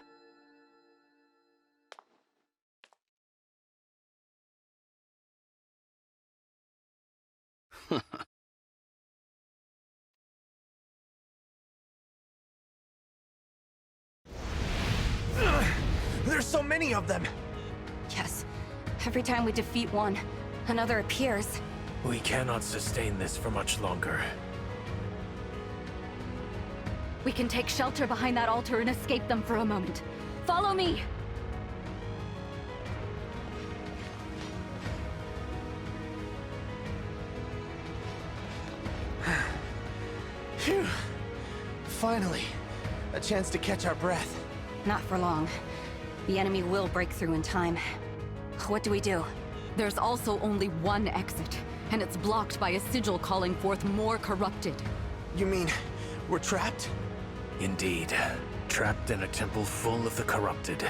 There's so many of them! Yes. Every time we defeat one, another appears. We cannot sustain this for much longer. We can take shelter behind that altar and escape them for a moment. Follow me! Phew. Finally, a chance to catch our breath. Not for long. The enemy will break through in time. What do we do? There's also only one exit, and it's blocked by a sigil calling forth more corrupted. You mean, we're trapped? Indeed. Trapped in a temple full of the corrupted.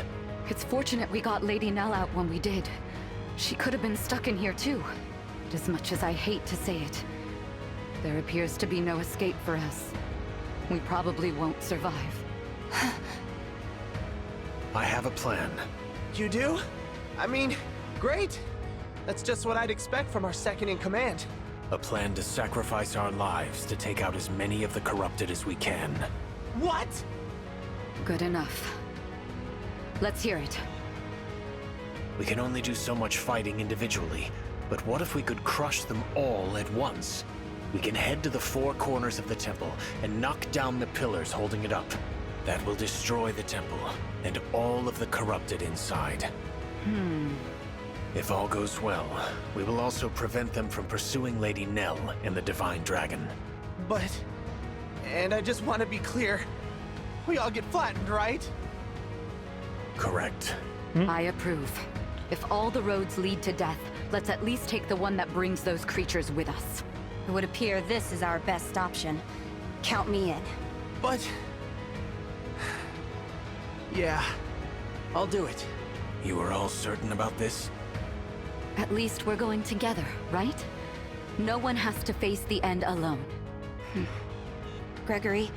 It's fortunate we got Lady Nell out when we did. She could have been stuck in here too. As much as I hate to say it, there appears to be no escape for us. We probably won't survive. I have a plan. You do? I mean, great! That's just what I'd expect from our second-in-command. A plan to sacrifice our lives to take out as many of the corrupted as we can. What? Good enough. Let's hear it. We can only do so much fighting individually, but what if we could crush them all at once? We can head to the four corners of the temple and knock down the pillars holding it up. That will destroy the temple and all of the corrupted inside. If all goes well, we will also prevent them from pursuing Lady Nell and the Divine Dragon. But... and I just want to be clear. We all get flattened, right? Correct. I approve. If all the roads lead to death, let's at least take the one that brings those creatures with us. It would appear this is our best option. Count me in. But... yeah, I'll do it. You are all certain about this? At least we're going together, right? No one has to face the end alone. Gregory,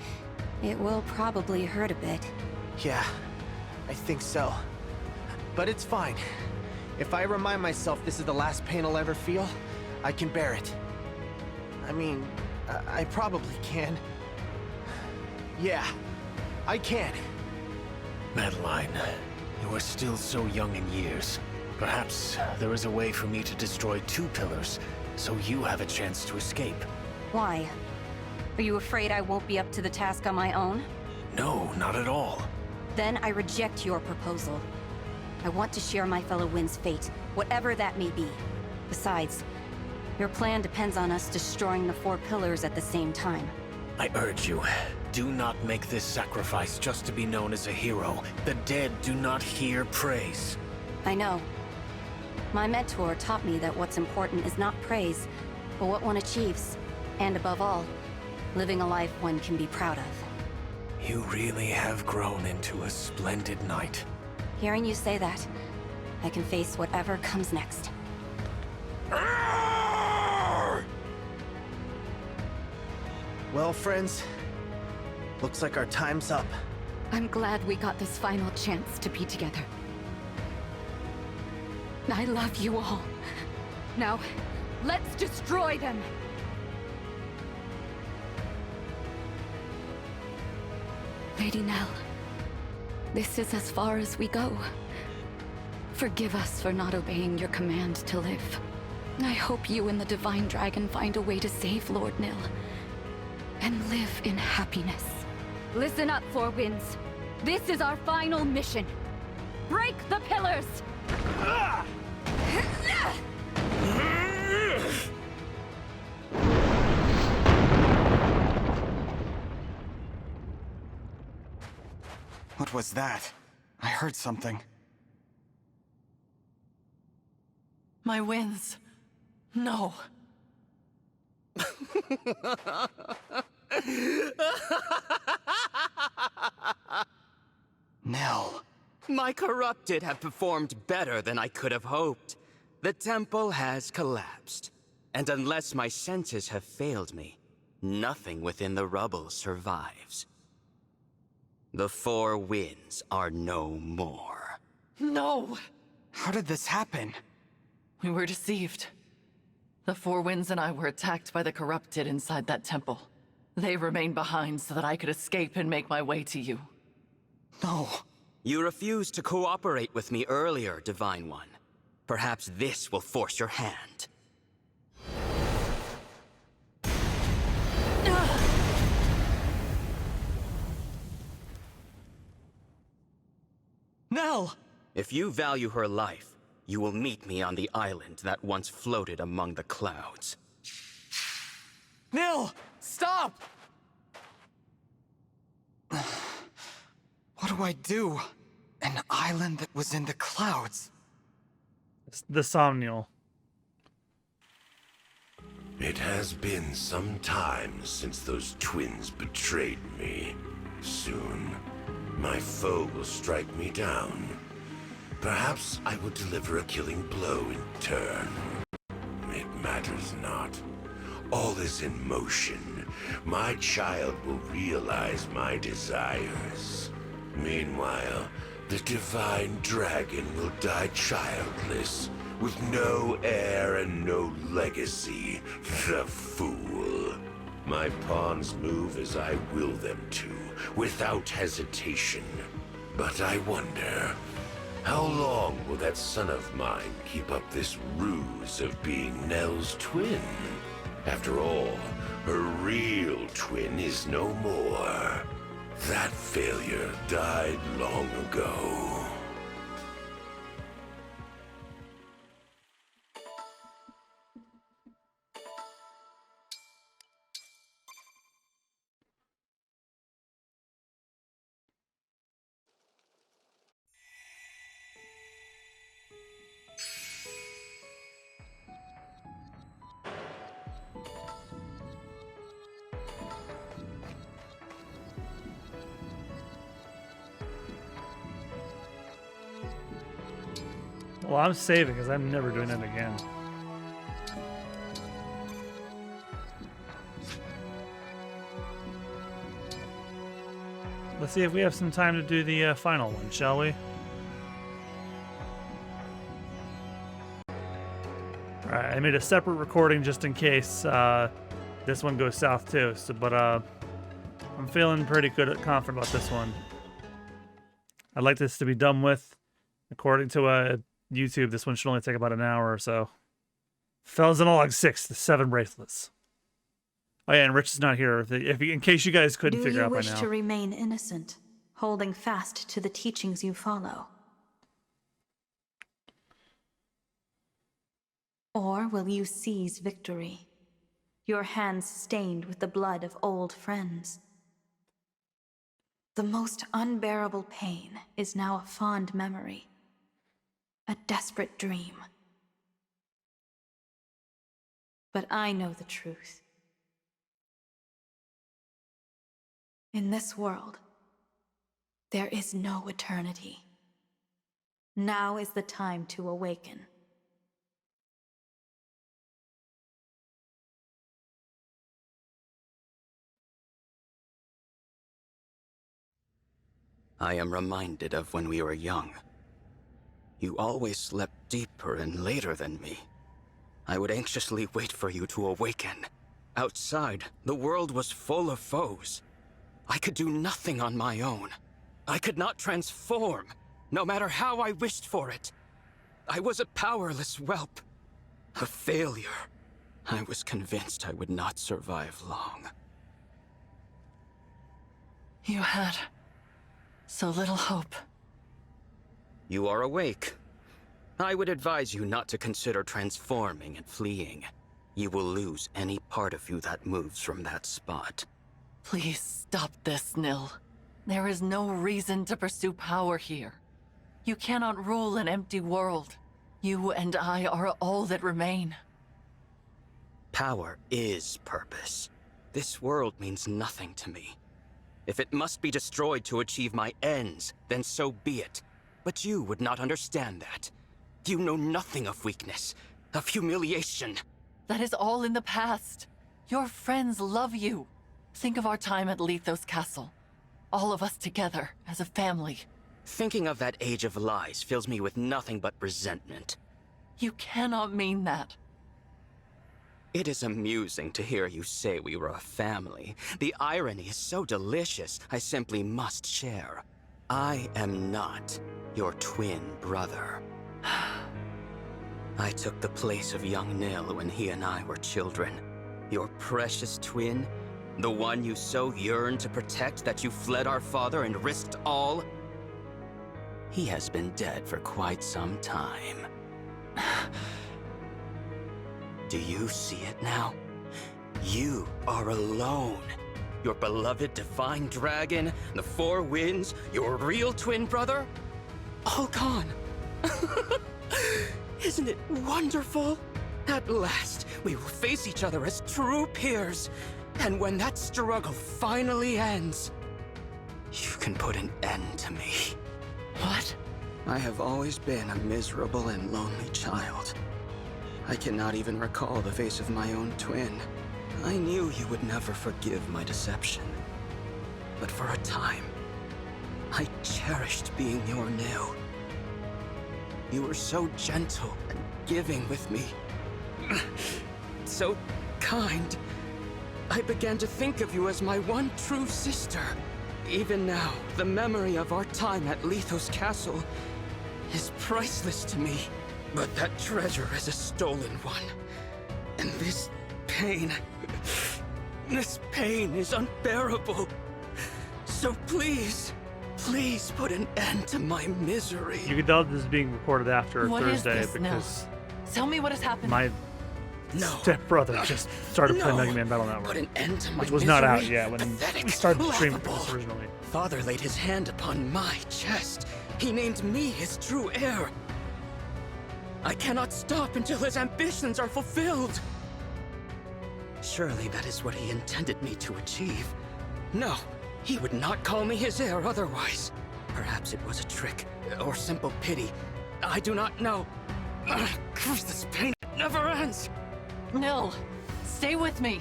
it will probably hurt a bit. Yeah, I think so. But it's fine. If I remind myself this is the last pain I'll ever feel, I can bear it. I mean, I probably can. Yeah, I can. Madeline, you are still so young in years. Perhaps there is a way for me to destroy two pillars, so you have a chance to escape. Why? Are you afraid I won't be up to the task on my own? No, not at all. Then I reject your proposal. I want to share my fellow Wind's fate, whatever that may be. Besides, your plan depends on us destroying the four pillars at the same time. I urge you, do not make this sacrifice just to be known as a hero. The dead do not hear praise. I know. My mentor taught me that what's important is not praise, but what one achieves. And above all, living a life one can be proud of. You really have grown into a splendid knight. Hearing you say that, I can face whatever comes next. Well, friends, looks like our time's up. I'm glad we got this final chance to be together. I love you all. Now, let's destroy them! Lady Nell, This is as far as we go. Forgive us for not obeying your command to live. I hope you and the Divine Dragon find a way to save Lord Nil and live in happiness. Listen up, Four Winds. This is our final mission. Break the pillars! What was that? I heard something. My winds. No. Nell, my corrupted have performed better than I could have hoped. The temple has collapsed, and unless my senses have failed me, nothing within the rubble survives. The Four Winds are no more. No! How did this happen? We were deceived. The Four Winds and I were attacked by the corrupted inside that temple. They remained behind so that I could escape and make my way to you. No. You refused to cooperate with me earlier, Divine One. Perhaps this will force your hand. Nell! If you value her life, you will meet me on the island that once floated among the clouds. Nell! Stop! What do I do? An island that was in the clouds. The Somnial. It has been some time since those twins betrayed me. Soon, my foe will strike me down. Perhaps I will deliver a killing blow in turn. It matters not. All is in motion. My child will realize my desires. Meanwhile, the Divine Dragon will die childless, with no heir and no legacy. The fool. My pawns move as I will them to, without hesitation. But I wonder, how long will that son of mine keep up this ruse of being Nell's twin? After all, her real twin is no more. That failure died long ago. Well, I'm saving because I'm never doing it again. Let's see if we have some time to do the final one, shall we? Alright, I made a separate recording just in case this one goes south too. So, but I'm feeling pretty confident about this one. I'd like this to be done with. According to YouTube, this one should only take about an hour or so. Fell Xenologue 6, the 7 bracelets. Oh yeah, and Rich is not here. In case you guys couldn't figure out by now. Do you wish to remain innocent, holding fast to the teachings you follow? Or will you seize victory, your hands stained with the blood of old friends? The most unbearable pain is now a fond memory, a desperate dream. But I know the truth. In this world, there is no eternity. Now is the time to awaken. I am reminded of when we were young. You always slept deeper and later than me. I would anxiously wait for you to awaken. Outside, the world was full of foes. I could do nothing on my own. I could not transform, no matter how I wished for it. I was a powerless whelp. A failure. I was convinced I would not survive long. You had so little hope. You are awake. I would advise you not to consider transforming and fleeing. You will lose any part of you that moves from that spot. Please stop this, Nil. There is no reason to pursue power here. You cannot rule an empty world. You and I are all that remain. Power is purpose. This world means nothing to me. If it must be destroyed to achieve my ends, then so be it. But you would not understand that. You know nothing of weakness, of humiliation. That is all in the past. Your friends love you. Think of our time at Lethos Castle. All of us together, as a family. Thinking of that age of lies fills me with nothing but resentment. You cannot mean that. It is amusing to hear you say we were a family. The irony is so delicious, I simply must share. I am not your twin brother. I took the place of young Nil when he and I were children. Your precious twin, the one you so yearned to protect that you fled our father and risked all. He has been dead for quite some time. Do you see it now? You are alone. Your beloved divine dragon, the Four Winds, your real twin brother, all gone. Isn't it wonderful? At last, we will face each other as true peers. And when that struggle finally ends, you can put an end to me. What? I have always been a miserable and lonely child. I cannot even recall the face of my own twin. I knew you would never forgive my deception. But for a time, I cherished being your Nil. You were so gentle and giving with me. So kind. I began to think of you as my one true sister. Even now, the memory of our time at Lethos Castle is priceless to me. But that treasure is a stolen one. And this pain is unbearable. So please put an end to my misery. You can tell this is being recorded after What is Thursday this because Tell me what has happened. my stepbrother just started playing Mega Man Battle Network, Put an end to my which was not out misery. yet when Pathetic, we started streaming laughable. this originally. Father laid his hand upon my chest. He named me his true heir. I cannot stop until his ambitions are fulfilled. Surely that is what he intended me to achieve. No, he would not call me his heir otherwise. Perhaps it was a trick, or simple pity. I do not know. Curse this pain, it never ends. Nil, stay with me.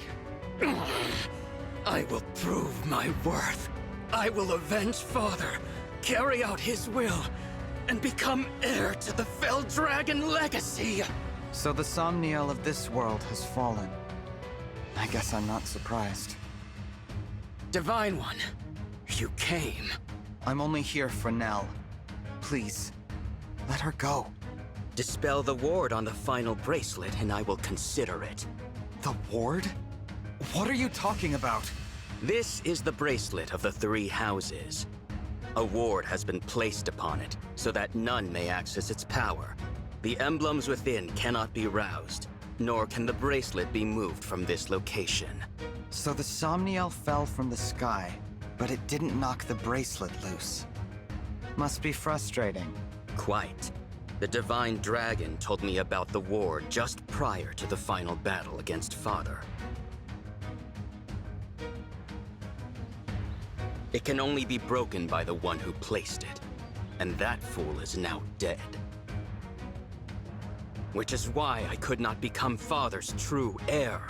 I will prove my worth. I will avenge Father, carry out his will, and become heir to the Fell Dragon legacy. So the Somniel of this world has fallen. I guess I'm not surprised. Divine One, you came. I'm only here for Nell. Please, let her go. Dispel the ward on the final bracelet and I will consider it. The ward? What are you talking about? This is the bracelet of the three houses. A ward has been placed upon it, so that none may access its power. The emblems within cannot be roused, nor can the bracelet be moved from this location. So the Somniel fell from the sky, but it didn't knock the bracelet loose. Must be frustrating. Quite. The Divine Dragon told me about the ward just prior to the final battle against Father. It can only be broken by the one who placed it, and that fool is now dead. Which is why I could not become Father's true heir,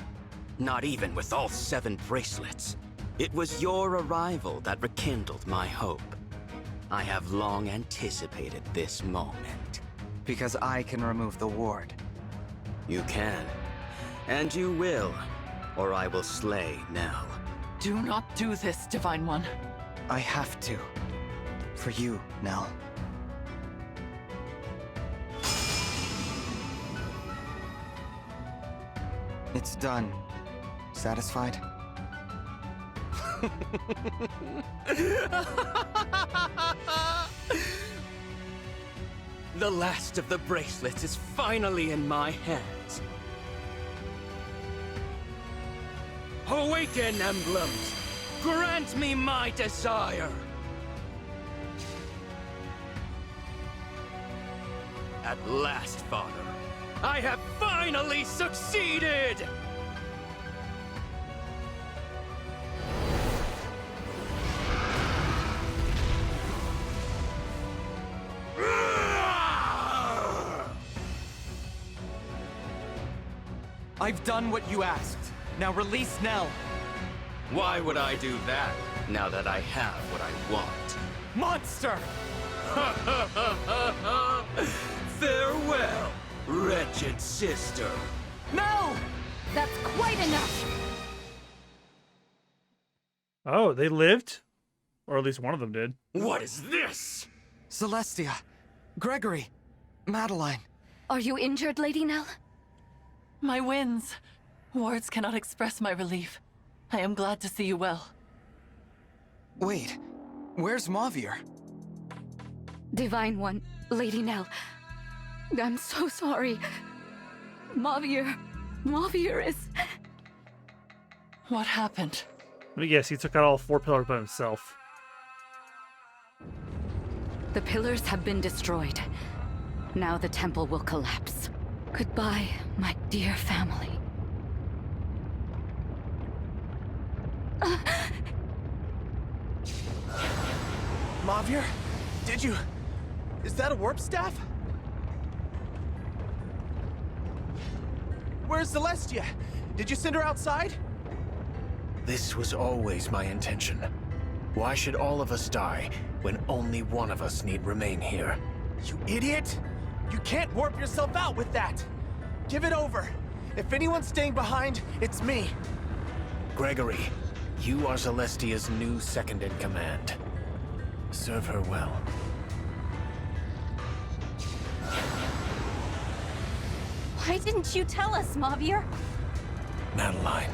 not even with all 7 bracelets. It was your arrival that rekindled my hope. I have long anticipated this moment. Because I can remove the ward. You can, and you will, or I will slay Nell. Do not do this, Divine One. I have to. For you, Nell. It's done. Satisfied? The last of the bracelets is finally in my hands. Awaken, emblems! Grant me my desire! At last, Father, I have finally succeeded! I've done what you asked. Now release Nell. Why would I do that, now that I have what I want? Monster! Farewell, wretched sister. No! That's quite enough! Oh, they lived? Or at least one of them did. What is this? Celestia. Gregory. Madeline. Are you injured, Lady Nell? My winds. Words cannot express my relief. I am glad to see you well. Wait, where's Mavier? Divine One, Lady Nell. I'm so sorry. Mavier is... What happened? Let me guess, he took out all 4 pillars by himself. The pillars have been destroyed. Now the temple will collapse. Goodbye, my dear family. Mavier? Did you... Is that a warp staff? Where's Celestia? Did you send her outside? This was always my intention. Why should all of us die when only one of us need remain here? You idiot! You can't warp yourself out with that! Give it over! If anyone's staying behind, it's me! Gregory, you are Celestia's new second-in-command. Serve her well. Why didn't you tell us, Mavier? Madeline,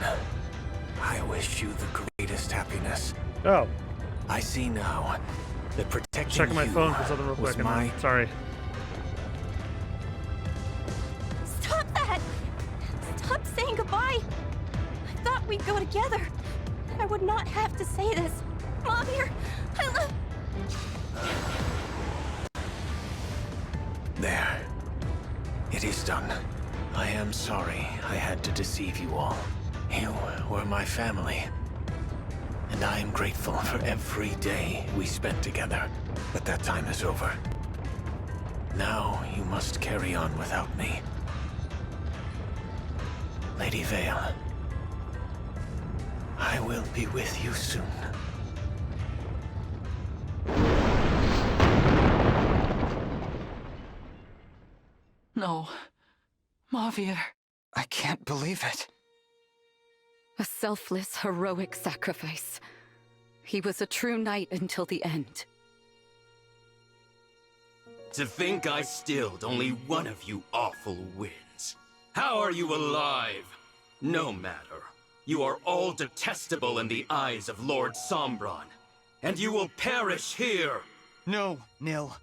I wish you the greatest happiness. Oh. I see now that protecting Checking my you phone for something real was quick. my... Sorry. Stop that! Stop saying goodbye! I thought we'd go together. I would not have to say this. Mavier, I love... There. It is done. I am sorry I had to deceive you all. You were my family. And I am grateful for every day we spent together. But that time is over. Now you must carry on without me. Lady Vale, I will be with you soon. No. Mavier. I can't believe it. A selfless, heroic sacrifice. He was a true knight until the end. To think I stilled only one of you awful winds. How are you alive? No matter. You are all detestable in the eyes of Lord Sombron. And you will perish here. No, Nil.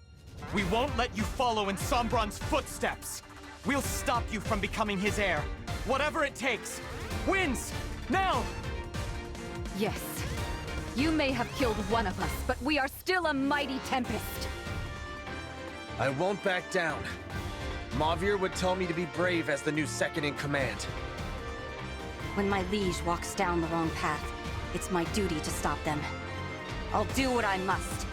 We won't let you follow in Sombron's footsteps. We'll stop you from becoming his heir. Whatever it takes. Winds! Now! Yes. You may have killed one of us, but we are still a mighty tempest. I won't back down. Mavier would tell me to be brave as the new second-in-command. When my liege walks down the wrong path, it's my duty to stop them. I'll do what I must.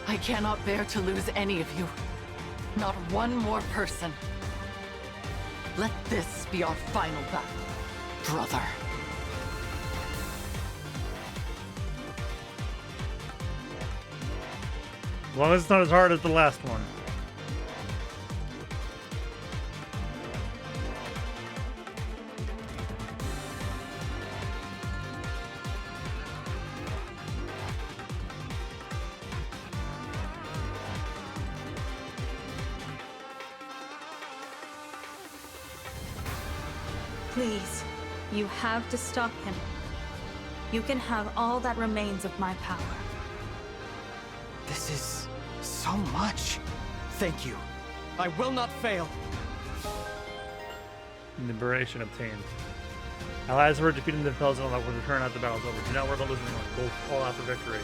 I cannot bear to lose any of you. Not one more person. Let this be our final battle, brother. As long as it's not as hard as the last one. Please, you have to stop him. You can have all that remains of my power. This is so much. Thank you. I will not fail. Liberation obtained. Allies who are defeating the Fell Xenologue will return after the battle's over. Do not worry about losing anyone. Go all out for victory.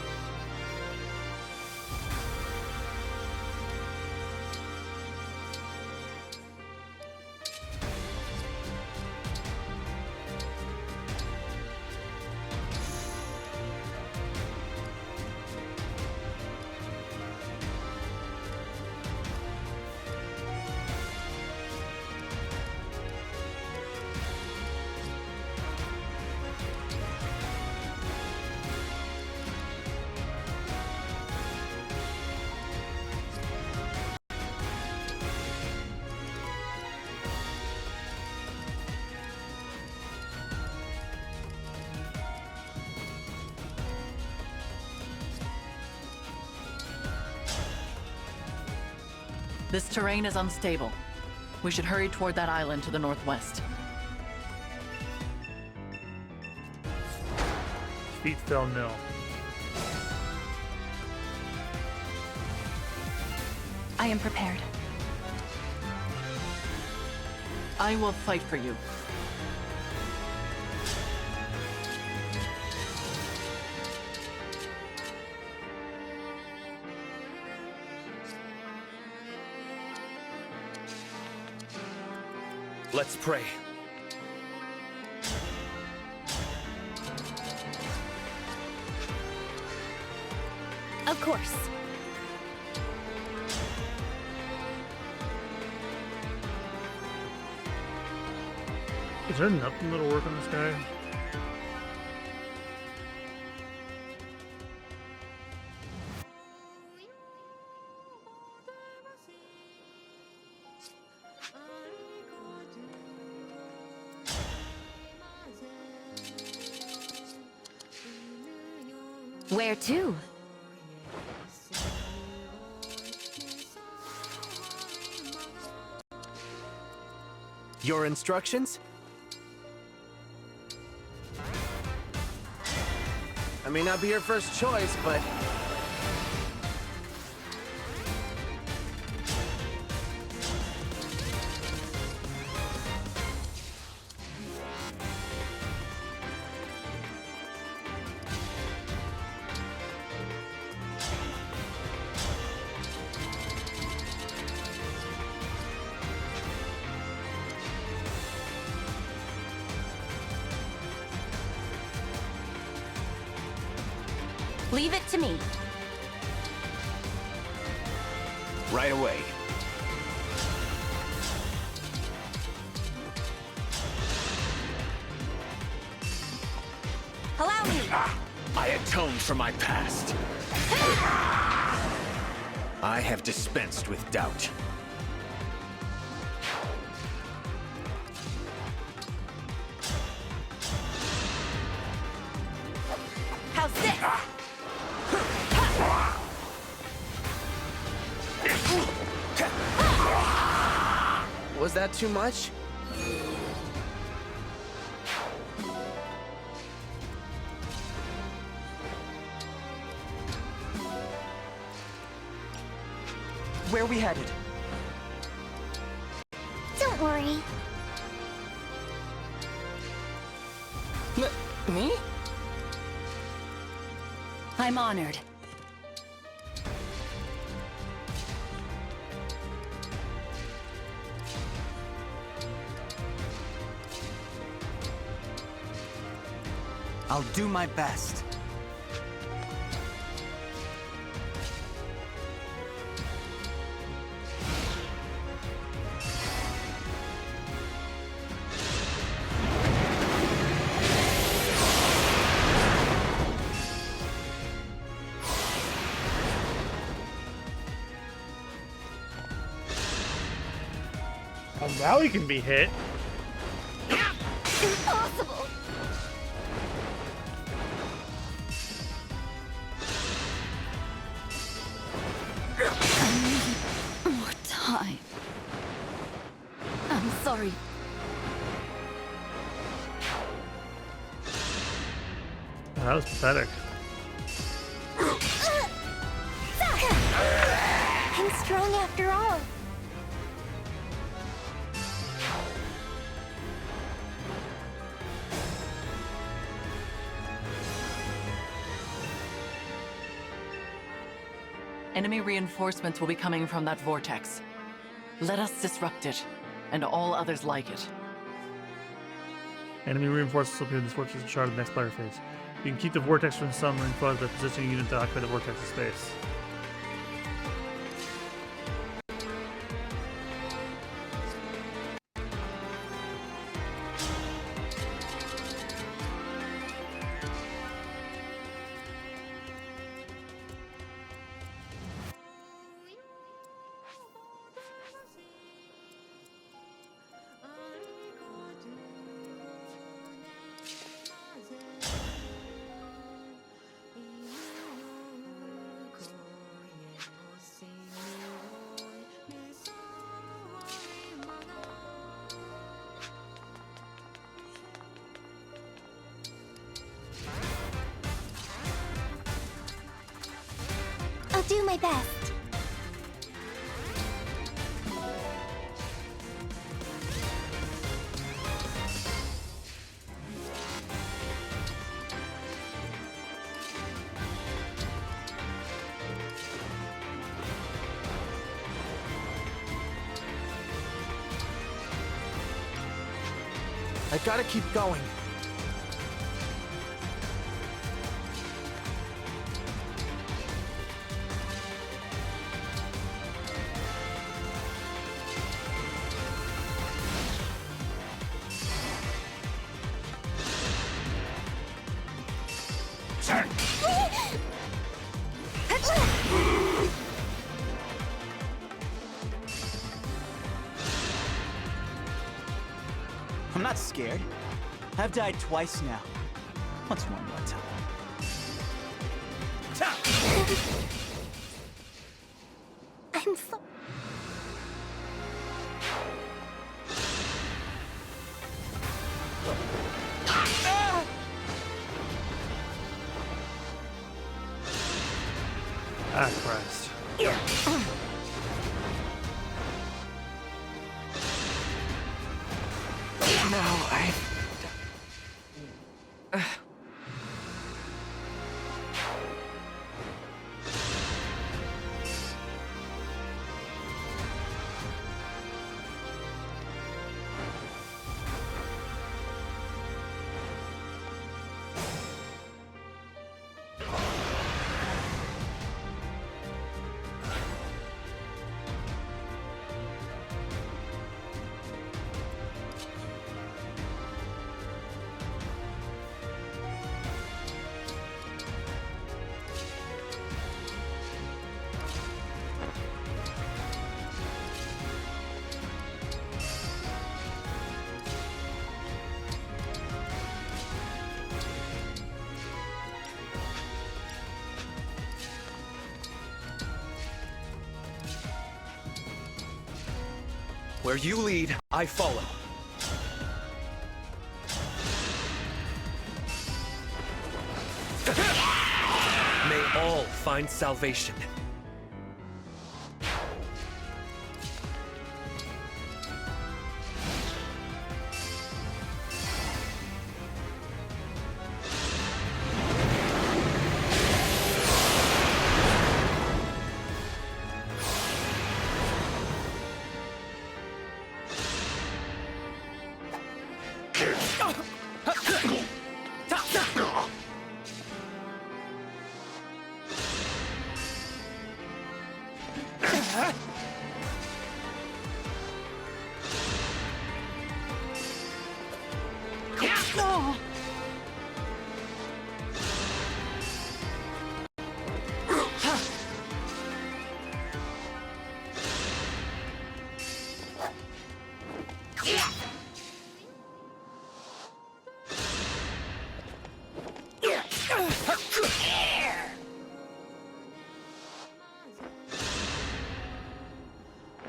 This terrain is unstable. We should hurry toward that island to the northwest. Feet Fell Nil. I am prepared. I will fight for you. Let's pray. Of course. Is there nothing that'll work on this guy? Where to? Your instructions? I may not be your first choice, but... Leave it to me. Right away. Allow me. I atoned for my past. I have dispensed with doubt. How's this? Was that too much? Where are we headed? Don't worry. Me? I'm honored. I'll do my best. Oh, now he can be hit. Impossible! More time. I'm sorry. That was pathetic. I'm strong after all. Enemy reinforcements will be coming from that vortex. Let us disrupt it, and all others like it. Enemy reinforcements will appear in this vortex and shard of the next player phase. You can keep the vortex from summoning foes by positioning a unit to occupy the vortex space. I'll do my best. I gotta keep going. I'm not scared. I've died twice now. What's one more time? I'm so... Ah, Christ. Now I... Where you lead, I follow. May all find salvation.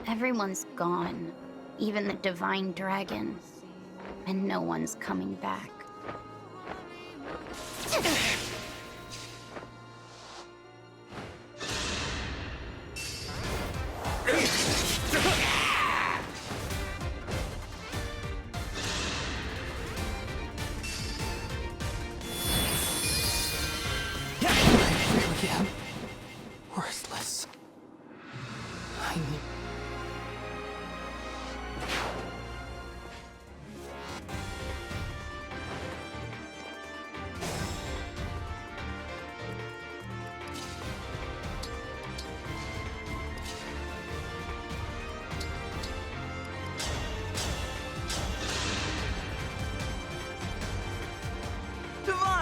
Everyone's gone, even the divine dragon, and no one's coming back.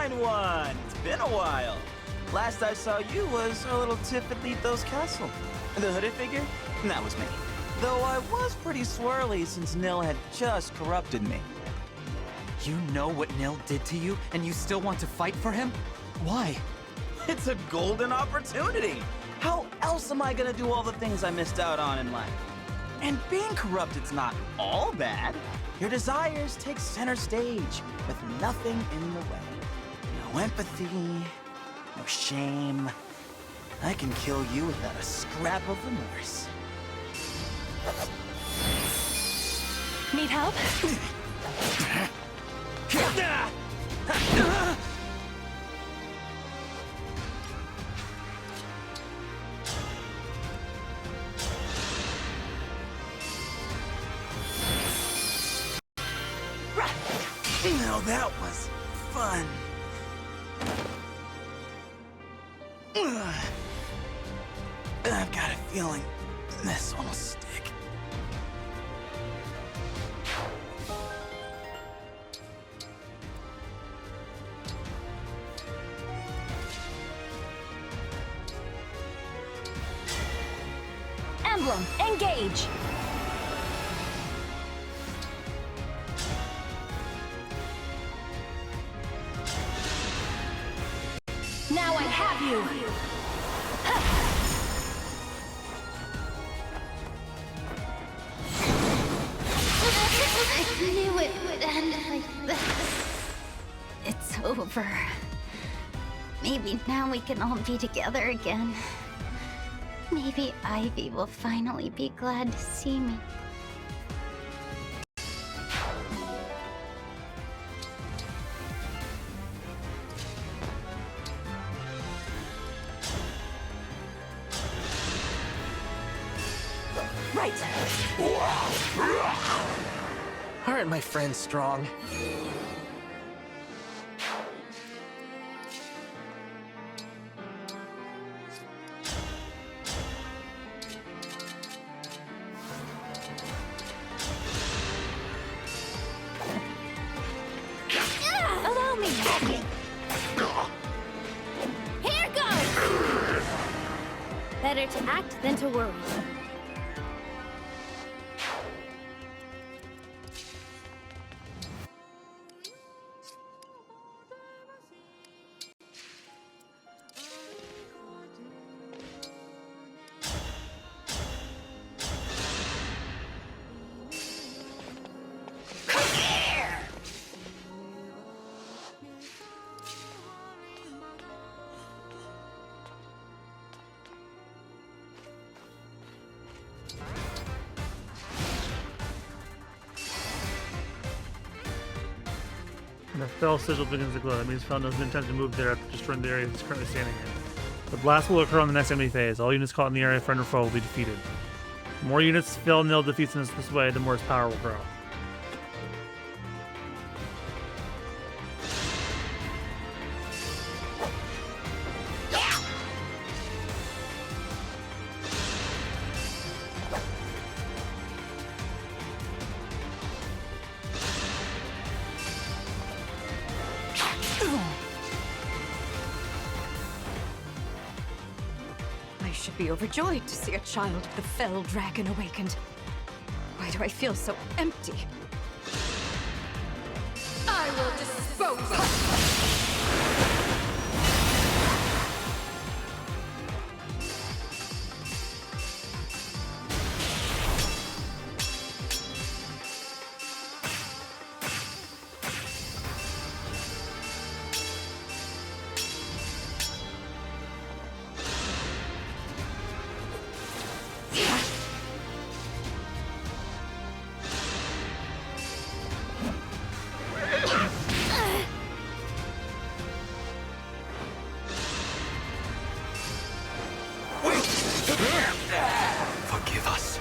fine one! It's been a while. Last I saw you was our little tiff at Lito's castle. The hooded figure? That was me. Though I was pretty swirly since Nil had just corrupted me. You know what Nil did to you, and you still want to fight for him? Why? It's a golden opportunity! How else am I gonna do all the things I missed out on in life? And being corrupted's not all bad. Your desires take center stage, with nothing in the way. No empathy, no shame. I can kill you without a scrap of remorse. Need help? Now that was fun. I've got a feeling this one will stick. Emblem Engage! Now I have you! I knew it would end like this. It's over. Maybe now we can all be together again. Maybe Ivy will finally be glad to see me. Right! Aren't my friends strong? Allow me! Here goes! Better to act than to worry. And the Fell sigil begins to glow. That means Fell knows no time to move there after destroying the area he's currently standing in. The blast will occur on the next enemy phase. All units caught in the area, friend or foe, will be defeated. The more units Fell Nil defeats in this way, the more his power will grow. I should be overjoyed to see a child of the Fell Dragon awakened. Why do I feel so empty? I will dispose of... Forgive us.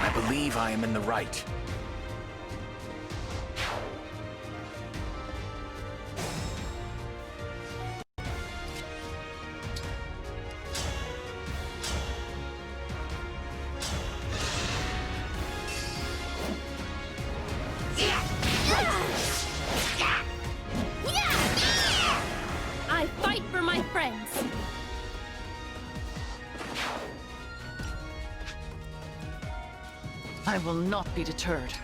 I believe I am in the right. I will not be deterred.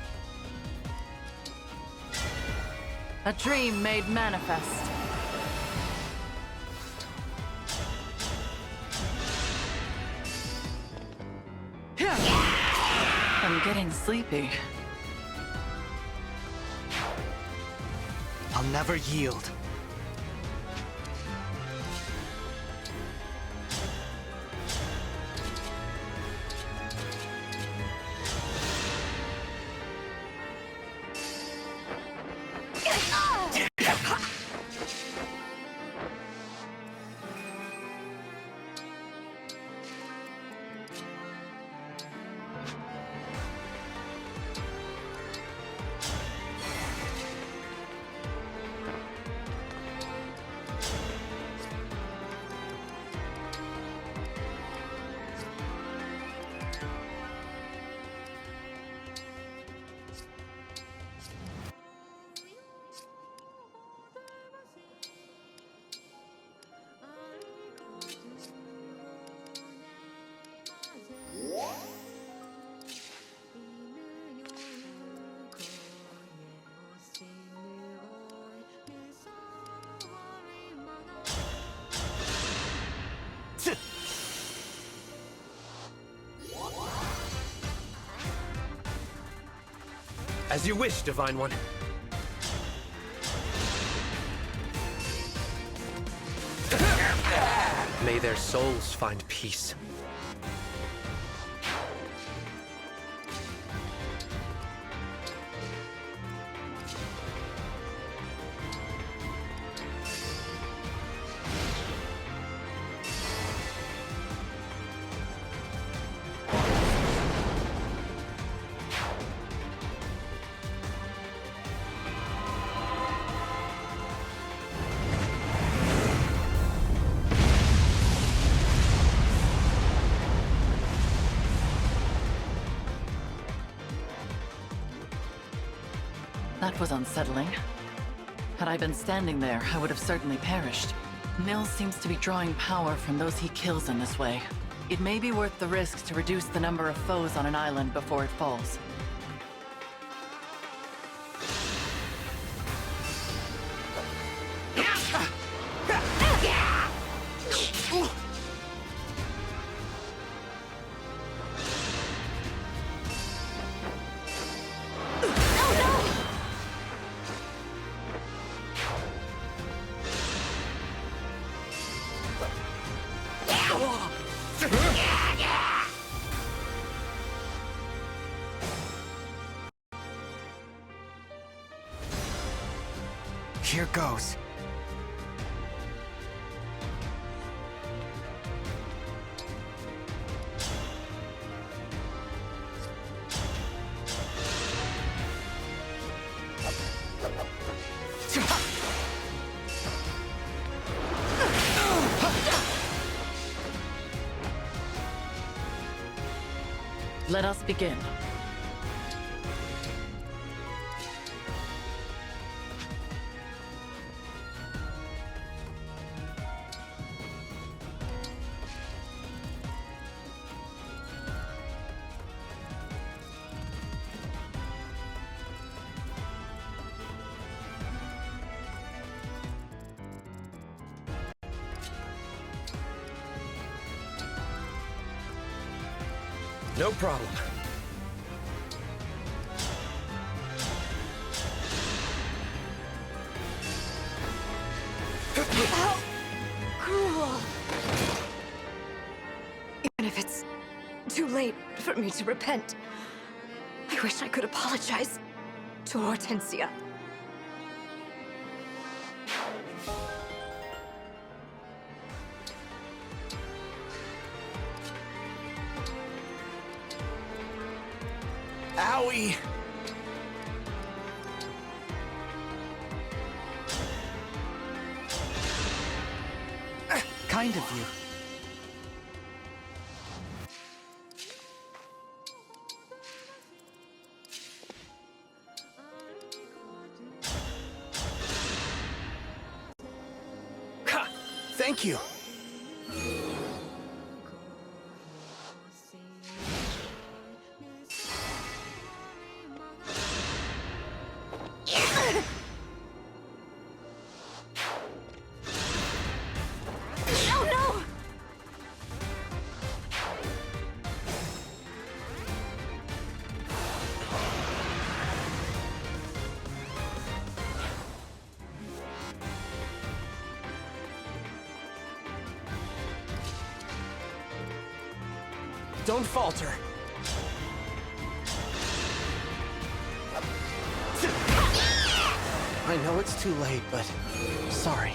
A dream made manifest. I'm getting sleepy. I'll never yield. As you wish, Divine One. May their souls find peace. That was unsettling. Had I been standing there, I would have certainly perished. Nil seems to be drawing power from those he kills in this way. It may be worth the risk to reduce the number of foes on an island before it falls. Here goes. Let us begin. No problem. How cruel. Even if it's too late for me to repent, I wish I could apologize to Hortensia. Owie! Kind of you. Ha! Thank you. Thank you. 「 Even if it's too late for me to repent, I wish I could apologize to Hortensia. 」 Hortensia. 「 Hortensia. 」 Hortensia. Hortensia. Don't falter. I know it's too late, but sorry.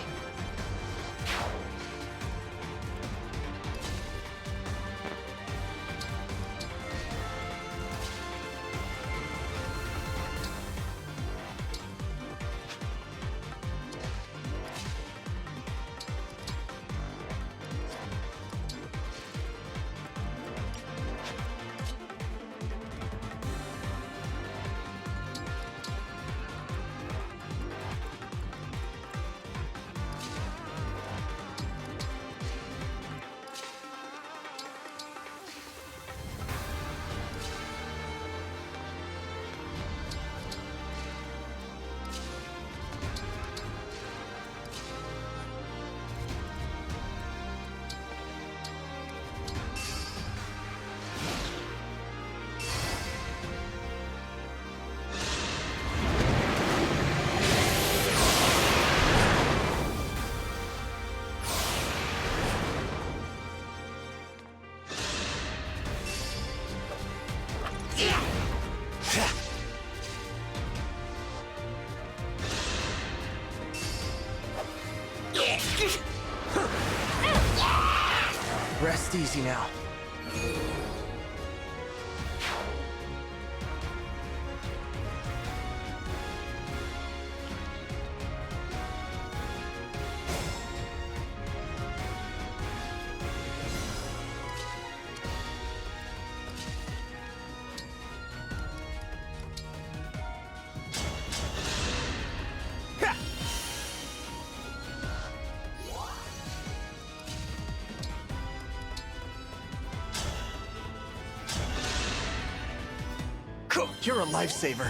Rest easy now. You're a lifesaver.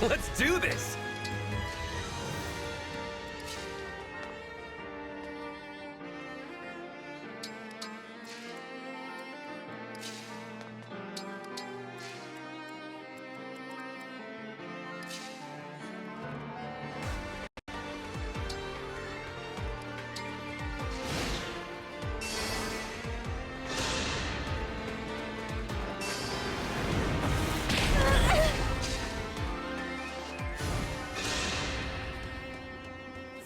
Let's do this!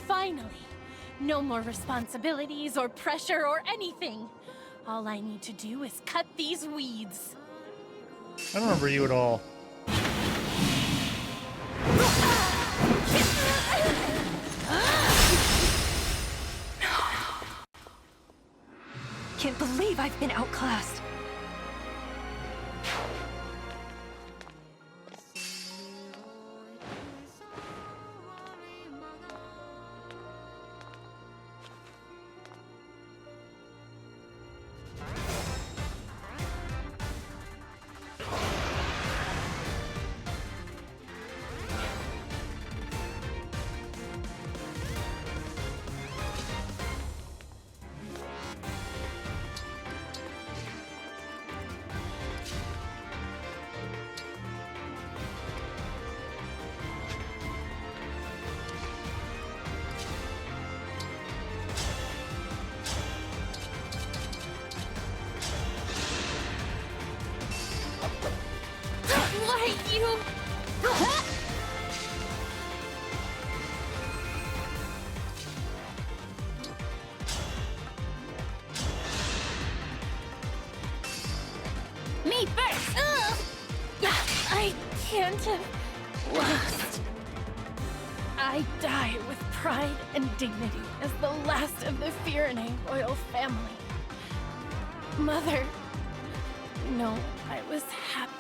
Finally! No more responsibilities or pressure or anything. All I need to do is cut these weeds. I don't remember you at all. Can't believe I've been outclassed. Why, you... Me first! I can't have lost. I die with pride and dignity as the last of the Firene royal family. Mother, no, I was happy.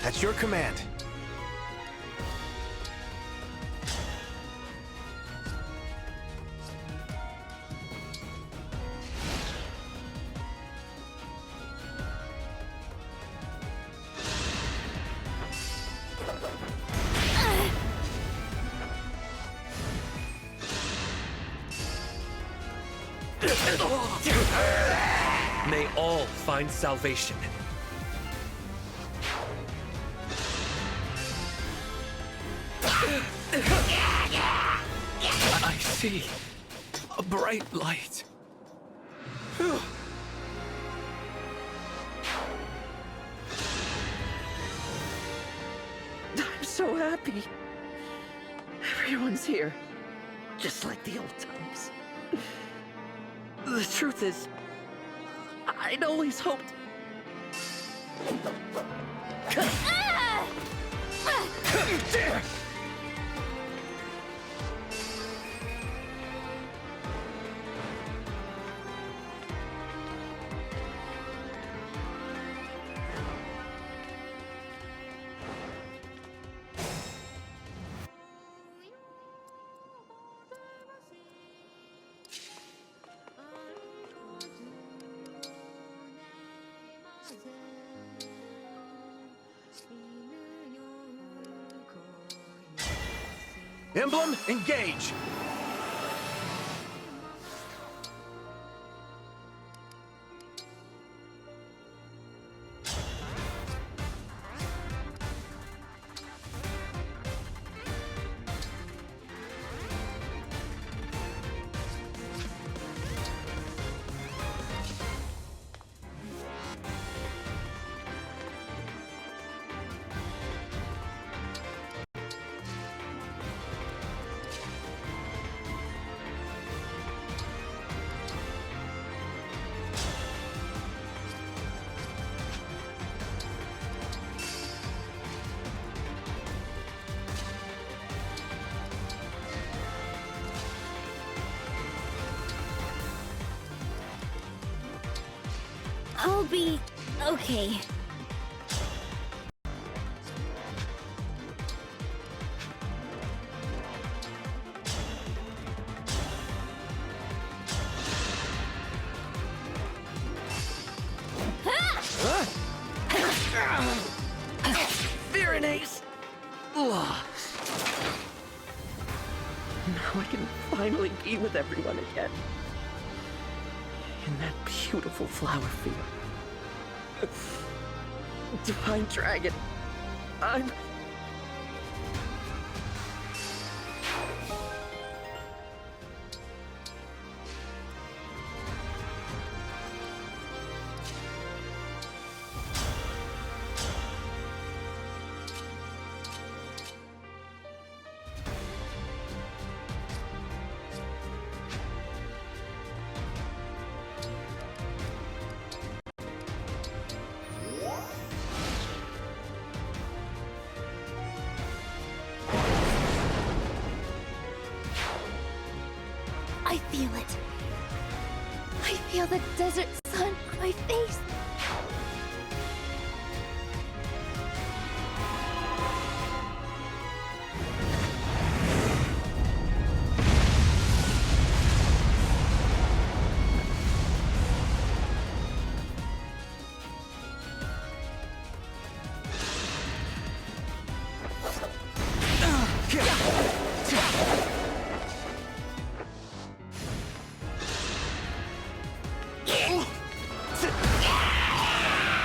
At your command. May all find salvation. I see a bright light. I'm so happy. Everyone's here, just like the old times. The truth is, I'd always hoped... There! Emblem Engage! I'll be okay. Veronese! Now I can finally be with everyone again. In that beautiful flower field. Divine Dragon, I'm... I feel it. I feel the desert sun on my face.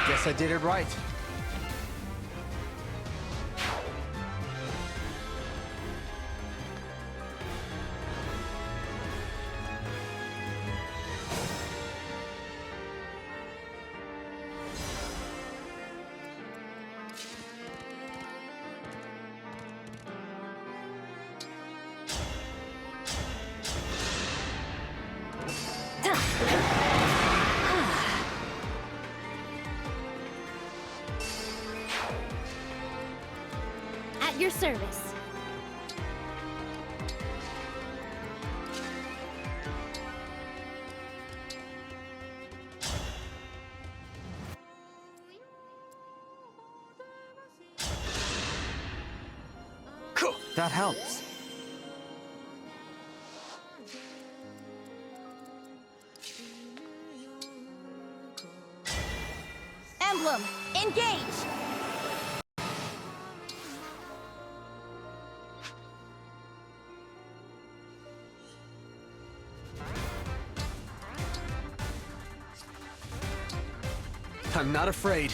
Guess I did it right. At your service. That helps. Emblem, engage! I'm not afraid.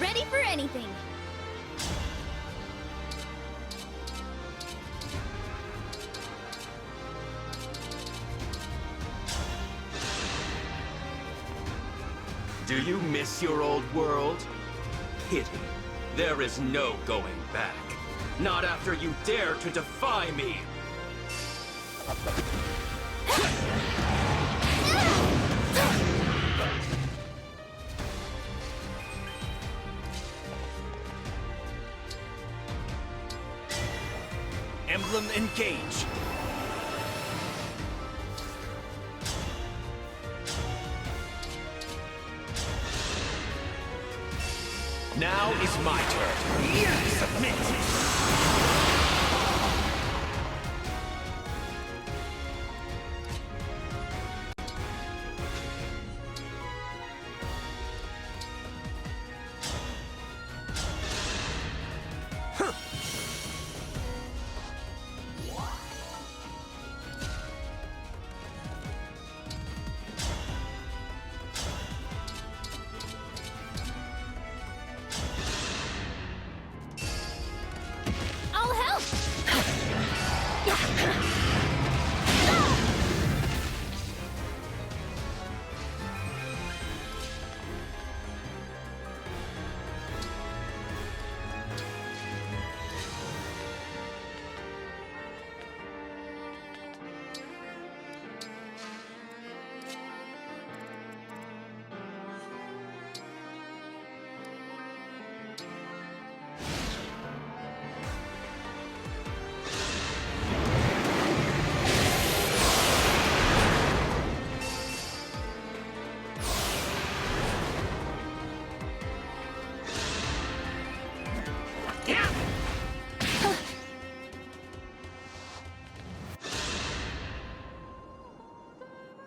Ready for anything. Do you miss your old world? Pity. There is no going back. Not after you dare to defy me! Emblem Engage. Now is my turn. Submit. I'll help!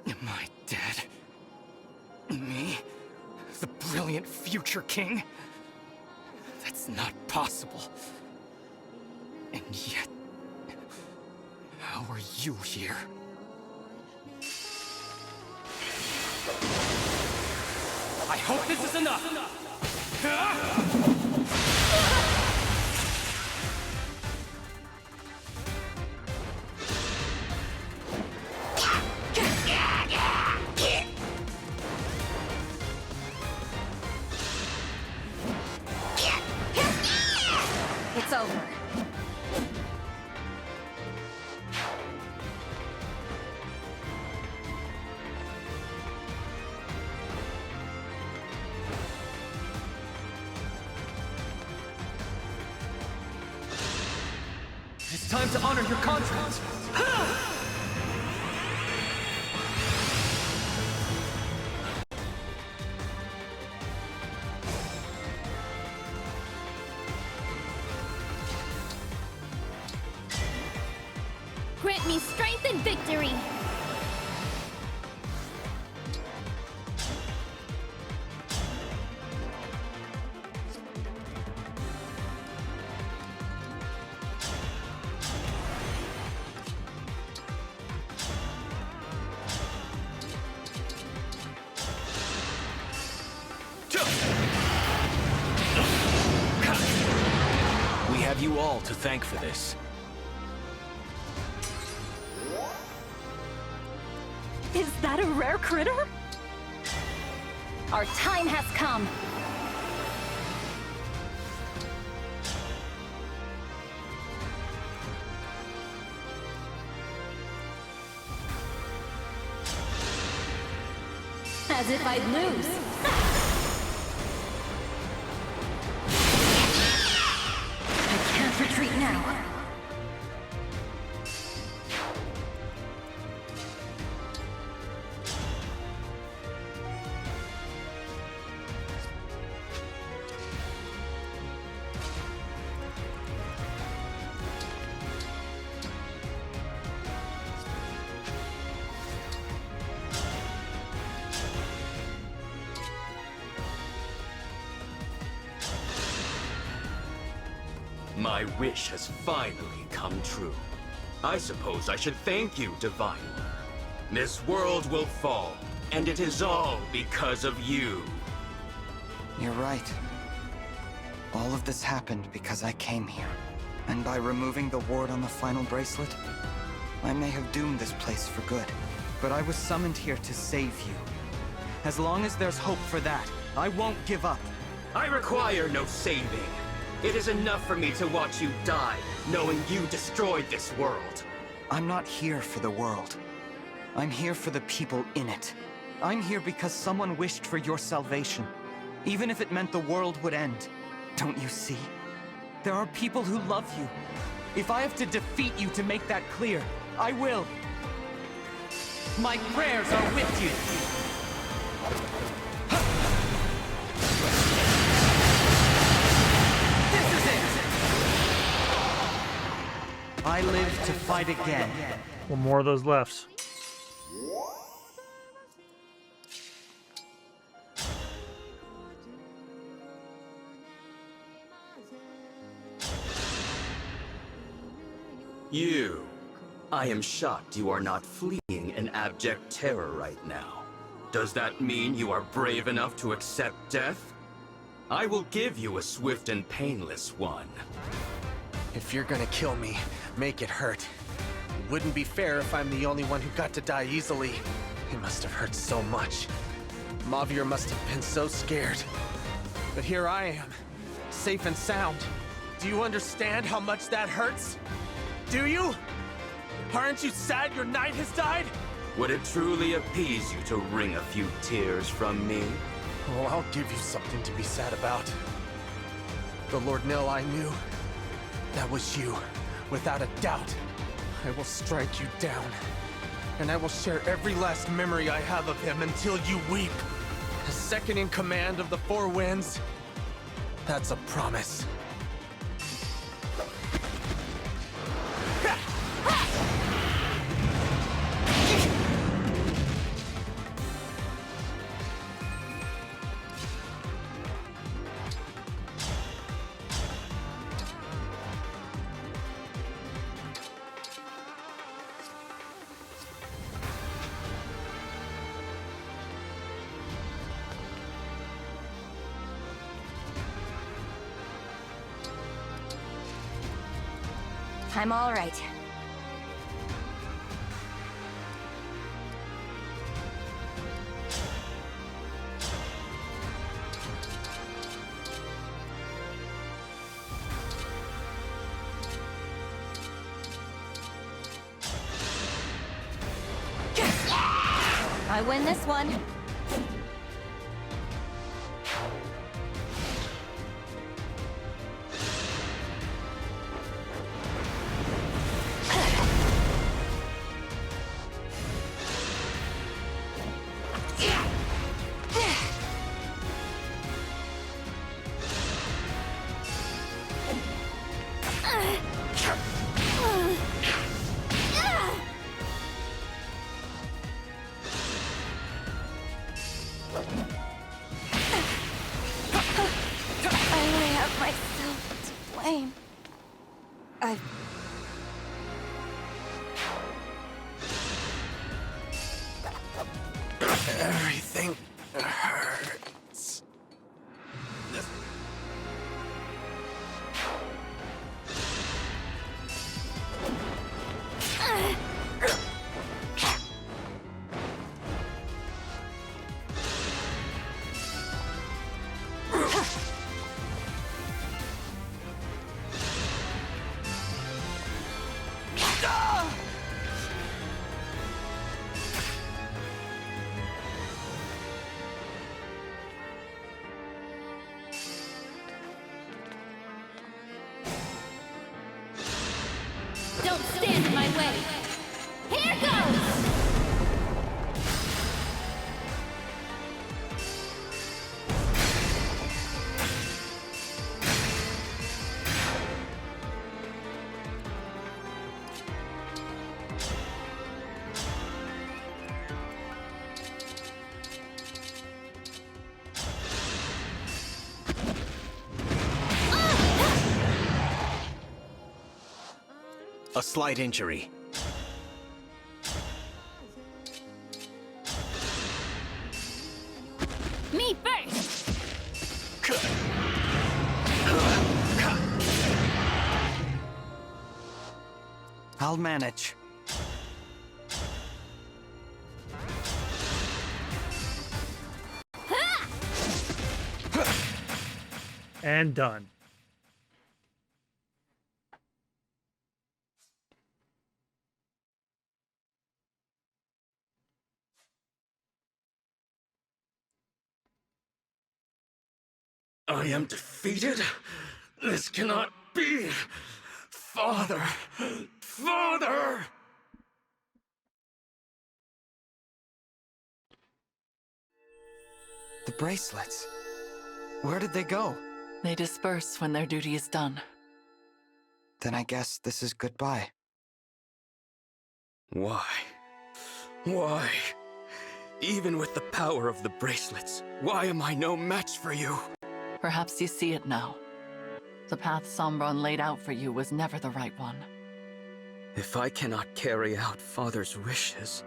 Am I dead? Me? The brilliant future king? That's not possible. And yet... how are you here? I hope this is enough. It's over. It's time to honor your contract. Grant me strength and victory! We have you all to thank for this. Is that a rare critter? Our time has come. As if I'd lose. I can't retreat now. My wish has finally come true. I suppose I should thank you, Divine One. This world will fall, and it is all because of you. You're right. All of this happened because I came here. And by removing the ward on the final bracelet, I may have doomed this place for good. But I was summoned here to save you. As long as there's hope for that, I won't give up. I require no saving. It is enough for me to watch you die, knowing you destroyed this world. I'm not here for the world. I'm here for the people in it. I'm here because someone wished for your salvation, even if it meant the world would end. Don't you see? There are people who love you. If I have to defeat you to make that clear, I will. My prayers are with you. I live to fight again. One more of those left. You. I am shocked you are not fleeing in abject terror right now. Does that mean you are brave enough to accept death? I will give you a swift and painless one. If you're gonna kill me, make it hurt. It wouldn't be fair if I'm the only one who got to die easily. It must have hurt so much. Mavier must have been so scared. But here I am, safe and sound. Do you understand how much that hurts? Do you? Aren't you sad your knight has died? Would it truly appease you to wring a few tears from me? Well, I'll give you something to be sad about. The Lord Nil I knew. That was you, without a doubt. I will strike you down, and I will share every last memory I have of him until you weep. As second in command of the Four Winds, that's a promise. I'm all right. I win this one. Everything hurts. Don't stand in my way. Here goes! A slight injury. Me first! I'll manage. And done. I am defeated? This cannot be! Father! Father! The bracelets. Where did they go? They disperse when their duty is done. Then I guess this is goodbye. Why? Why? Even with the power of the bracelets, why am I no match for you? Perhaps you see it now. The path Sombron laid out for you was never the right one. If I cannot carry out Father's wishes,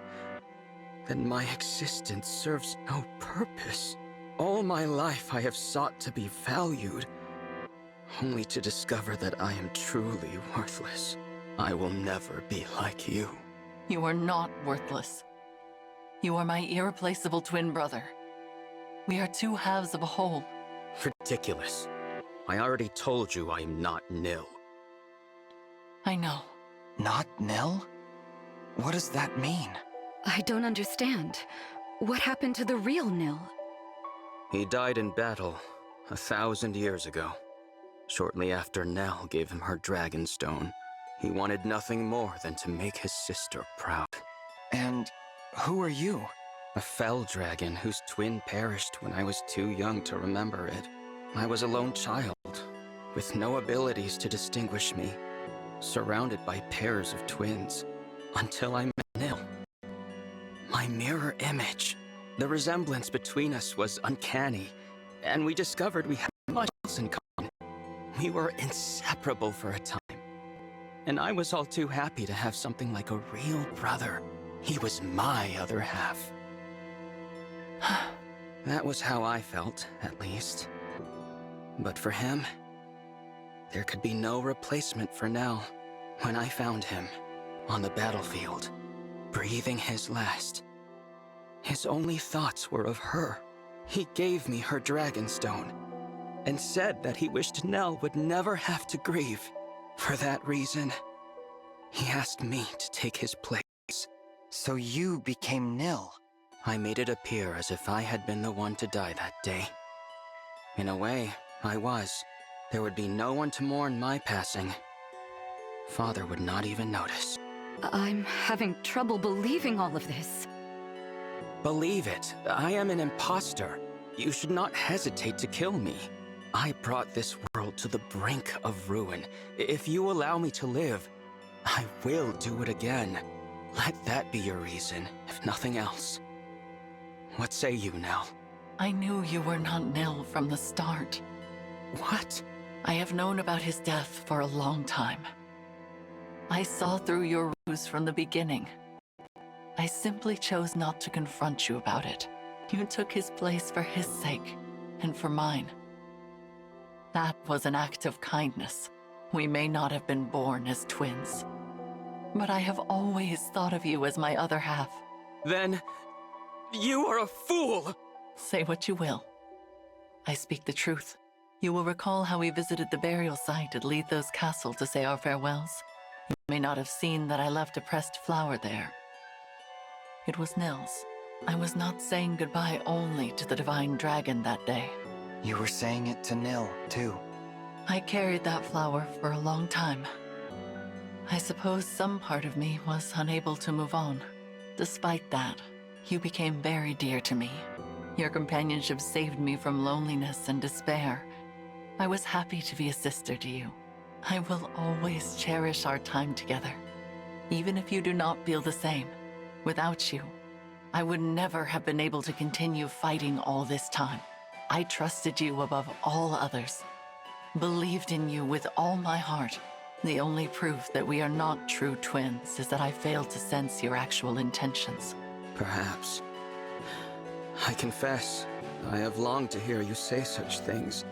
then my existence serves no purpose. All my life I have sought to be valued, only to discover that I am truly worthless. I will never be like you. You are not worthless. You are my irreplaceable twin brother. We are two halves of a whole. Ridiculous. I already told you I am not Nil. I know. Not Nil? What does that mean? I don't understand. What happened to the real Nil? He died in battle 1,000 years ago. Shortly after Nell gave him her dragon stone. He wanted nothing more than to make his sister proud. And who are you? A fell dragon whose twin perished when I was too young to remember it. I was a lone child, with no abilities to distinguish me, surrounded by pairs of twins, until I met Nil. My mirror image. The resemblance between us was uncanny, and we discovered we had much in common. We were inseparable for a time, and I was all too happy to have something like a real brother. He was my other half. That was how I felt, at least. But for him, there could be no replacement for Nell. When I found him, on the battlefield, breathing his last, his only thoughts were of her. He gave me her dragonstone, and said that he wished Nell would never have to grieve. For that reason, he asked me to take his place. So you became Nil? I made it appear as if I had been the one to die that day. In a way, I was. There would be no one to mourn my passing. Father would not even notice. I'm having trouble believing all of this. Believe it, I am an imposter. You should not hesitate to kill me. I brought this world to the brink of ruin. If you allow me to live, I will do it again. Let that be your reason, if nothing else. What say you, Nell? I knew you were not Nil from the start. What? I have known about his death for a long time. I saw through your ruse from the beginning. I simply chose not to confront you about it. You took his place for his sake, and for mine. That was an act of kindness. We may not have been born as twins, but I have always thought of you as my other half. Then, you are a fool! Say what you will. I speak the truth. You will recall how we visited the burial site at Letho's castle to say our farewells. You may not have seen that I left a pressed flower there. It was Nil's. I was not saying goodbye only to the divine dragon that day. You were saying it to Nil, too. I carried that flower for a long time. I suppose some part of me was unable to move on. Despite that, you became very dear to me. Your companionship saved me from loneliness and despair. I was happy to be a sister to you. I will always cherish our time together, even if you do not feel the same. Without you, I would never have been able to continue fighting all this time. I trusted you above all others, believed in you with all my heart. The only proof that we are not true twins is that I failed to sense your actual intentions. Perhaps. I confess, I have longed to hear you say such things.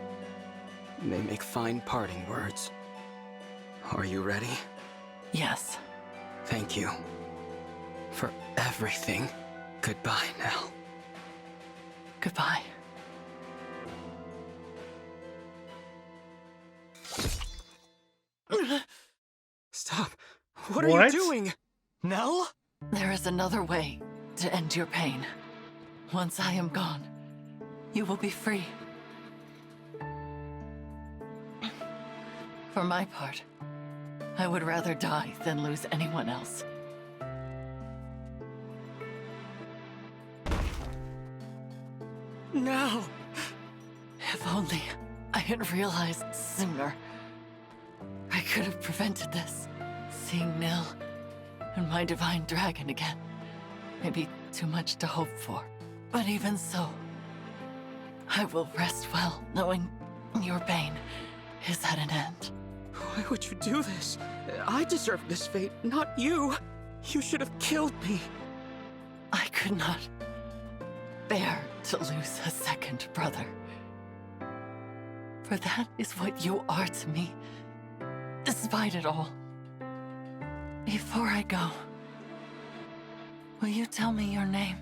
They make fine parting words. Are you ready? Yes. Thank you. For everything. Goodbye, Nell. Goodbye. Stop. What are you doing? Nell? There is another way to end your pain. Once I am gone, you will be free. For my part, I would rather die than lose anyone else. No! If only I had realized sooner. I could have prevented this. Seeing Nil and my divine dragon again may be too much to hope for. But even so, I will rest well knowing your pain is at an end. Why would you do this? I deserve this fate, not you. You should have killed me. I could not bear to lose a second brother. For that is what you are to me, despite it all. Before I go, will you tell me your name?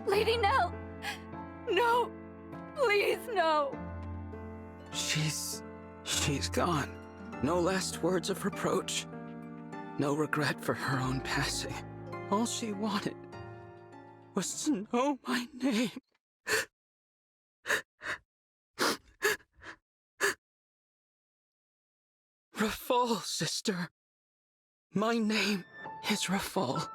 Lady Nell! No! Please, no! She's gone. No last words of reproach. No regret for her own passing. All she wanted was to know my name. Rafal, sister. My name is Rafal.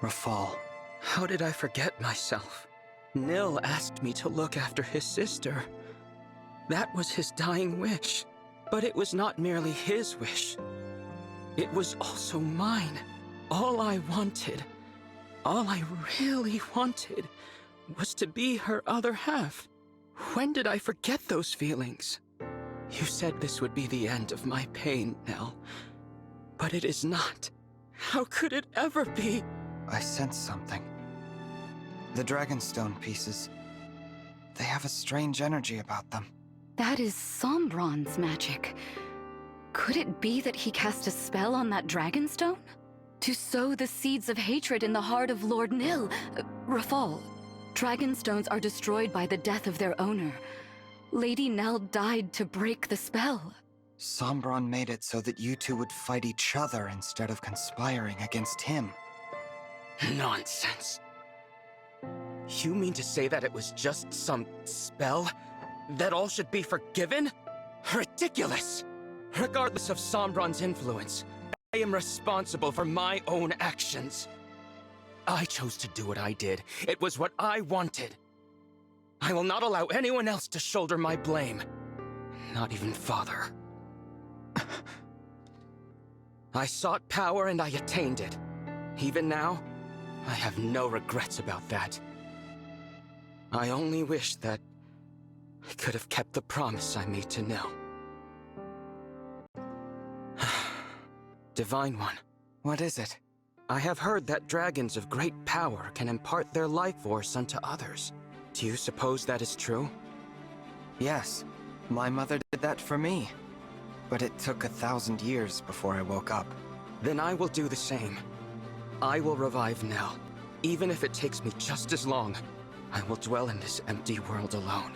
Rafal. How did I forget myself? Nil asked me to look after his sister. That was his dying wish. But it was not merely his wish. It was also mine. All I wanted, all I really wanted, was to be her other half. When did I forget those feelings? You said this would be the end of my pain, Nell. But it is not. How could it ever be? I sense something. The Dragonstone pieces. They have a strange energy about them. That is Sombron's magic. Could it be that he cast a spell on that Dragonstone? To sow the seeds of hatred in the heart of Lord Nil, Rafal. Dragonstones are destroyed by the death of their owner. Lady Nell died to break the spell. Sombron made it so that you two would fight each other instead of conspiring against him. Nonsense. You mean to say that it was just some spell? That all should be forgiven? Ridiculous! Regardless of Sombron's influence, I am responsible for my own actions. I chose to do what I did. It was what I wanted. I will not allow anyone else to shoulder my blame. Not even Father. I sought power and I attained it. Even now, I have no regrets about that. I only wish that I could have kept the promise I made to Nil. Divine One. What is it? I have heard that dragons of great power can impart their life force unto others. Do you suppose that is true? Yes. My mother did that for me. But it took 1,000 years before I woke up. Then I will do the same. I will revive Nell. Even if it takes me just as long, I will dwell in this empty world alone.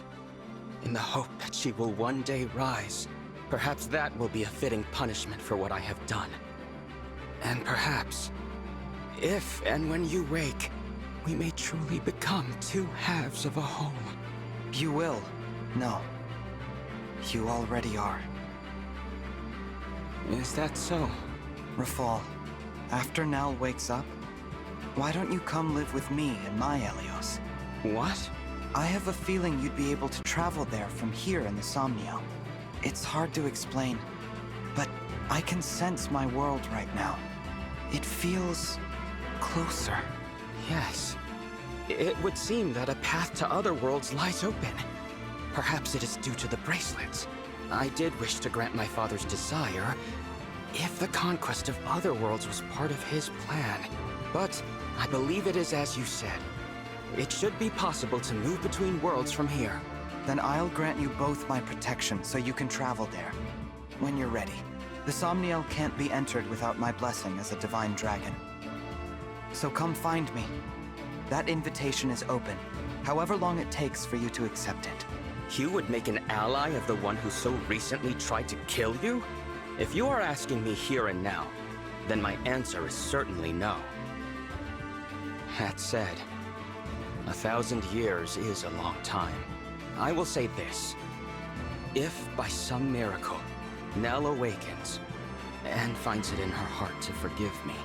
In the hope that she will one day rise. Perhaps that will be a fitting punishment for what I have done. And perhaps, if and when you wake, we may truly become two halves of a whole. You will. No. You already are. Is that so? Rafal, after Nal wakes up, why don't you come live with me in my Helios? What? I have a feeling you'd be able to travel there from here in the Somnio. It's hard to explain, but I can sense my world right now. It feels closer. Yes. It would seem that a path to other worlds lies open. Perhaps it is due to the bracelets. I did wish to grant my father's desire, if the conquest of other worlds was part of his plan. But I believe it is as you said. It should be possible to move between worlds from here. Then I'll grant you both my protection so you can travel there. When you're ready. The Somniel can't be entered without my blessing as a divine dragon. So come find me. That invitation is open, however long it takes for you to accept it. You would make an ally of the one who so recently tried to kill you? If you are asking me here and now, then my answer is certainly no. That said, 1,000 years is a long time. I will say this. If, by some miracle, Nell awakens and finds it in her heart to forgive me,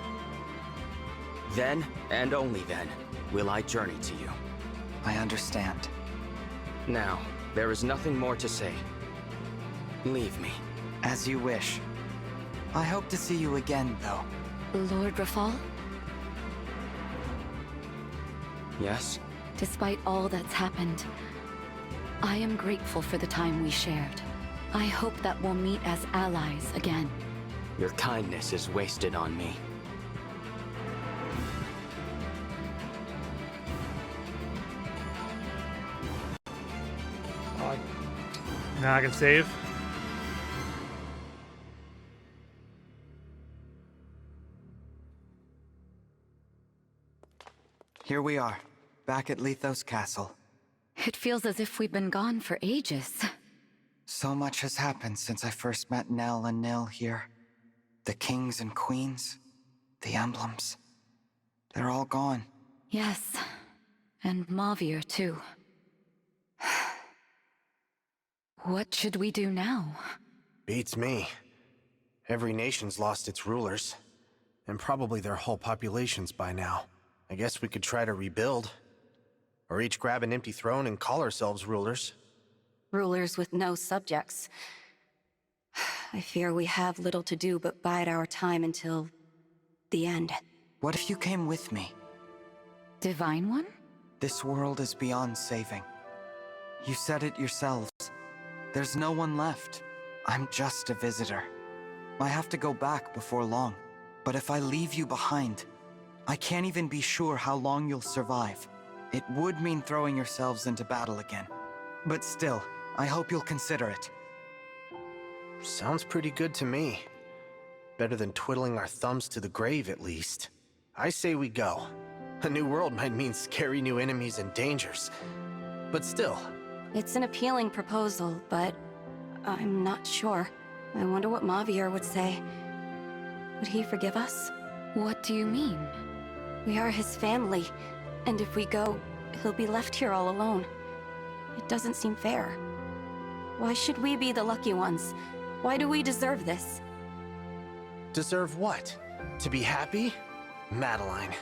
then, and only then, will I journey to you. I understand. Now, there is nothing more to say. Leave me. As you wish. I hope to see you again, though. Lord Rafal? Yes? Despite all that's happened, I am grateful for the time we shared. I hope that we'll meet as allies again. Your kindness is wasted on me. Now I can save. Here we are, back at Lethos Castle. It feels as if we've been gone for ages. So much has happened since I first met Nell and Nil here. The kings and queens, the emblems. They're all gone. Yes, and Mauvier too. What should we do now? Beats me. Every nation's lost its rulers. And probably their whole populations by now. I guess we could try to rebuild. Or each grab an empty throne and call ourselves rulers. Rulers with no subjects. I fear we have little to do but bide our time until the end. What if you came with me? Divine One? This world is beyond saving. You said it yourselves. There's no one left. I'm just a visitor. I have to go back before long. But if I leave you behind, I can't even be sure how long you'll survive. It would mean throwing yourselves into battle again. But still, I hope you'll consider it. Sounds pretty good to me. Better than twiddling our thumbs to the grave, at least. I say we go. A new world might mean scary new enemies and dangers. But still. It's an appealing proposal, but I'm not sure. I wonder what Mauvier would say. Would he forgive us? What do you mean? We are his family, and if we go, he'll be left here all alone. It doesn't seem fair. Why should we be the lucky ones? Why do we deserve this? Deserve what? To be happy? Madeline,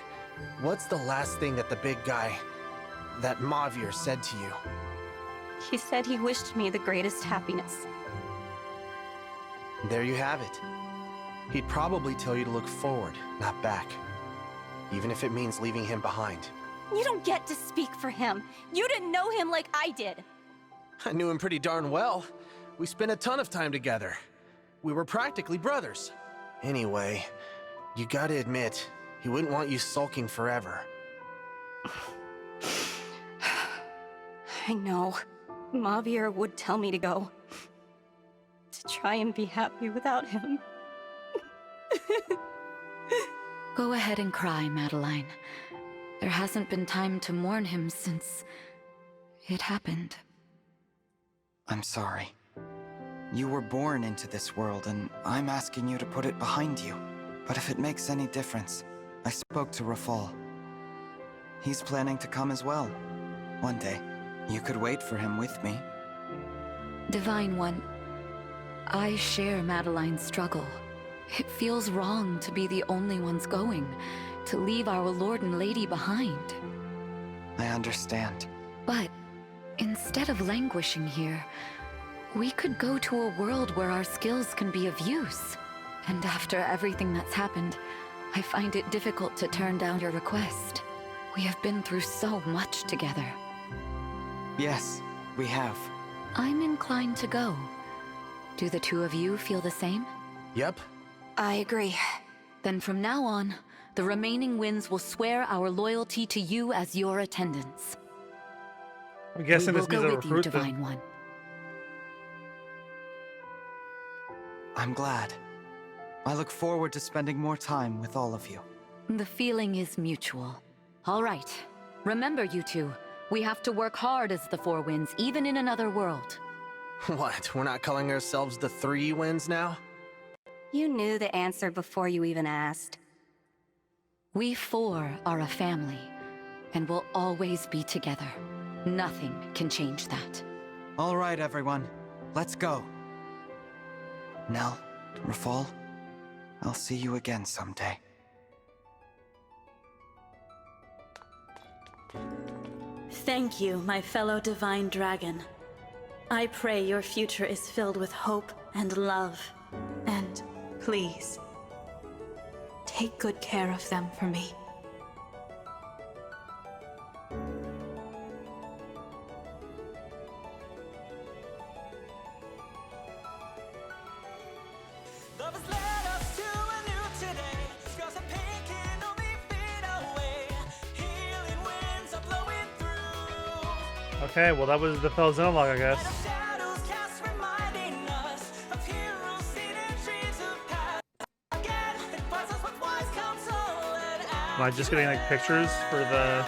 what's the last thing that the big guy, that Mauvier, said to you? He said he wished me the greatest happiness. There you have it. He'd probably tell you to look forward, not back. Even if it means leaving him behind. You don't get to speak for him. You didn't know him like I did. I knew him pretty darn well. We spent a ton of time together. We were practically brothers. Anyway, you gotta admit, he wouldn't want you sulking forever. I know. Mauvier would tell me to go. To try and be happy without him. Go ahead and cry, Madeline. There hasn't been time to mourn him since it happened. I'm sorry. You were born into this world, and I'm asking you to put it behind you. But if it makes any difference, I spoke to Rafal. He's planning to come as well. One day. You could wait for him with me. Divine One, I share Madeline's struggle. It feels wrong to be the only ones going, to leave our Lord and Lady behind. I understand. But instead of languishing here, we could go to a world where our skills can be of use. And after everything that's happened, I find it difficult to turn down your request. We have been through so much together. Yes, we have. I'm inclined to go. Do the two of you feel the same? Yep. I agree. Then from now on, the remaining winds will swear our loyalty to you as your attendants. I'm guessing this means go I'll with you, recruit Divine them. One. I'm glad. I look forward to spending more time with all of you. The feeling is mutual. All right. Remember, you two. We have to work hard as the Four Winds, even in another world. What? We're not calling ourselves the Three Winds now? You knew the answer before you even asked. We four are a family, and will always be together. Nothing can change that. All right, everyone. Let's go. Nell, Rafal, I'll see you again someday. Thank you, my fellow Divine Dragon. I pray your future is filled with hope and love. And please, take good care of them for me. Okay, well that was the Fell Xenologue, I guess. Am I just getting like pictures for the...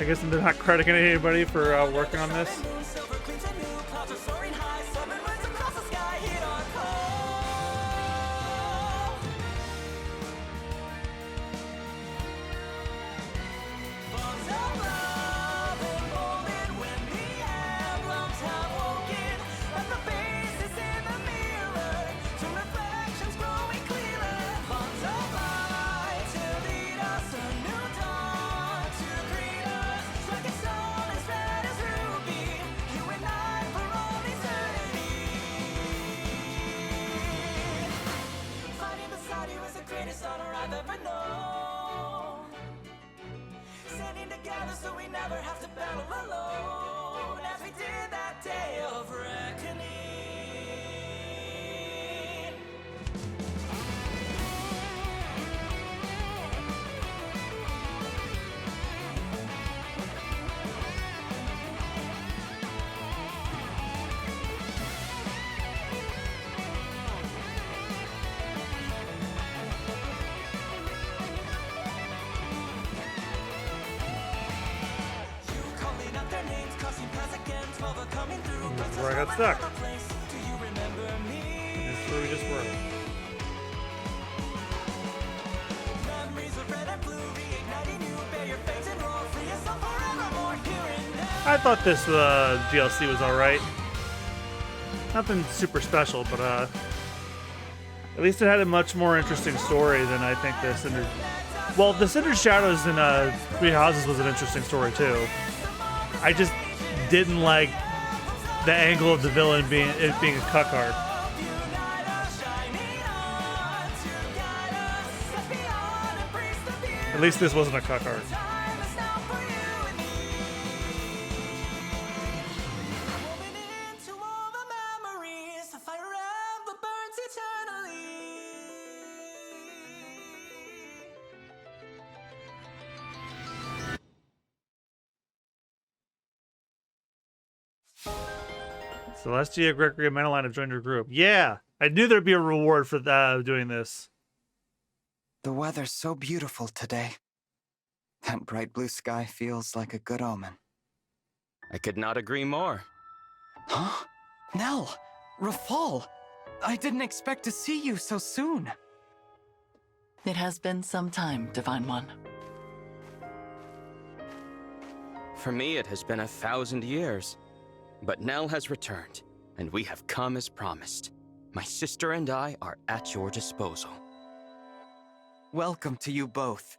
I guess they're not crediting anybody for working on this. So we never have to battle alone, as we did that day of reckoning. Where I got stuck. This is where we just were. I thought this DLC was alright. Nothing super special, but at least it had a much more interesting story than I think the Cinder... Well, the Cinder Shadows in Three Houses was an interesting story too. I just didn't like the angle of the villain being a cuckold. At least this wasn't a cuckold. Celestia, Gregory, and Madeline have joined your group. Yeah, I knew there'd be a reward for doing this. The weather's so beautiful today. That bright blue sky feels like a good omen. I could not agree more. Huh? Nell, Rafal, I didn't expect to see you so soon. It has been some time, Divine One. For me, it has been 1,000 years. But Nell has returned, and we have come as promised. My sister and I are at your disposal. Welcome to you both.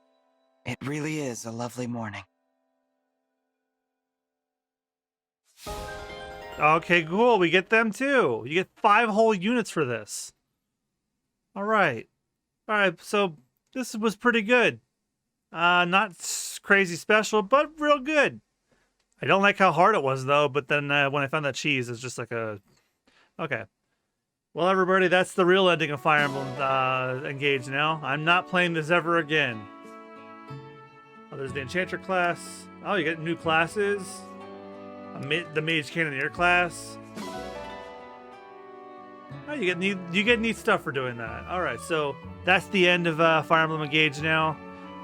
It really is a lovely morning. Okay, cool. We get them too. You get 5 whole units for this. All right. All right, so this was pretty good. Not crazy special, but real good. I don't like how hard it was, though, but then when I found that cheese, it's just like a... Okay. Well, everybody, that's the real ending of Fire Emblem Engage now. I'm not playing this ever again. Oh, there's the Enchanter class. Oh, you get new classes. The Mage Cannoneer class. Oh, you get neat stuff for doing that. All right, so that's the end of Fire Emblem Engage now.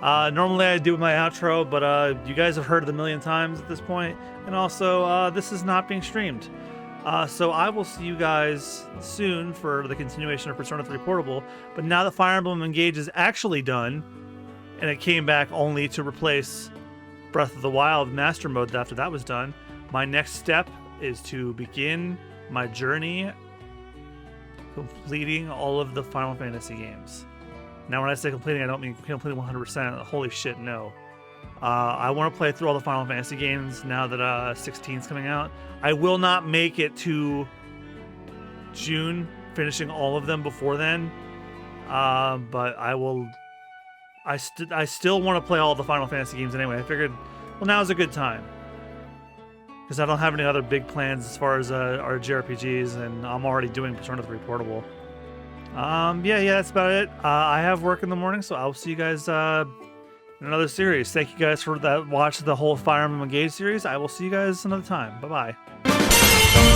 Normally I do my outro, but you guys have heard it a million times at this point, and also this is not being streamed. So I will see you guys soon for the continuation of Persona 3 Portable. But now that Fire Emblem Engage is actually done, and it came back only to replace Breath of the Wild Master Mode after that was done, my next step is to begin my journey completing all of the Final Fantasy games. Now, when I say completing, I don't mean completing 100%. Holy shit, no. I want to play through all the Final Fantasy games now that 16 is coming out. I will not make it to June, finishing all of them before then. But I will... I still want to play all the Final Fantasy games anyway. I figured, well, now's a good time. Because I don't have any other big plans as far as our JRPGs, and I'm already doing Persona 3 Portable. Yeah, that's about it. I have work in the morning, so I'll see you guys in another series. Thank you guys for that. Watch the whole Fire Emblem Engage series. I will see you guys another time. Bye-bye.